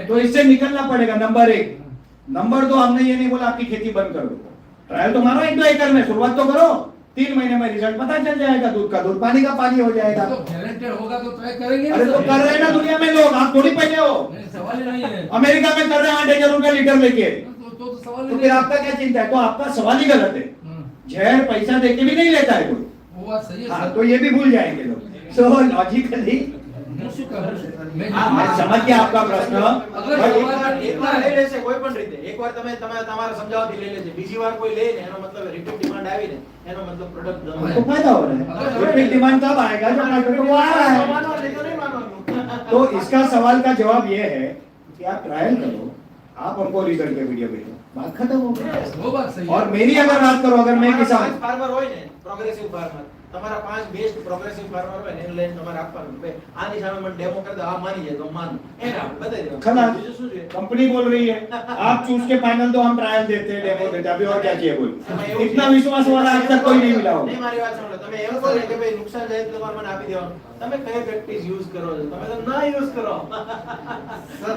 तो इससे निकलना पड़ेगा। नंबर 1। नंबर 2, हमने ये नहीं बोला आपकी खेती बंद कर दो, ट्रायल तो मारो 1-2 एकड़ में, शुरुआत तो करो। 3 महीने में रिजल्ट पता चल जाएगा, दूध का दूध, पानी का पानी हो जाएगा। तो गारंटेड होगा तो ट्राई करेंगे। अरे तो कर रहे हैं ना दुनिया में लोग, आप थोड़ी पहले हो। नहीं, सवाल ही नहीं है। अमेरिका में कर रहे हैं 8,000 रुपए लीटर लेके, तो सवाल ही तो नहीं फिर है। आपका क्या चिंता है? तो आपका सवाल ही गलत है। जहर पैसा देके भी नहीं लेता है कोई। वो बात सही है हाँ, सर। तो ये भी भूल जाएंगे लोग। सो लॉजिकली समझ गया आपका प्रश्न। એકવાર લઈ લેશે કોઈ પણ રીતે, એકવાર તમે તમારા સમજાવવાથી લઈ લેશે, બીજી વાર કોઈ લે ને એનો મતલબ રિપીટ ડિમાન્ડ આવી ને એનો મતલબ પ્રોડક્ટ आपको फायदा हो रहा है। रिपीट डिमांड कब आएगा? जब मार्केट में वो आ रहा है। मानो नहीं तो नहीं मानो। तो इसका सवाल का जवाब ये है कि आप ट्रायल करो, आप हमको रिजल्ट के वीडियो भेजो, बात खत्म हो गई। वो बात सही है। और मेरी अगर बात करो, अगर मैं किसान, फार्मर હોય ને પ્રોગ્રેસિવ ફાર્મર, તમારા 5 બેસ્ટ પ્રોગ્રેસિવ ફાર્મર હોય ને એને લઈને તમારે આપવાનું ભાઈ આની સામે મને ડેમો કરી દો, આ માની જાય તો માનું, એને આપણે બતાવી દેવાનું। खलास। બીજું શું છે? कंपनी बोल रही है आप चूज के फाइनल दो, हम ट्रायल देते हैं, डेमो देते हैं, अभी और क्या चाहिए बोल। इतना विश्वास वाला आज तक कोई नहीं मिला होगा। નહીં, મારી વાત સાંભળો, તમે એમ કહો ને કે ભાઈ નુકસાન જાય તો તમારે મને આપી દેવાનું, તમે કઈ પ્રેક્ટિસ યુઝ કરો છો? તમે તો ના યુઝ કરો। सर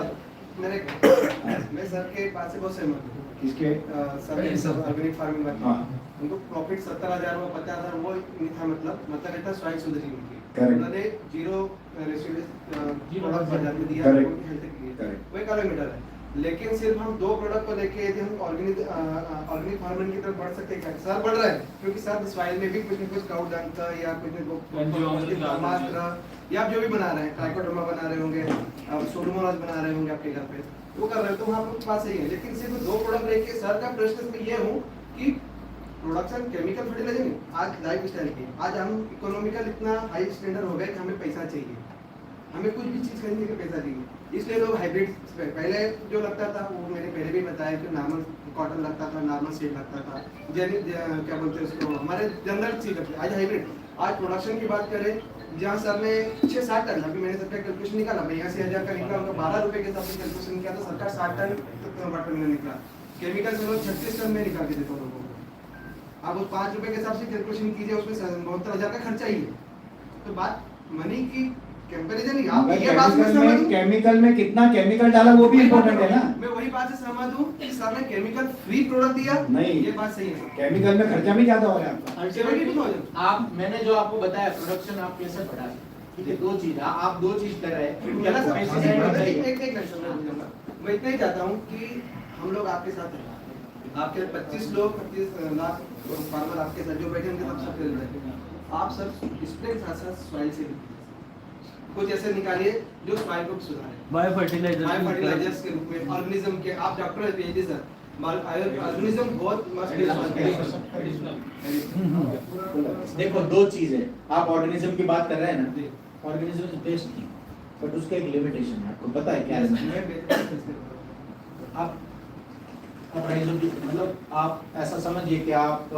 मैं सर के बात से बहुत सहमत हूँ। किसके? सर ऑर्गेनिक फार्मिंग वाले हाँ। उनको प्रॉफिट 70,000 वो 50,000 वो नहीं था, मतलब इतना स्वाइल सुधरी उनकी। Correct. उन्होंने जीरो रेसिड्यूज प्रोडक्ट बाजार में दिया, Correct. उनकी हेल्थ के लिए Correct. वो एक अलग मैटर है। लेकिन सिर्फ हम दो प्रोडक्ट को लेके यदि हम ऑर्गेनिक फार्मिंग की तरफ बढ़ सकते हैं, सर बढ़ रहे हैं क्योंकि सर स्वाइल में भी कुछ न कुछ काउड डंक या कुछ ब्रह्मास्त्र या आप जो भी बना रहे हैं, ट्राइकोडर्मा बना रहे होंगे, सोडोमोनास बना रहे होंगे आपके घर पे, वो कर रहे हो तो वहाँ पर बात सही है। लेकिन सिर्फ दो प्रोडक्ट लेके सर का प्रश्न मैं ये हूँ कि प्रोडक्शन केमिकल फर्टिलाइजर नहीं, आज लाइफ स्टाइल की, आज हम इकोनॉमिकल इतना हाई स्टैंडर्ड हो गए कि हमें पैसा चाहिए, हमें कुछ भी चीज़ खरीदने का पैसा चाहिए, इसलिए लोग हाइब्रिड पहले जो लगता था वो मैंने पहले भी बताया कि नॉर्मल कॉटन लगता था, नॉर्मल सीड लगता था, क्या बोलते हैं उसको, हमारे जनरल चीज लगती है। आज हाइब्रिड, आज प्रोडक्शन की बात करें जहाँ सर ने 6-7 टन, अभी मैंने सबका कैलकुलेशन निकाला, मैं यहाँ से 1000 का निकला, उनका 12 रुपए के हिसाब से कैलकुलेशन किया तो सरकार 60 टन वाटर में निकला, केमिकल से लोग 36 टन में निकाल के देते लोगों को। आप उस 5 रुपए के हिसाब से कैलकुलेशन कीजिए, उसमें 72,000 का खर्चा ही है। तो बात मनी की कंपैरिजन ही, आप ये बात में सहमत हूं, केमिकल में कितना केमिकल डाला वो भी इम्पोर्टेंट है ना। मैं वही बात से सहमत हूँ कि सर ने केमिकल फ्री प्रोडक्ट दिया, नहीं, ये बात सही है। केमिकल में खर्चा भी ज्यादा हो रहा है आपका। 72,000 आप मैंने जो आपको बताया प्रोडक्शन आप कैसे बढ़ा, ठीक है, दो चीज आप दो चीज कर रहे हैं। मेरा सब pesticide और चाहिए। एक मैं इतना ही चाहता हूँ कि हम लोग आपके साथ हैं, आपके 25 लोग 25 लाख फार्मर आपके साथ जो बैठे उनके साथ सब खेल रहे हैं, आप सब डिस्प्ले के साथ साथ सॉइल से कुछ ऐसे निकालिए जो सॉइल को सुधारे, बायो फर्टिलाइजर्स के रूप में, ऑर्गेनिज्म के, आप डॉक्टर हैं पीएचडी सर, ऑर्गेनिज्म बहुत मस्ट देखो दो चीज है, आप ऑर्गेनिज्म की बात कर रहे हैं ना, organism is best thing but उसका एक लिमिटेशन है, आपको पता है क्या है? आप ऑर्गेनिज्म मतलब आप ऐसा समझिए कि आप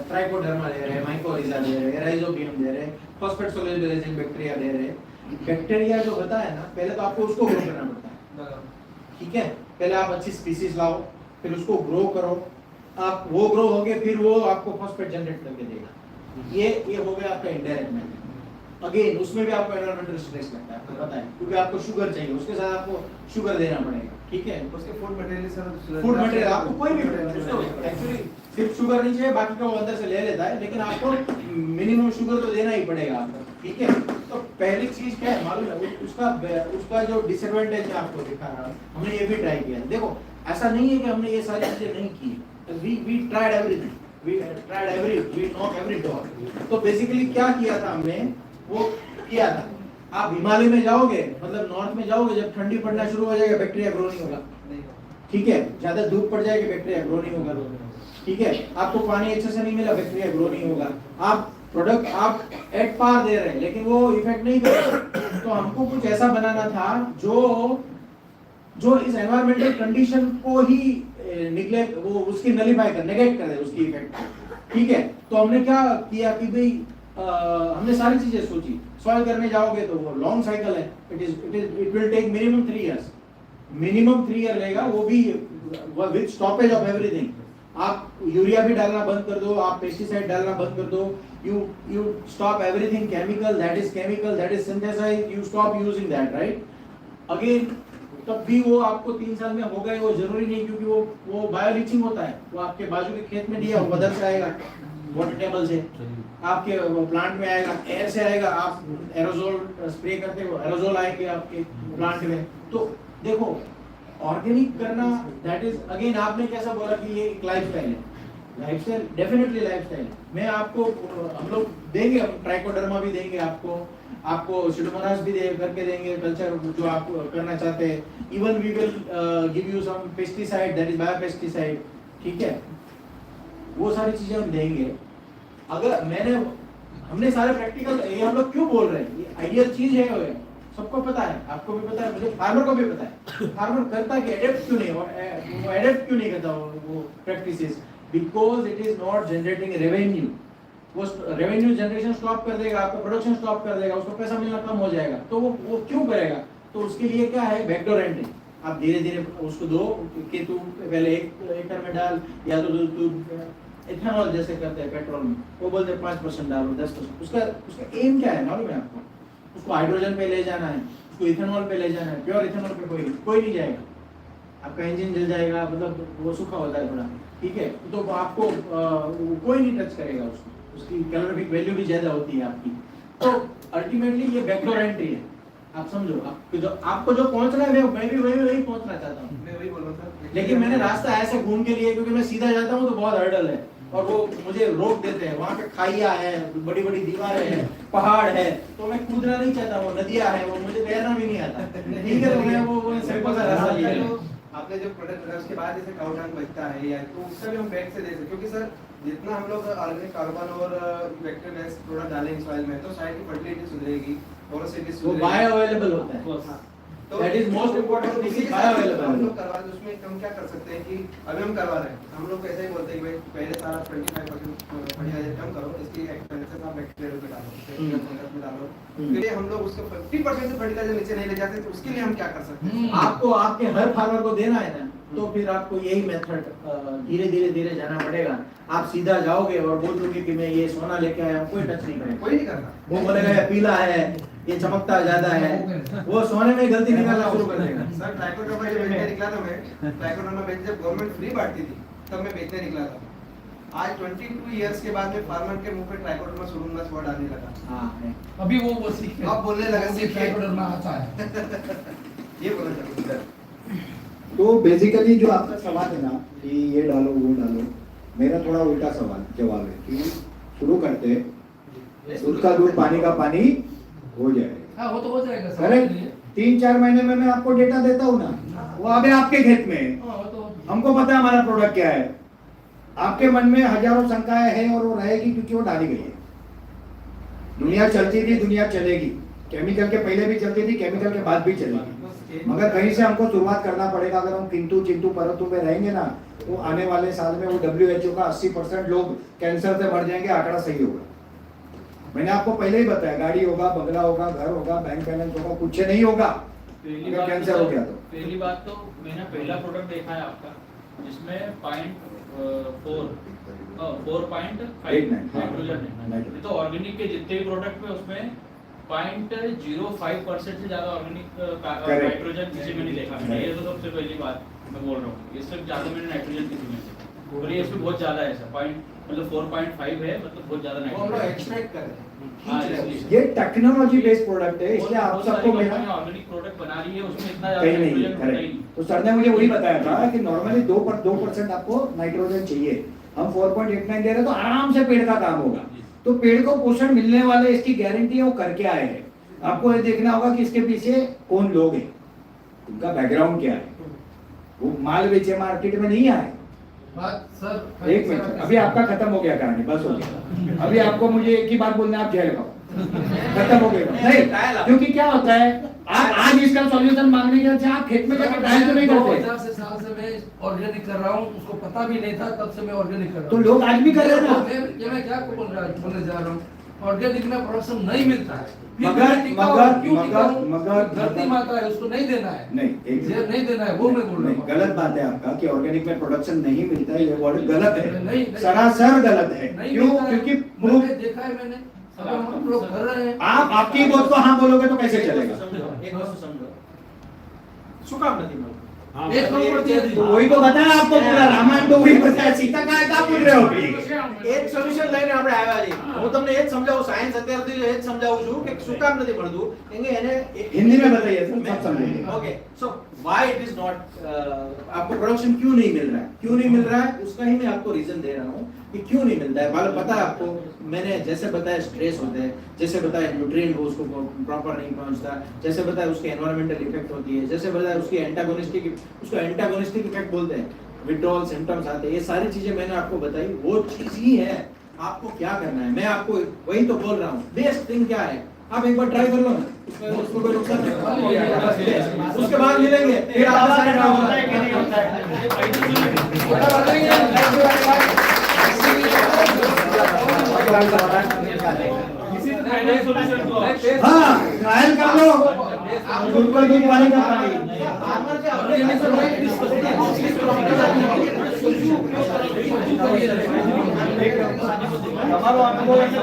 ट्राइकोडर्मा ले रहे हैं, माइकोरिजा ले रहे हैं, राइजोबियम दे रहे हैं, फॉस्फेट सोल्यूबल बैक्टीरिया दे रहे हैं। बैक्टीरिया जो होता है ना, पहले तो आपको उसको ग्रो करना पड़ता है, ठीक है, पहले आप अच्छी स्पीसीज लाओ, फिर उसको ग्रो करो, आप वो ग्रो हो गए, फिर वो आपको फॉस्फेट जनरेट करके देगा। ये हो गया आपका इनडायरेक्ट मेथड। अगेन उसमें भी आपको एनवायरमेंटल स्ट्रेस लगता है, आपको पता है, क्योंकि आपको शुगर चाहिए, उसके साथ आपको शुगर देना पड़ेगा, ठीक है, उसके food material sir, food material आपको कोई भी एक्चुअली सिर्फ शुगर नहीं चाहिए, बाकी का वो अंदर से ले लेता है, लेकिन आपको मिनिमम शुगर तो देना ही पड़ेगा आपको, ठीक है। तो पहली चीज क्या है मालूम है, उसका जो डिसएडवांटेज है आपको दिखा रहा हूं, हमने ये भी ट्राई किया। देखो ऐसा नहीं है कि हमने ये सारी चीजें नहीं की, we tried everything, we not every dog. तो बेसिकली क्या किया था हमने, वो किया था, आप हिमालय में जाओगे, मतलब नॉर्थ में जाओगे, जब ठंडी पड़ना शुरू हो जाएगा बैक्टीरिया ग्रो नहीं होगा, ठीक है, ज्यादा धूप पड़ जाएगी बैक्टीरिया ग्रो नहीं होगा, ठीक है, आपको पानी अच्छे से नहीं मिला बैक्टीरिया ग्रो नहीं होगा, आप प्रोडक्ट आप एट पार दे रहे हैं लेकिन वो इफेक्ट नहीं करेगा। तो हमको कुछ ऐसा बनाना था जो इस एनवायरमेंटल कंडीशन को ही निगलेक्ट, वो उसकी नलीफाई कर, नेगेट कर दे उसकी इफेक्ट, ठीक है। तो हमने क्या किया कि भाई हमने सारी चीजें सोची, सॉइल करने जाओगे तो वो लॉन्ग साइकिल है, it will take minimum 3 years, minimum 3 year लेगा, वो भी विद स्टॉपेज ऑफ एवरीथिंग। आप यूरिया भी डालना बंद कर दो, आप पेस्टिसाइड डालना बंद कर दो, you stop everything chemical, that is synthesized, you stop using that, right? Again तब भी वो आपको 3 साल में हो गए, वो जरूरी नहीं, क्योंकि वो बायो लीचिंग होता है, वो आपके बाजू के खेत में दिया, वो बदल से आएगा, वाटर टेबल से आपके प्लांट में आएगा, एयर से आएगा, आप एरोजोल स्प्रे करते हो, एरोजोल आएंगे आपके प्लांट में। तो देखो ऑर्गेनिक करना, दैट इज अगेन, आपने कैसा बोला कि ये एक लाइफस्टाइल है, लाइफस्टाइल डेफिनेटली लाइफस्टाइल। मैं आपको, हम लोग देंगे, हम ट्राइकोडर्मा भी देंगे आपको सिडोमोनास भी करके देंगे, कल्चर जो आप करना चाहते हैं, even we will give you some pesticide, that is biopesticide, ठीक है, वो सारी चीजें हम देंगे। अगर हमने सारे प्रैक्टिकल, ये हम लोग क्यों बोल रहे हैं, ये आइडियल चीज है, सबको पता है, आपको भी पता है, मुझे फार्मर को भी पता है, फार्मर करता कि एडेप्ट क्यों नहीं, वो एडेप्ट क्यों नहीं करता वो practices, because it is not generating revenue. वो रेवेन्यू जनरेशन स्टॉप कर देगा, आपका प्रोडक्शन स्टॉप कर देगा, उसको पैसा मिलना कम हो जाएगा, तो वो क्यों करेगा? तो उसके लिए क्या है, बैकडोर एंट्री। आप धीरे धीरे उसको दो कि तू पहले 1 एकड़ में डाल, या तो तू इथेनॉल जैसे करते हैं पेट्रोल में, वो बोलते हैं 5% डालो, 10%। उसका एम क्या है मालूम है आपको? उसको हाइड्रोजन पे ले जाना है, उसको इथेनॉल पे ले जाना है, प्योर इथेनॉल पे कोई नहीं जाएगा। आपका इंजन जल जाएगा, मतलब वो सूखा होता है थोड़ा, ठीक है, तो आपको कोई नहीं टच करेगा उसको, उसकी कैलोरीफिक वैल्यू भी ज्यादा होती है आपकी। तो अल्टीमेटली ये बैकडोर एंट्री है, आप समझो, आपको जो पहुंचना है मैं भी वही पहुंचना चाहता हूँ, मैं वही बोल रहा था लेकिन मैंने रास्ता ऐसे घूम के लिए, क्योंकि मैं सीधा जाता हूँ तो बहुत हर्डल है और वो मुझे रोक देते हैं, वहाँ पे खाइया है, बड़ी बड़ी दीवारें हैं, पहाड़ है, तो मैं कूदना नहीं चाहता, वो नदियाँ है, वो मुझे तैरना भी नहीं आता, ठीक है, तो मैं वो सिंपल सा रास्ता लिया है। आपने जो प्रोडक्ट बनाया उसके बाद जैसे काउंट बचता है या तो उसका भी हम बैग से दे सकते, क्योंकि सर जितना हम लोग ऑर्गेनिक कार्बन और वेक्टर बेस्ड प्रोडक्ट डालेंगे सॉइल में तो साइड की फर्टिलिटी सुधरेगी, पोरोसिटी वो सुधरेगी, बायो अवेलेबल होता है, हाँ। That is most important, तो इसी इसी बायो हम अवेलेबल लोग करवा रहे हैं, उसमें हम क्या कर सकते हैं कि अभी हम करवा रहे हैं, हम लोग ऐसा ही बोलते हैं कि भाई पहले साल आप 25% फर्टिलाइजर कम करो, इसकी एक्सपेंसेस आप बैक्टीरियल पे डालो, फंगस में डालो, फिर हम लोग उसको 50% से फर्टिलाइजर नीचे नहीं ले जाते, तो उसके लिए हम क्या कर सकते हैं? आपको आपके हर फार्मर को देना है ना, तो फिर आपको यही मेथड धीरे जाना पड़ेगा। आप सीधा जाओगे और बोल दोगे कि मैं ये सोना लेके आया हूँ, कोई टच नहीं करेगा, कोई नहीं करता, वो बोलेगा ये पीला है, ये चमकता ज्यादा है, वो सोने में गलती निकालना शुरू कर देगा। सर ट्राइकोडर्मा जब बेचने निकला था मैं, ट्राइकोडर्मा बेच जब गवर्नमेंट फ्री बांटती थी तब मैं बेचने निकला था। आज 22 इयर्स के बाद में फार्मर के मुंह पे ट्राइकोडर्मा सुडोमोनास वर्ड आने लगा। हाँ, अभी वो सीख अब बोलने लगा सीख ट्राइकोडर्मा आता है। ये बोलना चाहिए सर। तो बेसिकली जो आपका सवाल है ना कि ये डालो वो डालो, मेरा थोड़ा उल्टा जवाब है कि शुरू करते दूध का दूध पानी का पानी हो जाएगा। हाँ, वो तो हो जाएगा सर। करेक्ट, 3-4 महीने में मैं आपको डेटा देता हूँ ना, वो अभी आपके खेत में है, हाँ, वो तो हमको पता है हमारा प्रोडक्ट क्या है, आपके मन में हजारों शंकाएं हैं और वो रहेगी क्योंकि वो डाली गई है। दुनिया चलती थी, दुनिया चलेगी, केमिकल के पहले भी चलती थी, केमिकल के बाद भी चलेगी, मगर कहीं से हमको शुरुआत करना पड़ेगा। अगर हम किंतु चिंतु परंतु में रहेंगे ना, तो आने वाले साल में वो WHO का 80% लोग कैंसर से मर जाएंगे, आंकड़ा सही होगा। मैंने आपको पहले ही बताया, गाड़ी होगा, बंगला होगा, घर होगा, बैंक बैलेंस होगा, कुछ नहीं होगा अगर कैंसर हो गया तो। पहली बात तो मैंने पहला प्रोडक्ट देखा है आपका जिसमें 4.5 नाइट्रोजन है, तो ऑर्गेनिक के जितने भी प्रोडक्ट में उसमें 0.05% से ज्यादा ऑर्गेनिक नाइट्रोजन किसी में नहीं देखा मैंने, ये तो सबसे पहली बात मैं बोल रहा हूँ, इससे ज्यादा मैंने नाइट्रोजन किसी में देखा, और ये इसमें बहुत ज्यादा है सर, मतलब 4.5 है, मतलब बहुत ज्यादा नाइट्रोजन एक्सट्रैक्ट कर रहे हैं। हाँ, इसलिए। ये टेक्नोलॉजी बेस्ड प्रोडक्ट है, इसलिए आप सबको मेरा ऑर्गेनिक प्रोडक्ट बना रही है, उसमें इतना ज्यादा कहीं नहीं, नाइट्रोजन होता ही करेक्ट। नहीं। तो सर ने मुझे वही बताया था कि नॉर्मली 2% आपको नाइट्रोजन चाहिए, हम 4.89 दे रहे हैं तो आराम से पेड़ का काम होगा। तो पेड़ को पोषण मिलने वाले इसकी गारंटी है, वो करके आए हैं। आपको ये देखना होगा कि इसके पीछे कौन लोग हैं, उनका बैकग्राउंड क्या है, वो माल बेचे मार्केट में नहीं आए। बात सर, एक मिनट, अभी आपका खत्म हो गया कहानी, बस हो गया। अभी आपको मुझे एक ही बात बोलना है, आप जेल खाओ, खत्म हो गया। नहीं, क्योंकि क्या होता है, आप आज इसका सॉल्यूशन मांगने के बाद आप खेत में जाकर ट्रायल तो नहीं करते। 50 साल से मैं ऑर्गेनिक कर रहा हूँ, उसको पता भी नहीं था, तब से मैं ऑर्गेनिक कर रहा तो हूँ। लोग आज भी कर रहे हैं ना। मैं क्या बोलने जा रहा हूँ, ऑर्गेनिक में प्रोडक्शन नहीं मिलता है, मगर धरती माता है, उसको नहीं देना है, नहीं, जहर नहीं देना है, वो मैं बोल रहा हूँ। गलत बात है आपका कि ऑर्गेनिक में प्रोडक्शन नहीं मिलता है, ये वर्ड गलत है, नहीं, सरासर गलत है। नहीं क्यों? मिलता है। क्योंकि मैंने देखा है, मैंने हम लोग कर रहे हैं। आप आपकी बात को हाँ बोलोगे तो कैसे चलेगा? एक वस्तु समझो, શું કામ નથી મળતું? एक नंबर दिया दी। तो वही तो बताया आपको, पूरा रामायण तो वही बताया, सीता का क्या पूछ रहे हो अभी? એક સોલ્યુશન લઈને આપણે આવ્યા છીએ, હું તમને એ જ સમજાવું, સાયન્સ અત્યારથી એ જ સમજાવું છું કે શું કામ નથી મળતું, કેમ કે એને हिंदी में बताइए सर, सब समझेंगे। Okay, so why it is not, आपको प्रोडक्शन क्यों नहीं मिल रहा है, क्यों नहीं मिल रहा है, उसका ही मैं आपको रीजन दे रहा हूँ कि क्यों नहीं मिलता है। मालूम पता है आपको, मैंने जैसे बताया स्ट्रेस होते हैं, जैसे बताया न्यूट्रिएंट वो उसको प्रॉपर नहीं पहुंचता, जैसे बताया उसके एनवायरमेंटल इफेक्ट होती है, जैसे बताया उसकी एंटागोनिस्टिक इफेक्ट बोलते हैं, विड्रॉल सिम्टम्स आते हैं, ये सारी चीजें मैंने आपको बताई, वो चीज ही है। आपको क्या करना है, मैं आपको वही तो बोल रहा हूँ, बेस्ट थिंग क्या है, आप एक बार ट्राई कर लो ना, उसको कोई नुकसान नहीं, उसके बाद मिलेंगे, फिर आप हाँ, ट्रायल कर लो, दूध का दूध पानी का पानी। તમારો અનુભવ એટલે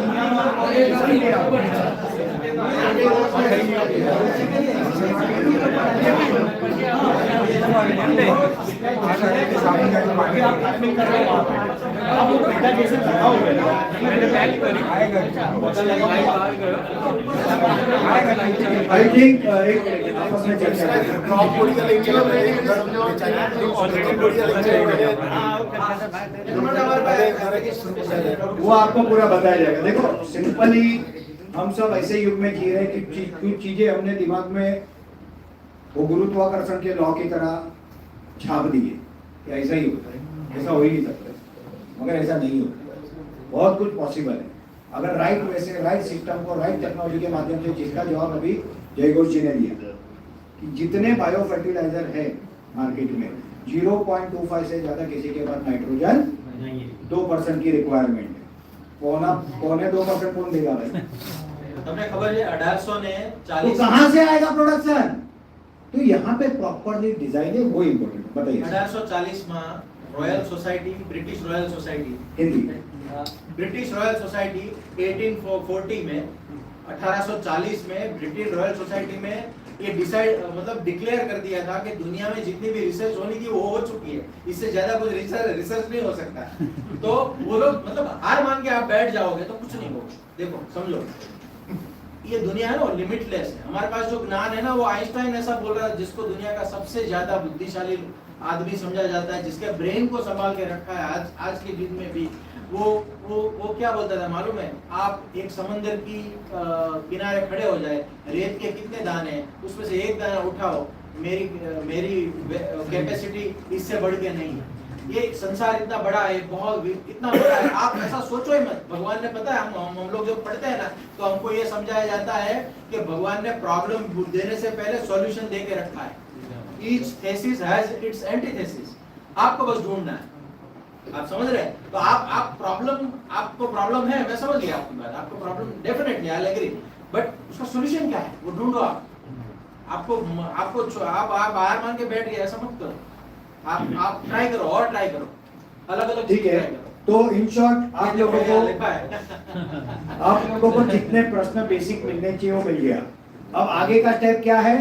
आई थिंक एक आपस में चर्चा वो आपको पूरा बताया जाएगा। देखो सिंपली हम सब ऐसे युग में जी रहे हैं कि कुछ चीजें हमने दिमाग में वो गुरुत्वाकर्षण के लॉ की तरह छाप दिए कि ऐसा ही होता है, ऐसा हो ही नहीं सकता, मगर ऐसा नहीं होता, बहुत कुछ पॉसिबल है अगर राइट वैसे राइट सिस्टम को राइट टेक्नोलॉजी के माध्यम से, जिसका जवाब अभी जयघोष जी ने दिया कि जितने बायो फर्टिलाइजर है मार्केट में 0.25 से ज्यादा किसी के पास नाइट्रोजन 2% की रिक्वायरमेंट है, पौने 2% कौन देगा भाई? તમને ખબર છે 1840 तो कहां से आएगा प्रोडक्शन? तो यहाँ पे प्रॉपर्ली डिजाइन है, वो इम्पोर्टेंट बताइए। 1840 में royal society, British royal society, Hindi British royal society 1840 में 1840 में ब्रिटिश रॉयल सोसाइटी में ये डिसाइड मतलब डिक्लेयर कर दिया था कि दुनिया में जितनी भी रिसर्च होनी थी वो हो चुकी है, इससे ज्यादा कुछ रिसर्च नहीं हो सकता। तो वो लोग मतलब हार मान के आप बैठ जाओगे तो कुछ नहीं होगा। देखो समझो ये दुनिया है ना लिमिटलेस है, हमारे पास जो ज्ञान है ना वो आइंस्टाइन ऐसा बोल रहा है जिसको दुनिया का सबसे ज्यादा बुद्धिशाली आदमी समझा जाता है, जिसके ब्रेन को संभाल के रखा है आज के युग में भी, वो क्या बोलता था मालूम है? आप एक समंदर की किनारे खड़े हो जाए, रेत के कितने दाने हैं उसमें से एक दाना उठाओ, मेरी कैपेसिटी इससे बढ़ के नहीं है। ये संसार इतना बड़ा है, बहुत इतना बड़ा है, आप ऐसा सोचो ही मत। भगवान ने पता है हम लोग जब पढ़ते हैं ना तो हमको ये समझाया जाता है कि भगवान ने प्रॉब्लम देने से पहले सॉल्यूशन दे के रखा है। Each thesis has its antithesis, आपको बस ढूंढना है। आप समझ रहे हैं? तो आपको प्रॉब्लम है, मैं समझ गया आपकी बात, आपको problem definitely I agree, but उसका सॉल्यूशन क्या है वो ढूंढो। आप बाहर मान के बैठ गए ऐसा मत करो, आप ट्राई करो और ट्राई करो, अलग-अलग ठीक है। तो इन शॉर्ट आप लोगों को जितने प्रश्न बेसिक मिलने चाहिए वो मिल गया। अब आगे का स्टेप क्या है?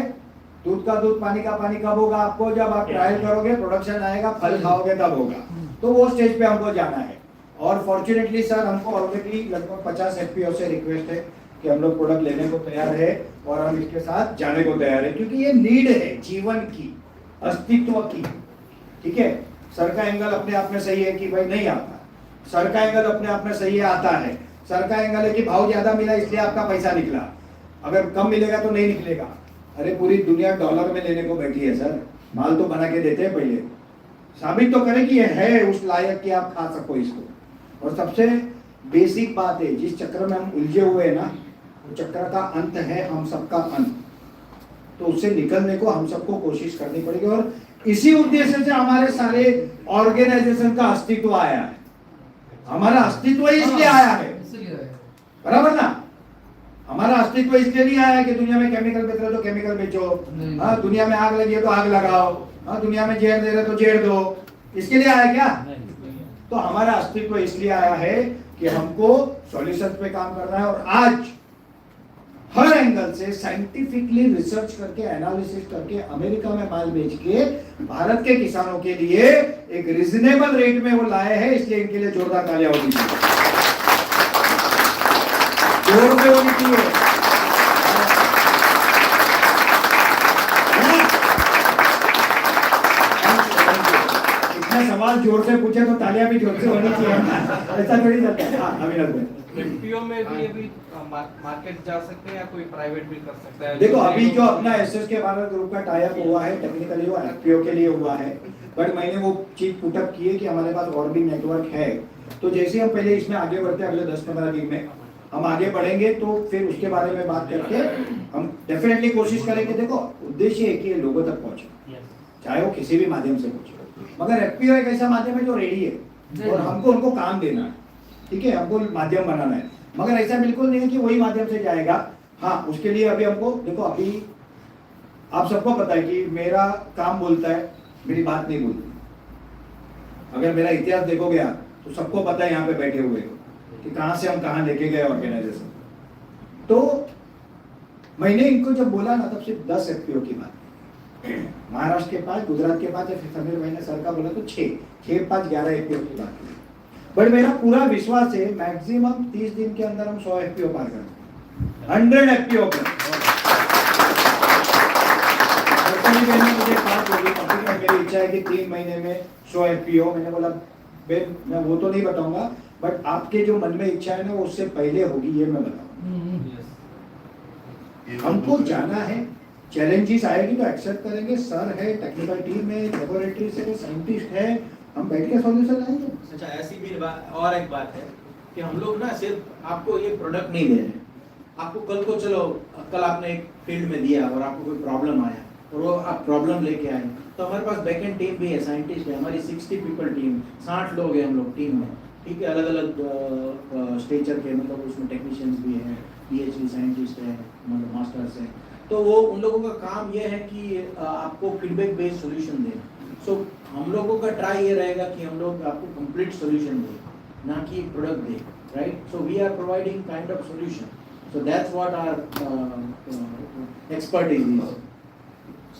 दूध का दूध पानी का पानी कब होगा आपको? जब आप ट्रायल करोगे, प्रोडक्शन आएगा, फल खाओगे तब होगा। तो वो स्टेज पे हमको जाना है और फॉर्चुनेटली सर हमको ऑलरेडी लगभग 50 एफपीओ से रिक्वेस्ट है कि हम लोग प्रोडक्ट लेने को तैयार है और हम इसके साथ जाने को तैयार है, क्योंकि ये नीड है जीवन की, अस्तित्व की। ठीक है, सर का एंगल अपने आप में सही है कि भाई नहीं आता, सर का एंगल अपने आप में सही है आता है, सर का एंगल है कि भाव ज्यादा मिला इसलिए आपका पैसा निकला, अगर कम मिलेगा तो नहीं निकलेगा। अरे पूरी दुनिया डॉलर में लेने को बैठी है सर, माल तो बना के देते हैं, पहले साबित तो करें कि ये है उस लायक कि आप खा सको इसको। और सबसे बेसिक बात है, जिस चक्र में हम उलझे हुए हैं ना, वो चक्र का अंत है हम सबका अंत, तो उससे निकलने को हम सबको कोशिश करनी पड़ेगी। और इसी उद्देश्य से हमारे सारे ऑर्गेनाइजेशन का अस्तित्व आया है, हमारा अस्तित्व इसलिए आया है, बराबर ना? हमारा अस्तित्व इसलिए नहीं आया कि दुनिया में केमिकल बेच रहे तो केमिकल बेचो, हाँ दुनिया में आग लगी है तो आग लगाओ, हाँ दुनिया में जहर दे रहे तो जहर दो, इसके लिए आया क्या? तो हमारा अस्तित्व इसलिए आया है कि हमको सॉल्यूशन पे काम करना है। और आज हर एंगल से साइंटिफिकली रिसर्च करके, एनालिसिस करके, अमेरिका में माल बेच के भारत के किसानों के लिए एक रिजनेबल रेट में वो लाए हैं, इसलिए इनके लिए जोरदार तालियां होनी चाहिए, जोर पे होनी चाहिए। इतना सवाल जोर से पूछे तो तालियां भी जोर से होनी चाहिए, ऐसा थोड़ी चलता है। हाँ अविनाश भाई, एफपीओ में भी अभी मार्केट जा सकते हैं या कोई प्राइवेट भी कर सकता है? देखो अभी जो अपना एसएस के भारत ग्रुप का टाई अप हुआ है, टेक्निकली वो एफपीओ के लिए हुआ है, बट मैंने वो चीज पुट अप की है कि हमारे पास और भी नेटवर्क है। तो जैसे हम पहले इसमें आगे बढ़ते हैं, अगले 10-15 दिन में हम आगे बढ़ेंगे, तो फिर उसके बारे में बात करके हम डेफिनेटली कोशिश करेंगे। देखो उद्देश्य है कि लोगों तक पहुंचे, चाहे वो किसी भी माध्यम से पहुंचे, मगर एफपीओ एक ऐसा माध्यम है जो रेडी है और हमको उनको काम देना है। ठीक है, हमको माध्यम बनाना है, मगर ऐसा बिल्कुल नहीं है कि वही माध्यम से जाएगा। हाँ उसके लिए अभी हमको देखो, अभी आप सबको पता है कि मेरा काम बोलता है, मेरी बात नहीं बोलती। अगर मेरा इतिहास देखोगे आप तो सबको पता है यहाँ पे बैठे हुए कि कहाँ से हम कहाँ लेके गए ऑर्गेनाइजेशन। तो मैंने इनको जब बोला ना तब सिर्फ 10 एफपीओ की बात, महाराष्ट्र के पास, गुजरात के पास, फिर समीर भाई ने सर का बोला तो 6 5 11 एफपीओ की बात। बट मेरा पूरा विश्वास है मैक्सिमम 30 दिन के अंदर हम 100 एफपीओ पार करेंगे, 100 एफपीओ पर। मुझे बात बोली, मेरी इच्छा है कि 3 महीने में 100 एफपीओ। मैंने बोला बेन मैं वो तो नहीं बताऊंगा, बट आपके जो मन में इच्छा है ना वो उससे पहले होगी, ये मैं बताऊंगा। हमको जाना है, चैलेंजेस आएगी तो एक्सेप्ट करेंगे। सर है, टेक्निकल टीम है, लेबोरेटरी से साइंटिस्ट है, हम बैठ के सॉल्यूशन लाएंगे। अच्छा, ऐसी भी और एक बात है कि हम लोग ना सिर्फ आपको ये प्रोडक्ट नहीं दे रहे, आपको कल को चलो कल आपने एक फील्ड में दिया और आपको कोई प्रॉब्लम आया और वो आप प्रॉब्लम लेके आए, तो हमारे पास बैकएंड टीम भी है, साइंटिस्ट है, हमारी 60 पीपल टीम, 60 लोग हैं हम लोग टीम में, ठीक है, अलग अलग स्टेचर के, मतलब उसमें टेक्नीशियंस भी हैं, पीएचडी साइंटिस्ट हैं, मतलब मास्टर्स हैं। तो वो उन लोगों का काम ये है कि आपको फीडबैक बेस्ड सॉल्यूशन दें। सो हम लोगों का ट्राई ये रहेगा कि हम लोग आपको कंप्लीट सॉल्यूशन दें, ना कि प्रोडक्ट दें, right. So we are providing kind of solution, so that's what our expertise is.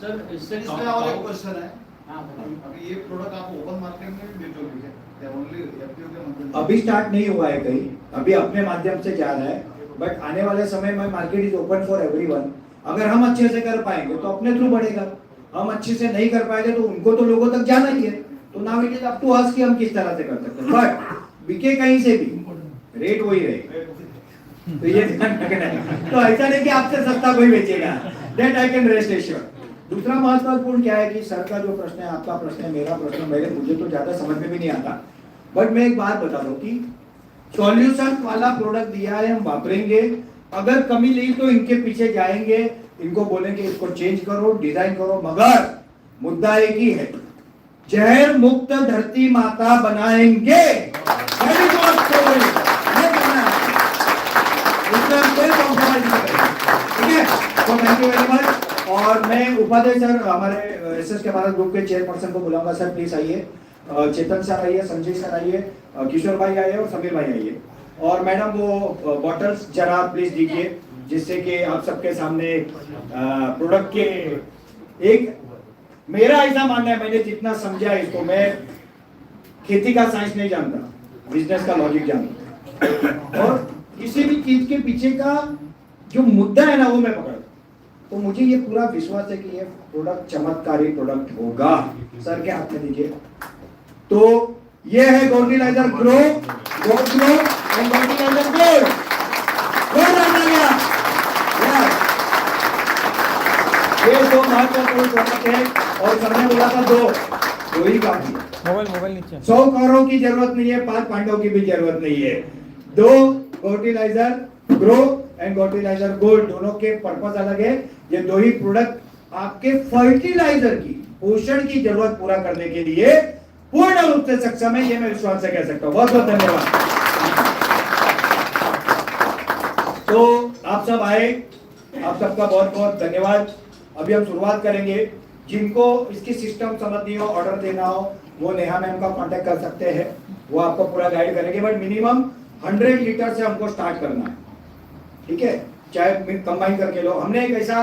Sir इससे इसमें और एक क्वेश्चन है, हाँ अभी ये प्रोडक्ट आप ओपन मार्केट में भी बेचोगे क्या, ओनली एफपीओ के माध्यम से? अभी स्टार्ट नहीं हुआ है कहीं, अभी अपने माध्यम से जा रहा है, बट आने वाले समय में market is open for everyone. अगर हम अच्छे से कर पाएंगे तो अपने थ्रू बढ़ेगा, हम अच्छे से नहीं कर पाएंगे तो उनको तो लोगों तक जाना ही है। तो now it is up to us कि हम किस तरह से कर सकते हैं, बट बिके कहीं से भी रेट वही रहेगा, तो ये ध्यान रखना है। तो ऐसा नहीं कि आपसे सस्ता कोई बेचेगा, that I can rest assured. दूसरा महत्वपूर्ण क्या है कि सर का जो प्रश्न है, आपका प्रश्न है, मेरा प्रश्न, मुझे तो ज्यादा समझ में भी नहीं आता, बट मैं एक बात बता दूं कि सॉल्यूशन वाला प्रोडक्ट दिया है, हम वापरेंगे, अगर कमी ली तो इनके पीछे जाएंगे, इनको बोलेंगे इसको चेंज करो, डिजाइन करो, मगर मुद्दा एक ही है, जहर मुक्त धरती माता बनाएंगे। ठीक है, तो थैंक यू वेरी मच। और मैं उपाध्याय सर, हमारे एसएस के भारत ग्रुप के चेयरपर्सन को बुलाऊंगा। सर प्लीज आइए, चेतन सर आइए, संजय सर आइए, किशोर भाई आइए और समीर भाई आइए। और मैडम वो बॉटल्स जरा प्लीज दीजिए, जिससे कि आप सबके सामने प्रोडक्ट के एक, मेरा ऐसा मानना है, मैंने जितना समझा इसको, मैं खेती का साइंस नहीं जानता, बिजनेस का लॉजिक जानता, और किसी भी चीज के पीछे का जो मुद्दा है ना वो मैं पकड़ता। तो मुझे ये पूरा विश्वास है कि ये प्रोडक्ट चमत्कारी प्रोडक्ट होगा। सर के हाथ में दीजिए। तो ये है Goldilizer grow, gold grow and Goldilizer gold. Gold आ गया। ये 2 महत्वपूर्ण प्रोडक्ट है, और सर ने बोला था 2 ही काफी है। मोबाइल नीचे। 100 कौरवों की जरूरत नहीं है, 5 पांडवों की भी जरूरत नहीं है। 2 गोल्डीलाइजर ग्रो एंड गोल्डीलाइजर गोल्ड, दोनों के पर्पस अलग है। ये 2 ही प्रोडक्ट आपके फर्टिलाइजर की, पोषण की जरूरत पूरा करने के लिए पूर्ण रूप से सक्षम है, ये मैं विश्वास से कह सकता हूं। बहुत बहुत धन्यवाद। तो आप सब आए, आप सबका बहुत बहुत धन्यवाद। अभी हम शुरुआत करेंगे। जिनको इसकी सिस्टम समझनी हो, ऑर्डर देना हो, वो नेहा मैम का कांटेक्ट कर सकते हैं, वो आपको पूरा गाइड करेंगे। बट मिनिमम 100 लीटर से हमको स्टार्ट करना है, ठीक है, चाहे कंबाइन करके लो। हमने एक ऐसा